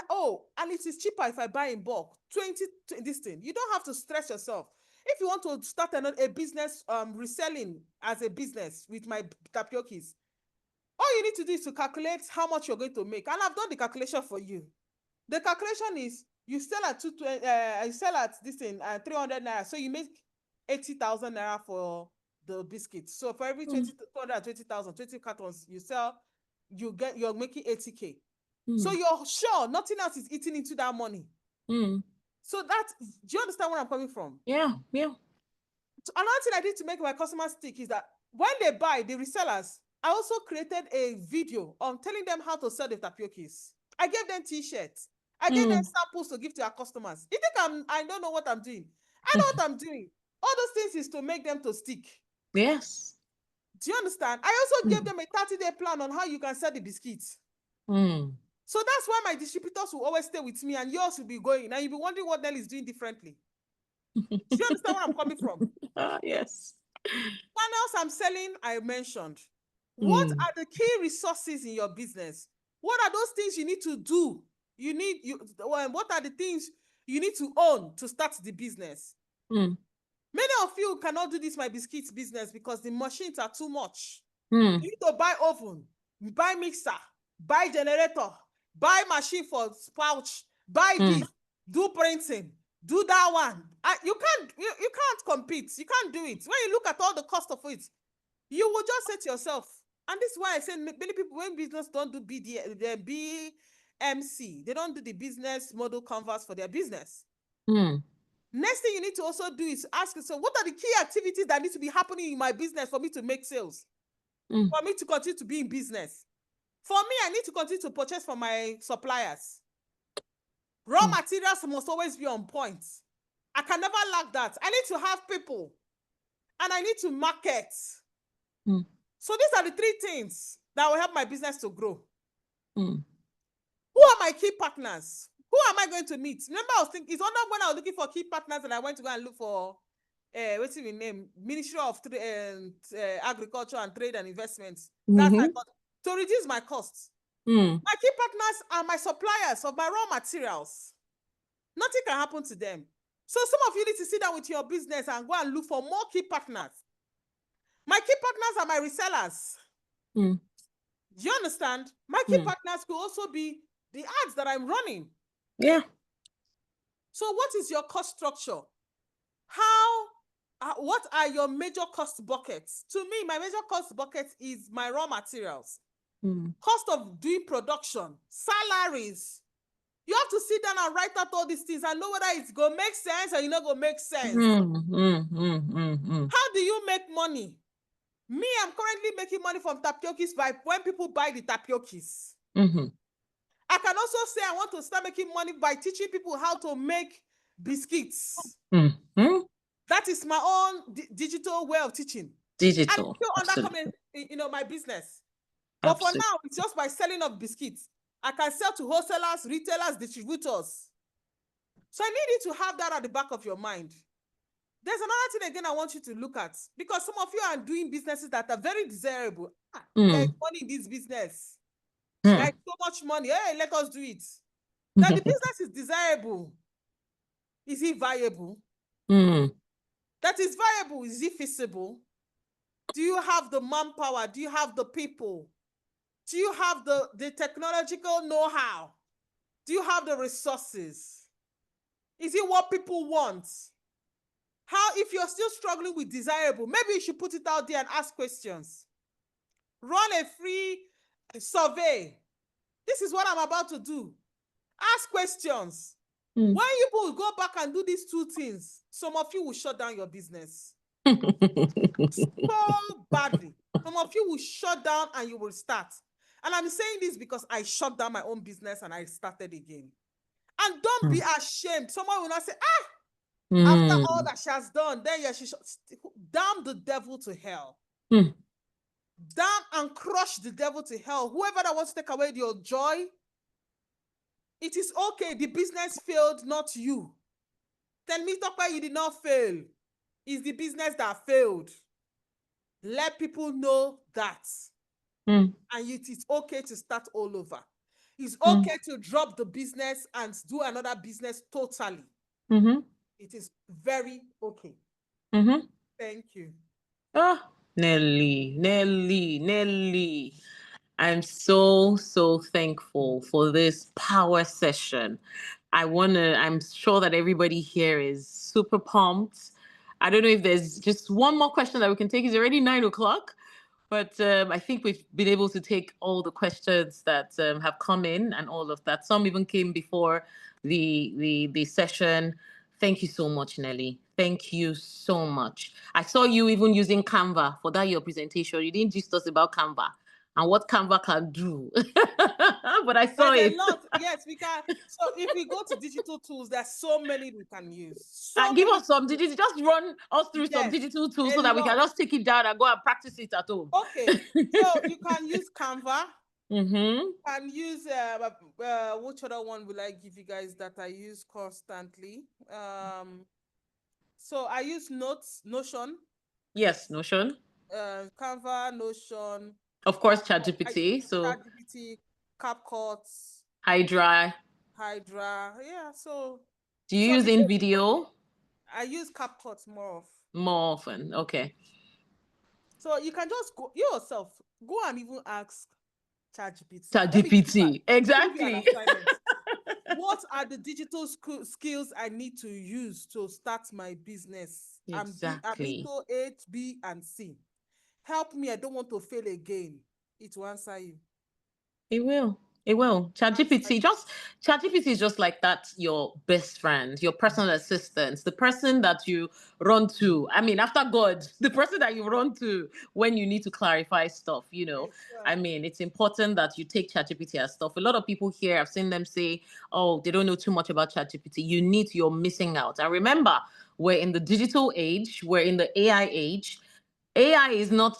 it is cheaper if I buy in bulk. 20 this thing. You don't have to stress yourself. If you want to start a business reselling as a business with my tapiokis, all you need to do is to calculate how much you're going to make. And I've done the calculation for you. The calculation is you sell at this thing 300 naira, so you make 80,000 naira for the biscuit. So for every 220,000, 20 cartons you sell, you're making 80K. So you're sure nothing else is eating into that money. So do you understand where I'm coming from? Yeah. So another thing I did to make my customers stick is that when they buy, the resellers, I also created a video on telling them how to sell the tapiokis. I gave them t-shirts. I gave them samples to give to our customers. You think I don't know what I'm doing? I know what I'm doing. All those things is to make them to stick. Yes. Do you understand? I also gave them a 30-day plan on how you can sell the biscuits. So that's why my distributors will always stay with me and yours will be going. And you'll be wondering what Nelly is doing differently. Do you understand where I'm coming from? Yes. Panels I'm selling, I mentioned. What are the key resources in your business? What are those things you need to do? What are the things you need to own to start the business? Many of you cannot do this my biscuits business because the machines are too much. You need to buy oven, buy mixer, buy generator, buy machine for pouch, buy this, do printing, do that one. You can't compete. You can't do it. When you look at all the cost of it, you will just say to yourself, and this is why I say many people when business don't do the BMC, they don't do the business model canvas for their business. Next thing you need to also do is ask yourself, what are the key activities that need to be happening in my business for me to make sales? For me to continue to be in business? For me, I need to continue to purchase from my suppliers. Raw materials must always be on point. I can never lack that. I need to have people. And I need to market. So these are the three things that will help my business to grow. Who are my key partners? Who am I going to meet? Remember, I was thinking, it's not when I was looking for key partners and I went to go and look for, what's the name? Ministry of Agriculture and Trade and Investments. That's how I got to reduce my costs. My key partners are my suppliers of my raw materials. Nothing can happen to them. So some of you need to sit down with your business and go and look for more key partners. My key partners are my resellers. Do you understand? My key partners could also be the ads that I'm running. Yeah. So what is your cost structure? What are your major cost buckets? To me, my major cost bucket is my raw materials. Cost of doing production, salaries. You have to sit down and write out all these things and know whether it's going to make sense or you're not going to make sense. How do you make money? Me, I'm currently making money from tapiokis by when people buy the tapiokis. I can also say I want to start making money by teaching people how to make biscuits. That is my own digital way of teaching. Digital. And still under my business. But for now, it's just by selling of biscuits. I can sell to wholesalers, retailers, distributors. So I need you to have that at the back of your mind. There's another thing again I want you to look at, because some of you are doing businesses that are very desirable. There's money in this business. There's so much money. Hey, let us do it. Now the business is desirable. Is it viable? That is viable. Is it feasible? Do you have the manpower? Do you have the people? Do you have the technological know-how? Do you have the resources? Is it what people want? If you're still struggling with desirable, maybe you should put it out there and ask questions. Run a free survey. This is what I'm about to do. Ask questions. When you will go back and do these two things, some of you will shut down your business. So badly. Some of you will shut down and you will start. And I'm saying this because I shut down my own business and I started again. And don't be ashamed. Someone will not say, after all that she has done, then she should damn the devil to hell. Damn and crush the devil to hell. Whoever that wants to take away your joy, it is okay. The business failed, not you. Tell me, talk why you did not fail. It's the business that failed. Let people know that. Mm. And it is okay to start all over. It's Mm. okay to drop the business and do another business totally. Mm-hmm. It is very okay. Mm-hmm. Thank you. Ah, Nelly. I'm so thankful for this power session. I'm sure that everybody here is super pumped. I don't know if there's just one more question that we can take. It's already 9 o'clock. But I think we've been able to take all the questions that have come in and all of that. Some even came before the session. Thank you so much, Nelly. Thank you so much. I saw you even using Canva for that your presentation. You didn't just us about Canva and what Canva can do, but I saw There's it. a lot. Yes, we can. So if we go to digital tools, there's so many we can use. So Give many us some tools. digital. Just run us through some Yes, digital tools a so that we can lot. just take it down and go and practice it at home. Okay, so you can use Canva. Mm-hmm. And use which other one will I give you guys that I use constantly? So I use Notion. Yes, Notion. Canva, Notion. Of course, ChatGPT. So ChatGPT, CapCut, Hydra. Yeah, so Do you use InVideo I use CapCut more of. more often? Okay. So you can just go yourself, go and even ask ChatGPT. ChatGPT. Let me give you an Exactly. assignment. What are the digital skills I need to use to start my business? I'm Exactly. into A, B, and C. Help me. I don't want to fail again. It will answer you. It will. It will. ChatGPT is just like that, your best friend, your personal assistant, the person that you run to. I mean, after God, the person that you run to when you need to clarify stuff, I mean, it's important that you take ChatGPT as stuff. A lot of people here, I've seen them say, oh, they don't know too much about ChatGPT. You're missing out. And remember, we're in the digital age, we're in the AI age. AI is not,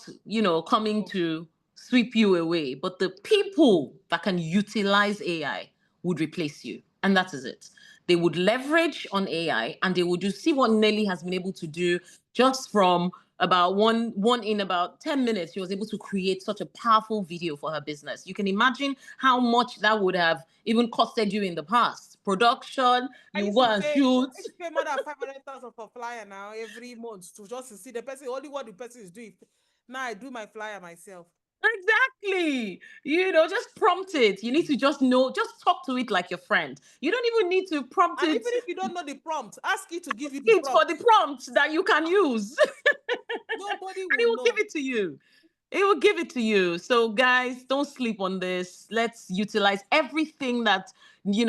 coming to sweep you away, but the people that can utilize AI would replace you. And that is it. They would leverage on AI and they would just see what Nelly has been able to do just from about in about 10 minutes. She was able to create such a powerful video for her business. You can imagine how much that would have even costed you in the past. Production, you go and shoot. I used to pay more than 500,000 for flyer now every month to just see the person, only what the person is doing. Now I do my flyer myself. Exactly. Just prompt it. You need to just talk to it like your friend. You don't even need to prompt And it. even if you don't know the prompt, ask it to give you the It's prompt. for the prompt that you can use. Nobody And it will will know. give it to you. It will give it to you. So guys, don't sleep on this. Let's utilize everything that,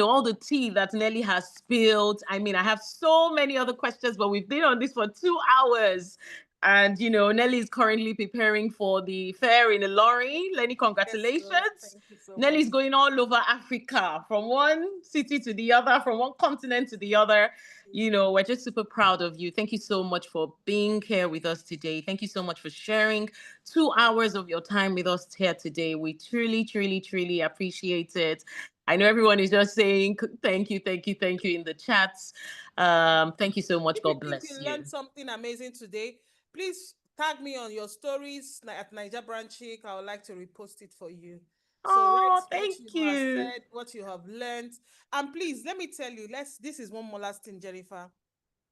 all the tea that Nelly has spilled. I mean, I have so many other questions, but we've been on this for 2 hours. And, Nelly is currently preparing for the fair in Ilori. Lenny, congratulations. Yes, thank you so Nelly's much. going all over Africa, from one city to the other, from one continent to the other. We're just super proud of you. Thank you so much for being here with us today. Thank you so much for sharing 2 hours of your time with us here today. We truly, truly, truly appreciate it. I know everyone is just saying thank you in the chats. Thank you so much. God bless you. If you learned something amazing today, please tag me on your stories at NaijaBrandChick. I would like to repost it for you. Oh, So thank what you have you. said, what you have learned. And please, let me tell you, this is one more last thing, Jennifer.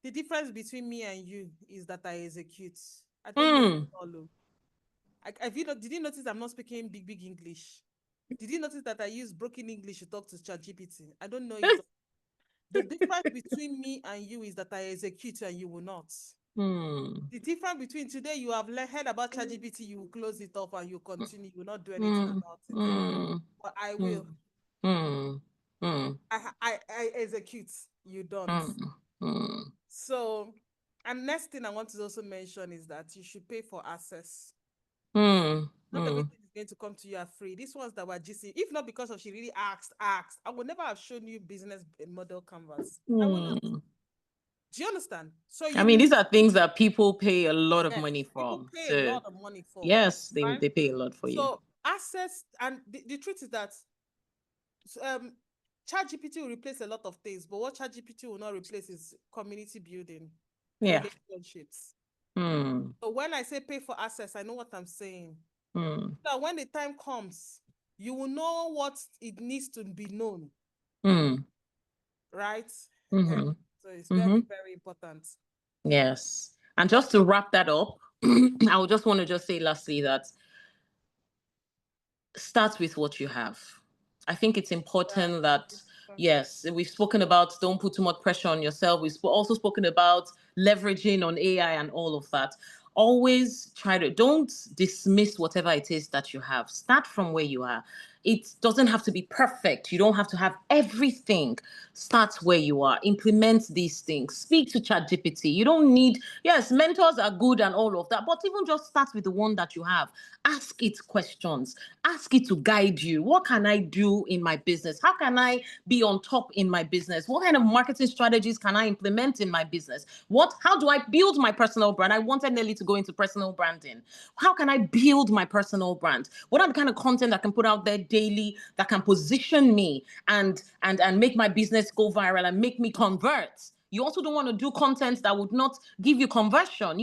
The difference between me and you is that I execute. I don't know all. Did you notice I'm not speaking big English? Did you notice that I use broken English to talk to ChatGPT? I don't know it. The difference between me and you is that I execute and you will not. The difference between today, you have heard about ChatGPT, you will close it off and you continue. You will not do anything about it. But I will. I execute. You don't. So, and next thing I want to also mention is that you should pay for access. Not everything is going to come to you are free. These ones that were GC, if not because of she really asked, I would never have shown you business model canvas. I will not. Do you understand? So these are things that people pay a lot of money people for. pay a lot of money for. Yes, right? they pay a lot for you. So access, and the truth is that ChatGPT will replace a lot of things, but what ChatGPT will not replace is community building, relationships. So when I say pay for access, I know what I'm saying. So when the time comes, you will know what it needs to be known. Right? Mm-hmm. So it's very, very important. Yes. And just to wrap that up, I would just want to just say lastly that start with what you have. I think it's important that, yes, we've spoken about don't put too much pressure on yourself. We've also spoken about leveraging on AI and all of that. Always don't dismiss whatever it is that you have. Start from where you are. It doesn't have to be perfect. You don't have to have everything. Start where you are. Implement these things. Speak to ChatGPT. You don't need, yes, mentors are good and all of that, but even just start with the one that you have. Ask it questions. Ask it to guide you. What can I do in my business? How can I be on top in my business? What kind of marketing strategies can I implement in my business? How do I build my personal brand? I wanted Nelly to go into personal branding. How can I build my personal brand? What are the kind of content I can put out there daily that can position me and make my business go viral and make me convert? You also don't want to do content that would not give you conversion.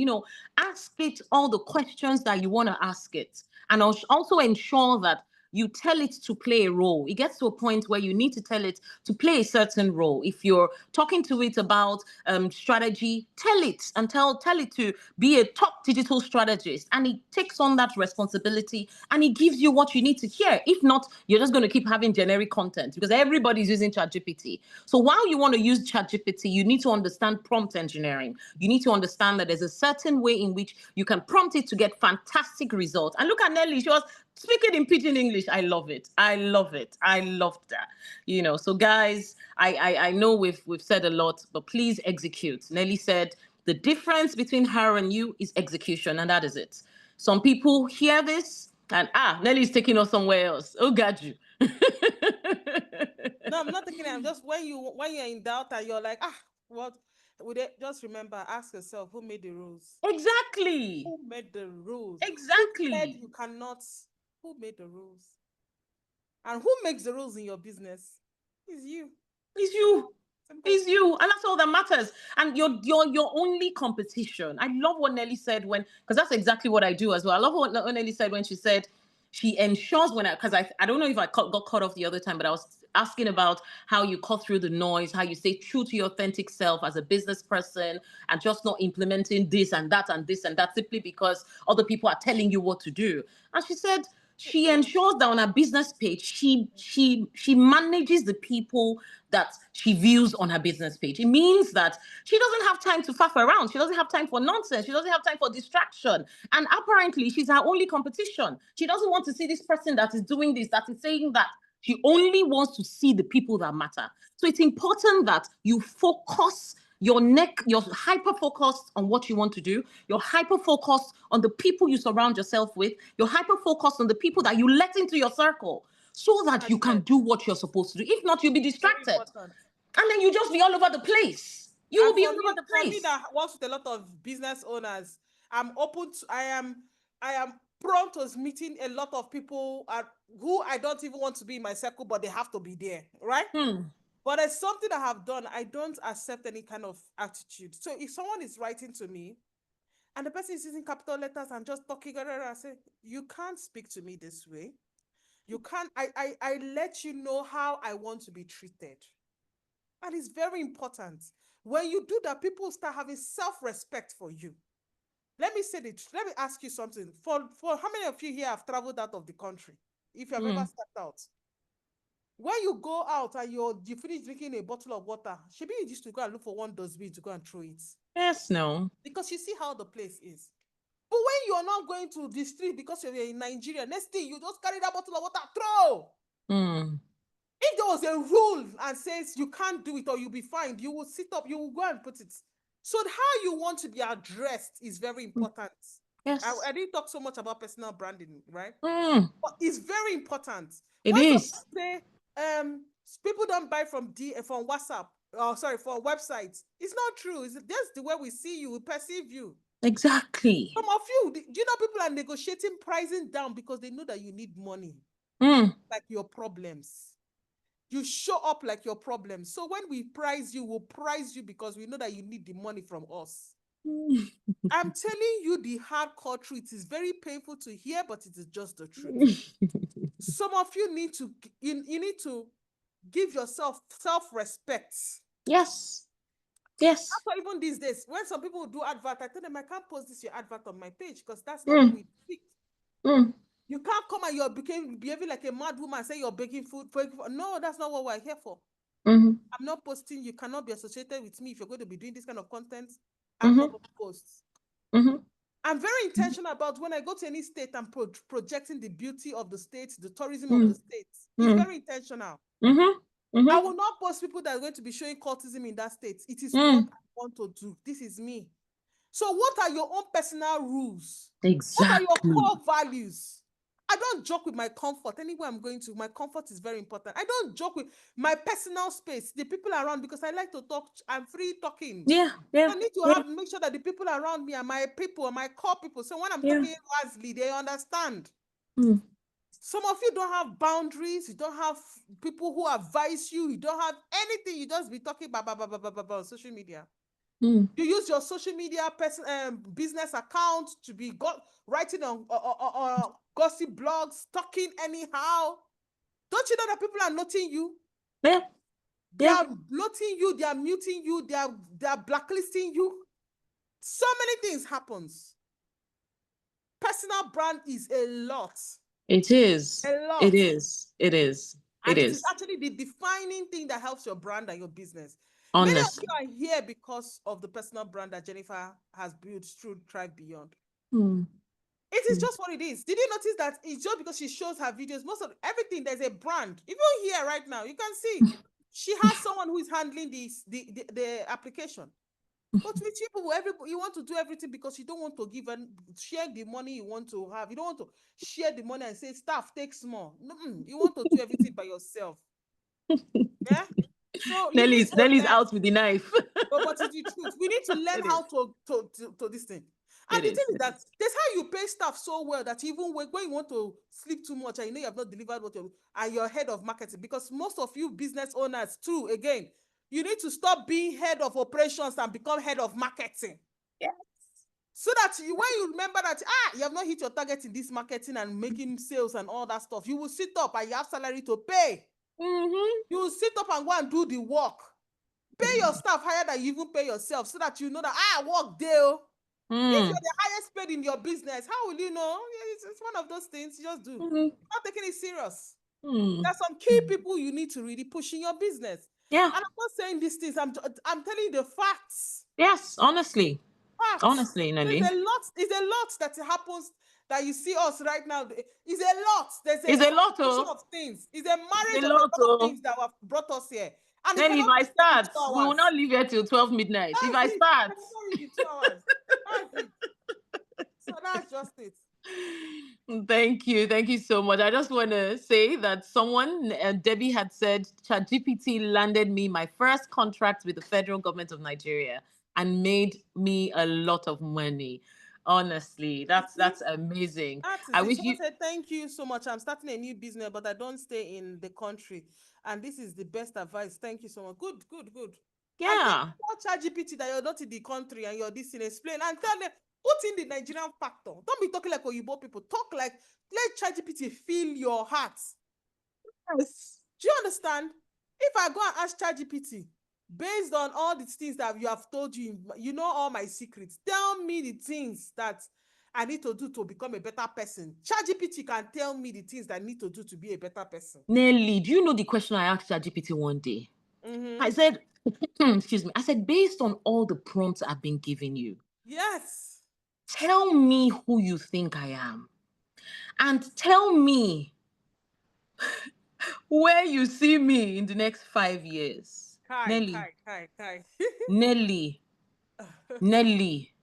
Ask it all the questions that you want to ask it. And also ensure that you tell it to play a role. It gets to a point where you need to tell it to play a certain role. If you're talking to it about strategy, tell it and tell it to be a top digital strategist, and it takes on that responsibility and it gives you what you need to hear. If not, you're just going to keep having generic content because everybody's using ChatGPT. So while you want to use ChatGPT, you need to understand prompt engineering. You need to understand that there's a certain way in which you can prompt it to get fantastic results. And look at Nelly, she was speaking in pidgin English. I love it. I love it. I loved that. So guys, I know we've said a lot, but please execute. Nelly said the difference between her and you is execution, and that is it. Some people hear this and Nelly's taking us somewhere else. Oh, got you. No, I'm not taking it. I'm just when you're in doubt and you're like, what would it just remember, ask yourself who made the rules? Exactly. Who made the rules? Exactly. Who said you cannot? Who made the rules? And who makes the rules in your business? It's you. It's you. Simple. It's you, and that's all that matters. And your only competition. I love what Nelly said because that's exactly what I do as well. I love what Nelly said when she said she ensures because I don't know if I got caught off the other time, but I was asking about how you cut through the noise, how you stay true to your authentic self as a business person, and just not implementing this and that and this and that simply because other people are telling you what to do. And she said she ensures that on her business page, she manages the people that she views on her business page. It means that she doesn't have time to faff around. She doesn't have time for nonsense. She doesn't have time for distraction. And apparently, she's her only competition. She doesn't want to see this person that is doing this, that is saying that. She only wants to see the people that matter. So it's important that you focus you're hyper-focused on what you want to do. You're hyper-focused on the people you surround yourself with. You're hyper-focused on the people that you let into your circle so that you can do what you're supposed to do. If not, you'll be distracted. And then you'll just be all over the place. You will be all over the place. For me that works with a lot of business owners, I am prone to meeting a lot of people who I don't even want to be in my circle, but they have to be there, right? But it's something I have done. I don't accept any kind of attitude. So if someone is writing to me and the person is using capital letters and just talking, I say, you can't speak to me this way. You can't, I let you know how I want to be treated. And it's very important. When you do that, people start having self-respect for you. Let me ask you something. For how many of you here have traveled out of the country? If you have ever stepped out. When you go out and you finish drinking a bottle of water, should be you used to go and look for one dustbin to go and throw it. Yes, no. Because you see how the place is. But when you're not going to the street because you're in Nigeria, next thing you just carry that bottle of water, throw. If there was a rule and says you can't do it or you'll be fined, you will sit up, you will go and put it. So how you want to be addressed is very important. Yes. I didn't talk so much about personal branding, right? But it's very important. It is. Say, people don't buy from WhatsApp. From websites. It's not true. It's just the way we see you, we perceive you. Exactly. Some of you, do you know people are negotiating pricing down because they know that you need money? Like your problems. You show up like your problems. So when we price you, we'll price you because we know that you need the money from us. I'm telling you the hardcore truth. It is very painful to hear, but it is just the truth. Some of you need to you need to give yourself self-respect. Yes. Yes. That's why even these days, when some people do advert, I tell them I can't post this your advert on my page because that's not what we speak. You can't come and you're behaving like a mad woman and say you're baking food. No, that's not what we're here for. I'm not posting. You cannot be associated with me if you're going to be doing this kind of content. I'm not going to post. I'm very intentional about when I go to any state, I'm projecting the beauty of the state, the tourism of the state. It's very intentional. I will not post people that are going to be showing cultism in that state. It is what I want to do. This is me. So what are your own personal rules? Exactly. What are your core values? I don't joke with my comfort. Anywhere I'm going to, my comfort is very important. I don't joke with my personal space, the people around, because I like to talk. I'm free talking. Yeah. I need to make sure that the people around me are my people, my core people. So when I'm talking wisely, they understand. Some of you don't have boundaries. You don't have people who advise you. You don't have anything. You just be talking about social media. You use your social media business account to be writing on gossip blogs, talking anyhow. Don't you know that people are noting you? They are noting you. They are muting you. They are blacklisting you. So many things happens. Personal brand is a lot. It is. A lot. It is. It is. And it is actually the defining thing that helps your brand and your business. Honestly. Many of you are here because of the personal brand that Jennifer has built through Thrive Beyond. It is just what it is. Did you notice that it's just because she shows her videos, most of everything, there's a brand. Even here right now, you can see she has someone who is handling the application. But with people, you want to do everything because you don't want to give and share the money you want to have. You don't want to share the money and say, staff, take small. You want to do everything by yourself. Yeah? So Nelly's out with the knife. But it's the truth. We need to learn how to this thing. And the thing is that that's how you pay staff so well that even when you want to sleep too much and you know you have not delivered what you're head of marketing, because most of you business owners too, again, you need to stop being head of operations and become head of marketing. Yes. So that when you remember that, you have not hit your target in this marketing and making sales and all that stuff, you will sit up and you have salary to pay. You will sit up and go and do the work. Pay your staff higher than you even pay yourself so that you know that, work deal. If you're the highest paid in your business, how will you know? It's one of those things you just do. Not taking it serious. There's some key people you need to really push in your business. Yeah. And I'm not saying these things. I'm telling you the facts. Yes, honestly. Facts. Honestly, Nelly. There's a lot that happens that you see us right now. It's a lot. There's a lot of things. It's a marriage of a lot of things that have brought us here. And then if I start, we will not leave here till 12 midnight. If I start. So that's just it. Thank you. Thank you so much. I just want to say that someone, Debbie had said, ChatGPT landed me my first contract with the federal government of Nigeria and made me a lot of money. Honestly, that's amazing. I wish you said thank you so much. I'm starting a new business, but I don't stay in the country. And this is the best advice. Thank you so much. Good. Yeah. Tell ChatGPT that you're not in the country and you're this in explain and tell them, put in the Nigerian factor. Don't be talking like Oyibo people. Talk like, let ChatGPT feel your heart. Yes. Do you understand? If I go and ask ChatGPT, based on all the things that you have told you, you know all my secrets, tell me the things that I need to do to become a better person. ChatGPT can tell me the things that I need to do to be a better person. Nelly, do you know the question I asked ChatGPT one day? I said, excuse me, I said, based on all the prompts I've been giving you, yes, tell me who you think I am. And tell me where you see me in the next 5 years. Nelly. Nelly,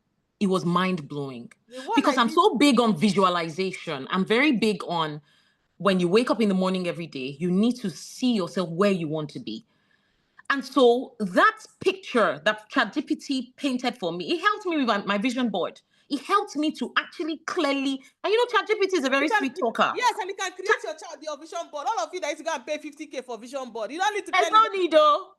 it was mind-blowing. Because I'm so big on visualization. I'm very big on when you wake up in the morning every day, you need to see yourself where you want to be. And so that picture that ChatGPT painted for me, it helped me with my vision board. It helped me to actually clearly, and you know, ChatGPT is a very sweet talker. Yes, and you can create your vision board. All of you that is going to pay 50K for vision board. You don't need to pay. There's no need, though.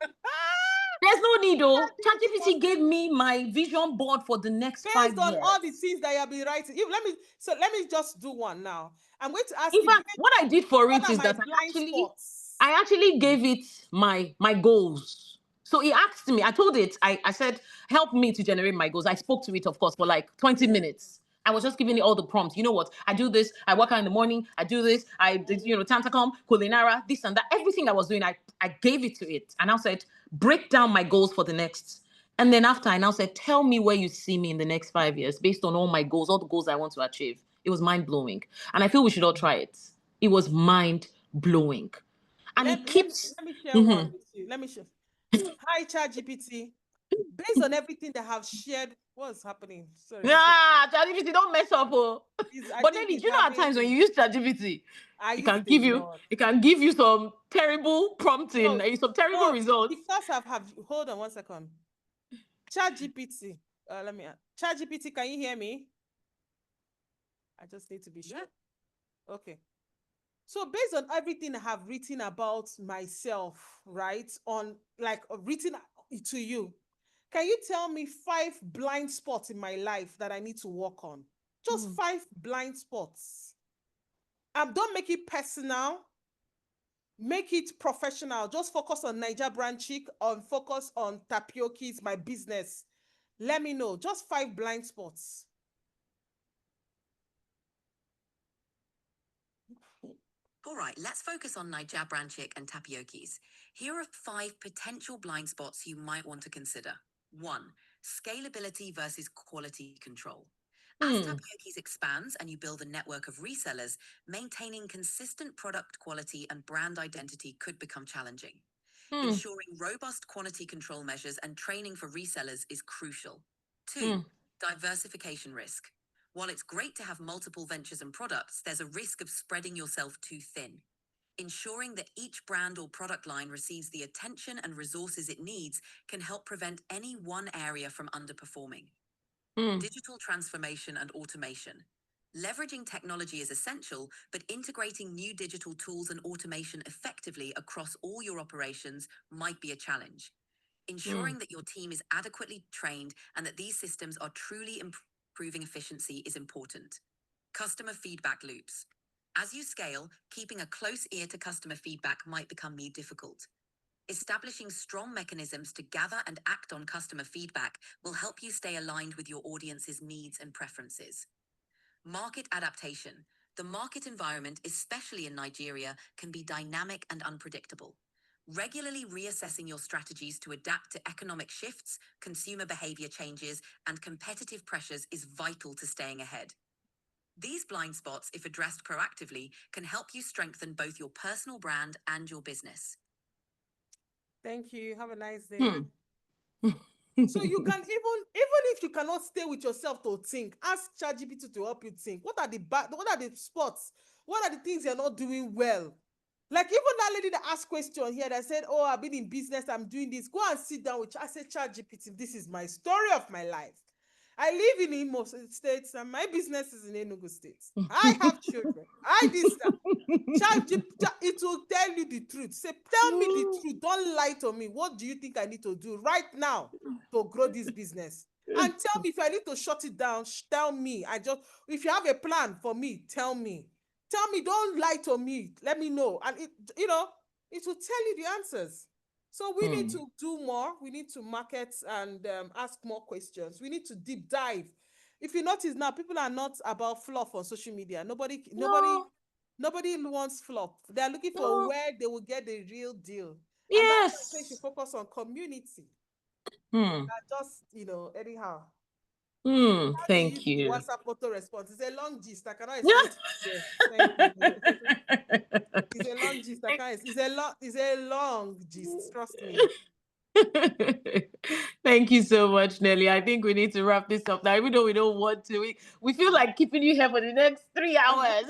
There's no need, though. ChatGPT gave me my vision board for the next 5 Based on years. all the things that you have been writing. Let me just do one now. I'm going to ask In you, fact, what I did for what it are is my that blind spots? I actually gave it my goals. So he asked me, I told it, I said, help me to generate my goals. I spoke to it, of course, for like 20 minutes. I was just giving it all the prompts. You know what? I do this. I work out in the morning. I do this. I did, Tantacom, Culinara, this and that. Everything I was doing, I gave it to it. And I said, break down my goals for the next. And then after, I now said, tell me where you see me in the next 5 years based on all my goals, all the goals I want to achieve. It was mind-blowing. And I feel we should all try it. It was mind-blowing. And Let it me keeps... share Mhm. one with you. Let me share. Hi, ChatGPT. Based on everything they have shared, what's happening? Sorry. ChatGPT, don't mess up. Oh. I But think Nelly, it's do you know at times when you use ChatGPT, I it use can it a give you, lot. it can give you some terrible prompting, No, some terrible results. because hold on 1 second. ChatGPT. ChatGPT, can you hear me? I just need to be sure. Okay. So based on everything I have written about myself, right? Written to you, can you tell me 5 blind spots in my life that I need to work on? Just 5 blind spots. Don't make it personal. Make it professional. Just focus on NaijaBrandChick, focus on Tapioki's, my business. Let me know. Just 5 blind spots. All right, let's focus on NaijaBrandChick and Tapioki's. Here are 5 potential blind spots you might want to consider. 1. Scalability versus quality control. As Tapioki's expands and you build a network of resellers, maintaining consistent product quality and brand identity could become challenging. Ensuring robust quality control measures and training for resellers is crucial. 2. Diversification risk. While it's great to have multiple ventures and products, there's a risk of spreading yourself too thin. Ensuring that each brand or product line receives the attention and resources it needs can help prevent any one area from underperforming. Digital transformation and automation. Leveraging technology is essential, but integrating new digital tools and automation effectively across all your operations might be a challenge. Ensuring that your team is adequately trained and that these systems are truly improving efficiency is important. Customer feedback loops. As you scale, keeping a close ear to customer feedback might become more difficult. Establishing strong mechanisms to gather and act on customer feedback will help you stay aligned with your audience's needs and preferences. Market adaptation. The market environment, especially in Nigeria, can be dynamic and unpredictable. Regularly reassessing your strategies to adapt to economic shifts, consumer behavior changes, and competitive pressures is vital to staying ahead. These blind spots, if addressed proactively, can help you strengthen both your personal brand and your business. Thank you. Have a nice day. So you can even if you cannot stay with yourself to think, ask ChatGPT to help you think. What are the spots? What are the things you're not doing well? Like even that lady that asked question here that said, "Oh, I've been in business, I'm doing this." Go and sit down with. I said, ChatGPT, this is my story of my life. I live in Imo State and my business is in Enugu State. I have children. I this that. It will tell you the truth. Say, tell me the truth. Don't lie to me. What do you think I need to do right now to grow this business? And tell me if I need to shut it down. Tell me. If you have a plan for me, tell me. Tell me. Don't lie to me. Let me know. And it will tell you the answers. So we need to do more. We need to market and ask more questions. We need to deep dive. If you notice now, people are not about fluff on social media. Nobody wants fluff. They're looking for where they will get the real deal. And that's why you should focus on community. Just, anyhow. Thank you. WhatsApp auto response. It's a long gist. I cannot explain it here. Thank you. It's a long gist. It's a long gist. Trust me. Thank you so much, Nelly. I think we need to wrap this up now, even though we don't want to. We feel like keeping you here for the next 3 hours,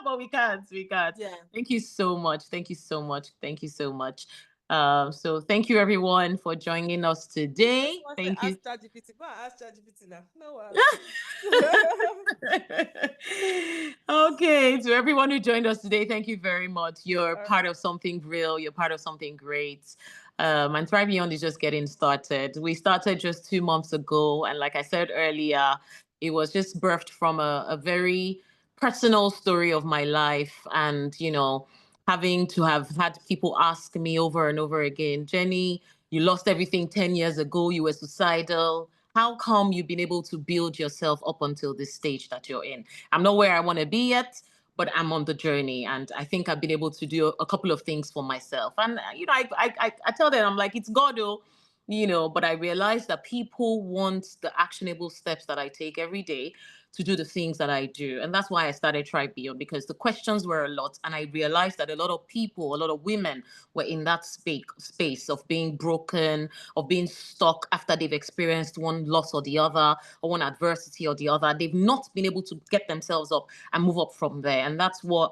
but we can't. Yeah. Thank you so much. Thank you so much. Thank you so much. So thank you everyone for joining us today. Thank you. Ask ChatGPT. Go and ask ChatGPT now. No. Okay, to everyone who joined us today, thank you very much. You're part of something real. You're part of something great. And Thrive Beyond is just getting started. We started just 2 months ago. And like I said earlier, it was just birthed from a very personal story of my life. And, you know, having to have had people ask me over and over again, Jenny, you lost everything 10 years ago. You were suicidal. How come you've been able to build yourself up until this stage that you're in? I'm not where I want to be yet, but I'm on the journey, and I think I've been able to do a couple of things for myself. And you know, I tell them, I'm like, it's God, oh, you know. But I realize that people want the actionable steps that I take every day to do the things that I do, and that's why I started Tribe Beyond, because the questions were a lot, and I realized that a lot of people, a lot of women, were in that space of being broken, of being stuck after they've experienced one loss or the other, or one adversity or the other. They've not been able to get themselves up and move up from there. And that's why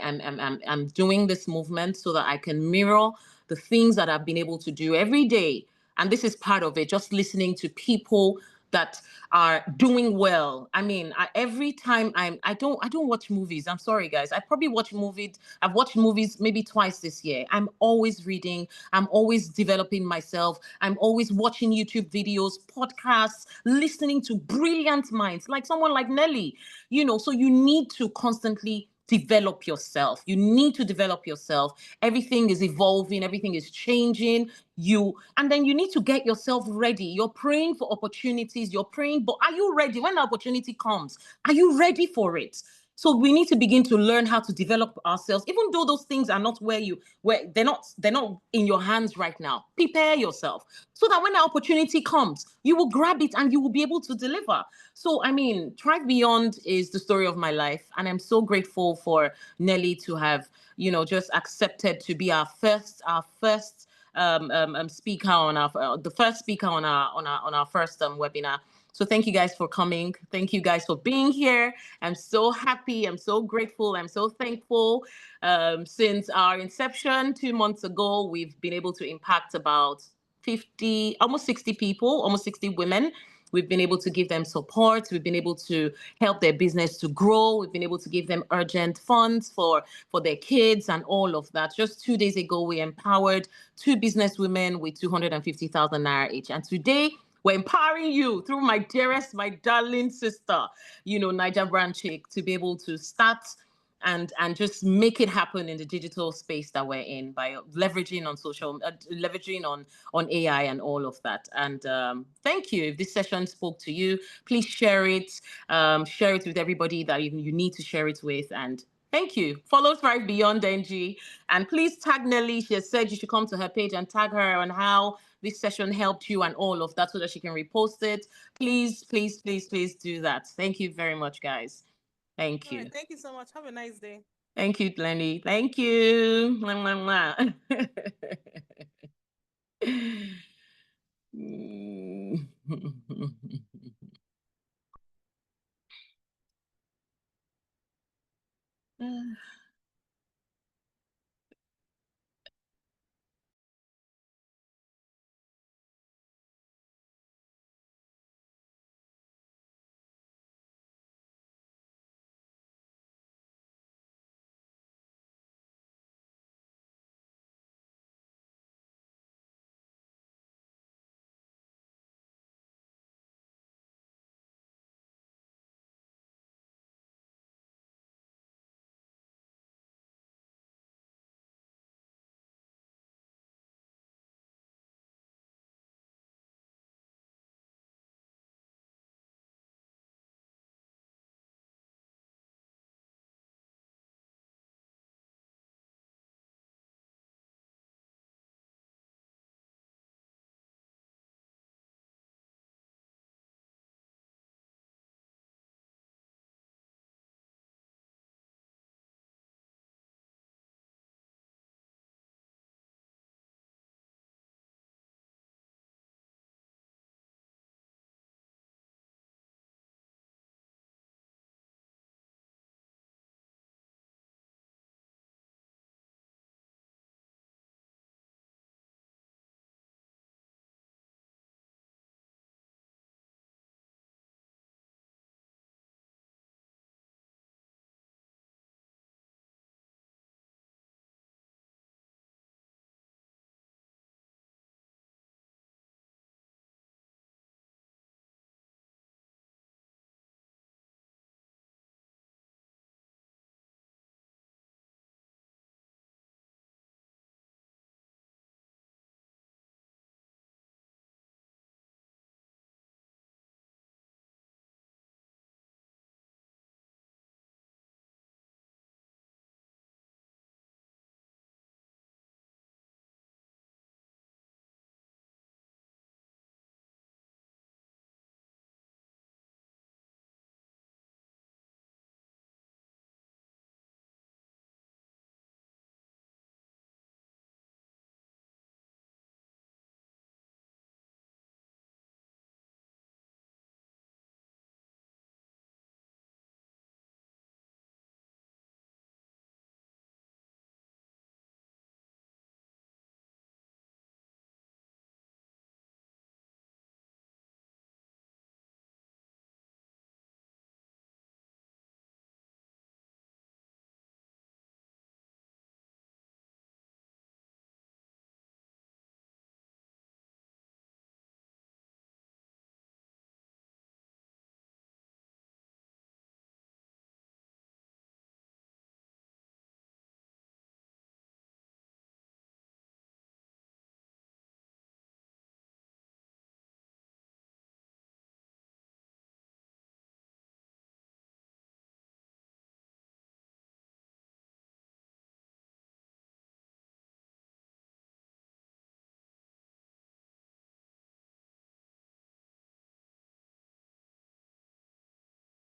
I'm doing this movement, so that I can mirror the things that I've been able to do every day. And this is part of it, just listening to people that are doing well. I mean, every time I don't watch movies. I'm sorry, guys. I probably watch movies. I've watched movies maybe twice this year. I'm always reading. I'm always developing myself. I'm always watching YouTube videos, podcasts, listening to brilliant minds like someone like Nelly. You know, so you need to constantly develop yourself. You need to develop yourself. Everything is evolving, everything is changing. And then you need to get yourself ready. You're praying for opportunities, you're praying, but are you ready when the opportunity comes? Are you ready for it? So we need to begin to learn how to develop ourselves, even though those things are not where they're not in your hands right now. Prepare yourself so that when the opportunity comes, you will grab it and you will be able to deliver. So, I mean, Thrive Beyond is the story of my life. And I'm so grateful for Nelly to have, you know, just accepted to be our first speaker on our the first speaker on our first webinar. So thank you guys for coming. Thank you guys for being here. I'm so happy. I'm so grateful. I'm so thankful. Since our inception 2 months ago, we've been able to impact about 50, almost 60 people, almost 60 women. We've been able to give them support. We've been able to help their business to grow. We've been able to give them urgent funds for their kids and all of that. Just 2 days ago, we empowered 2 business women with 250,000 naira each. And today, we're empowering you through my dearest, my darling sister, you know, NaijaBrandChick, to be able to start and just make it happen in the digital space that we're in by leveraging on leveraging on AI and all of that. And thank you. If this session spoke to you, please share it with everybody that you need to share it with. And thank you. Follow Thrive Beyond NG, and please tag Nelly. She has said you should come to her page and tag her on how this session helped you and all of that, so that she can repost it. Please, please, please, please do that. Thank you very much, guys. Thank you. All right, thank you so much. Have a nice day. Thank you, Lenny. Thank you. Mwah, mwah, mwah.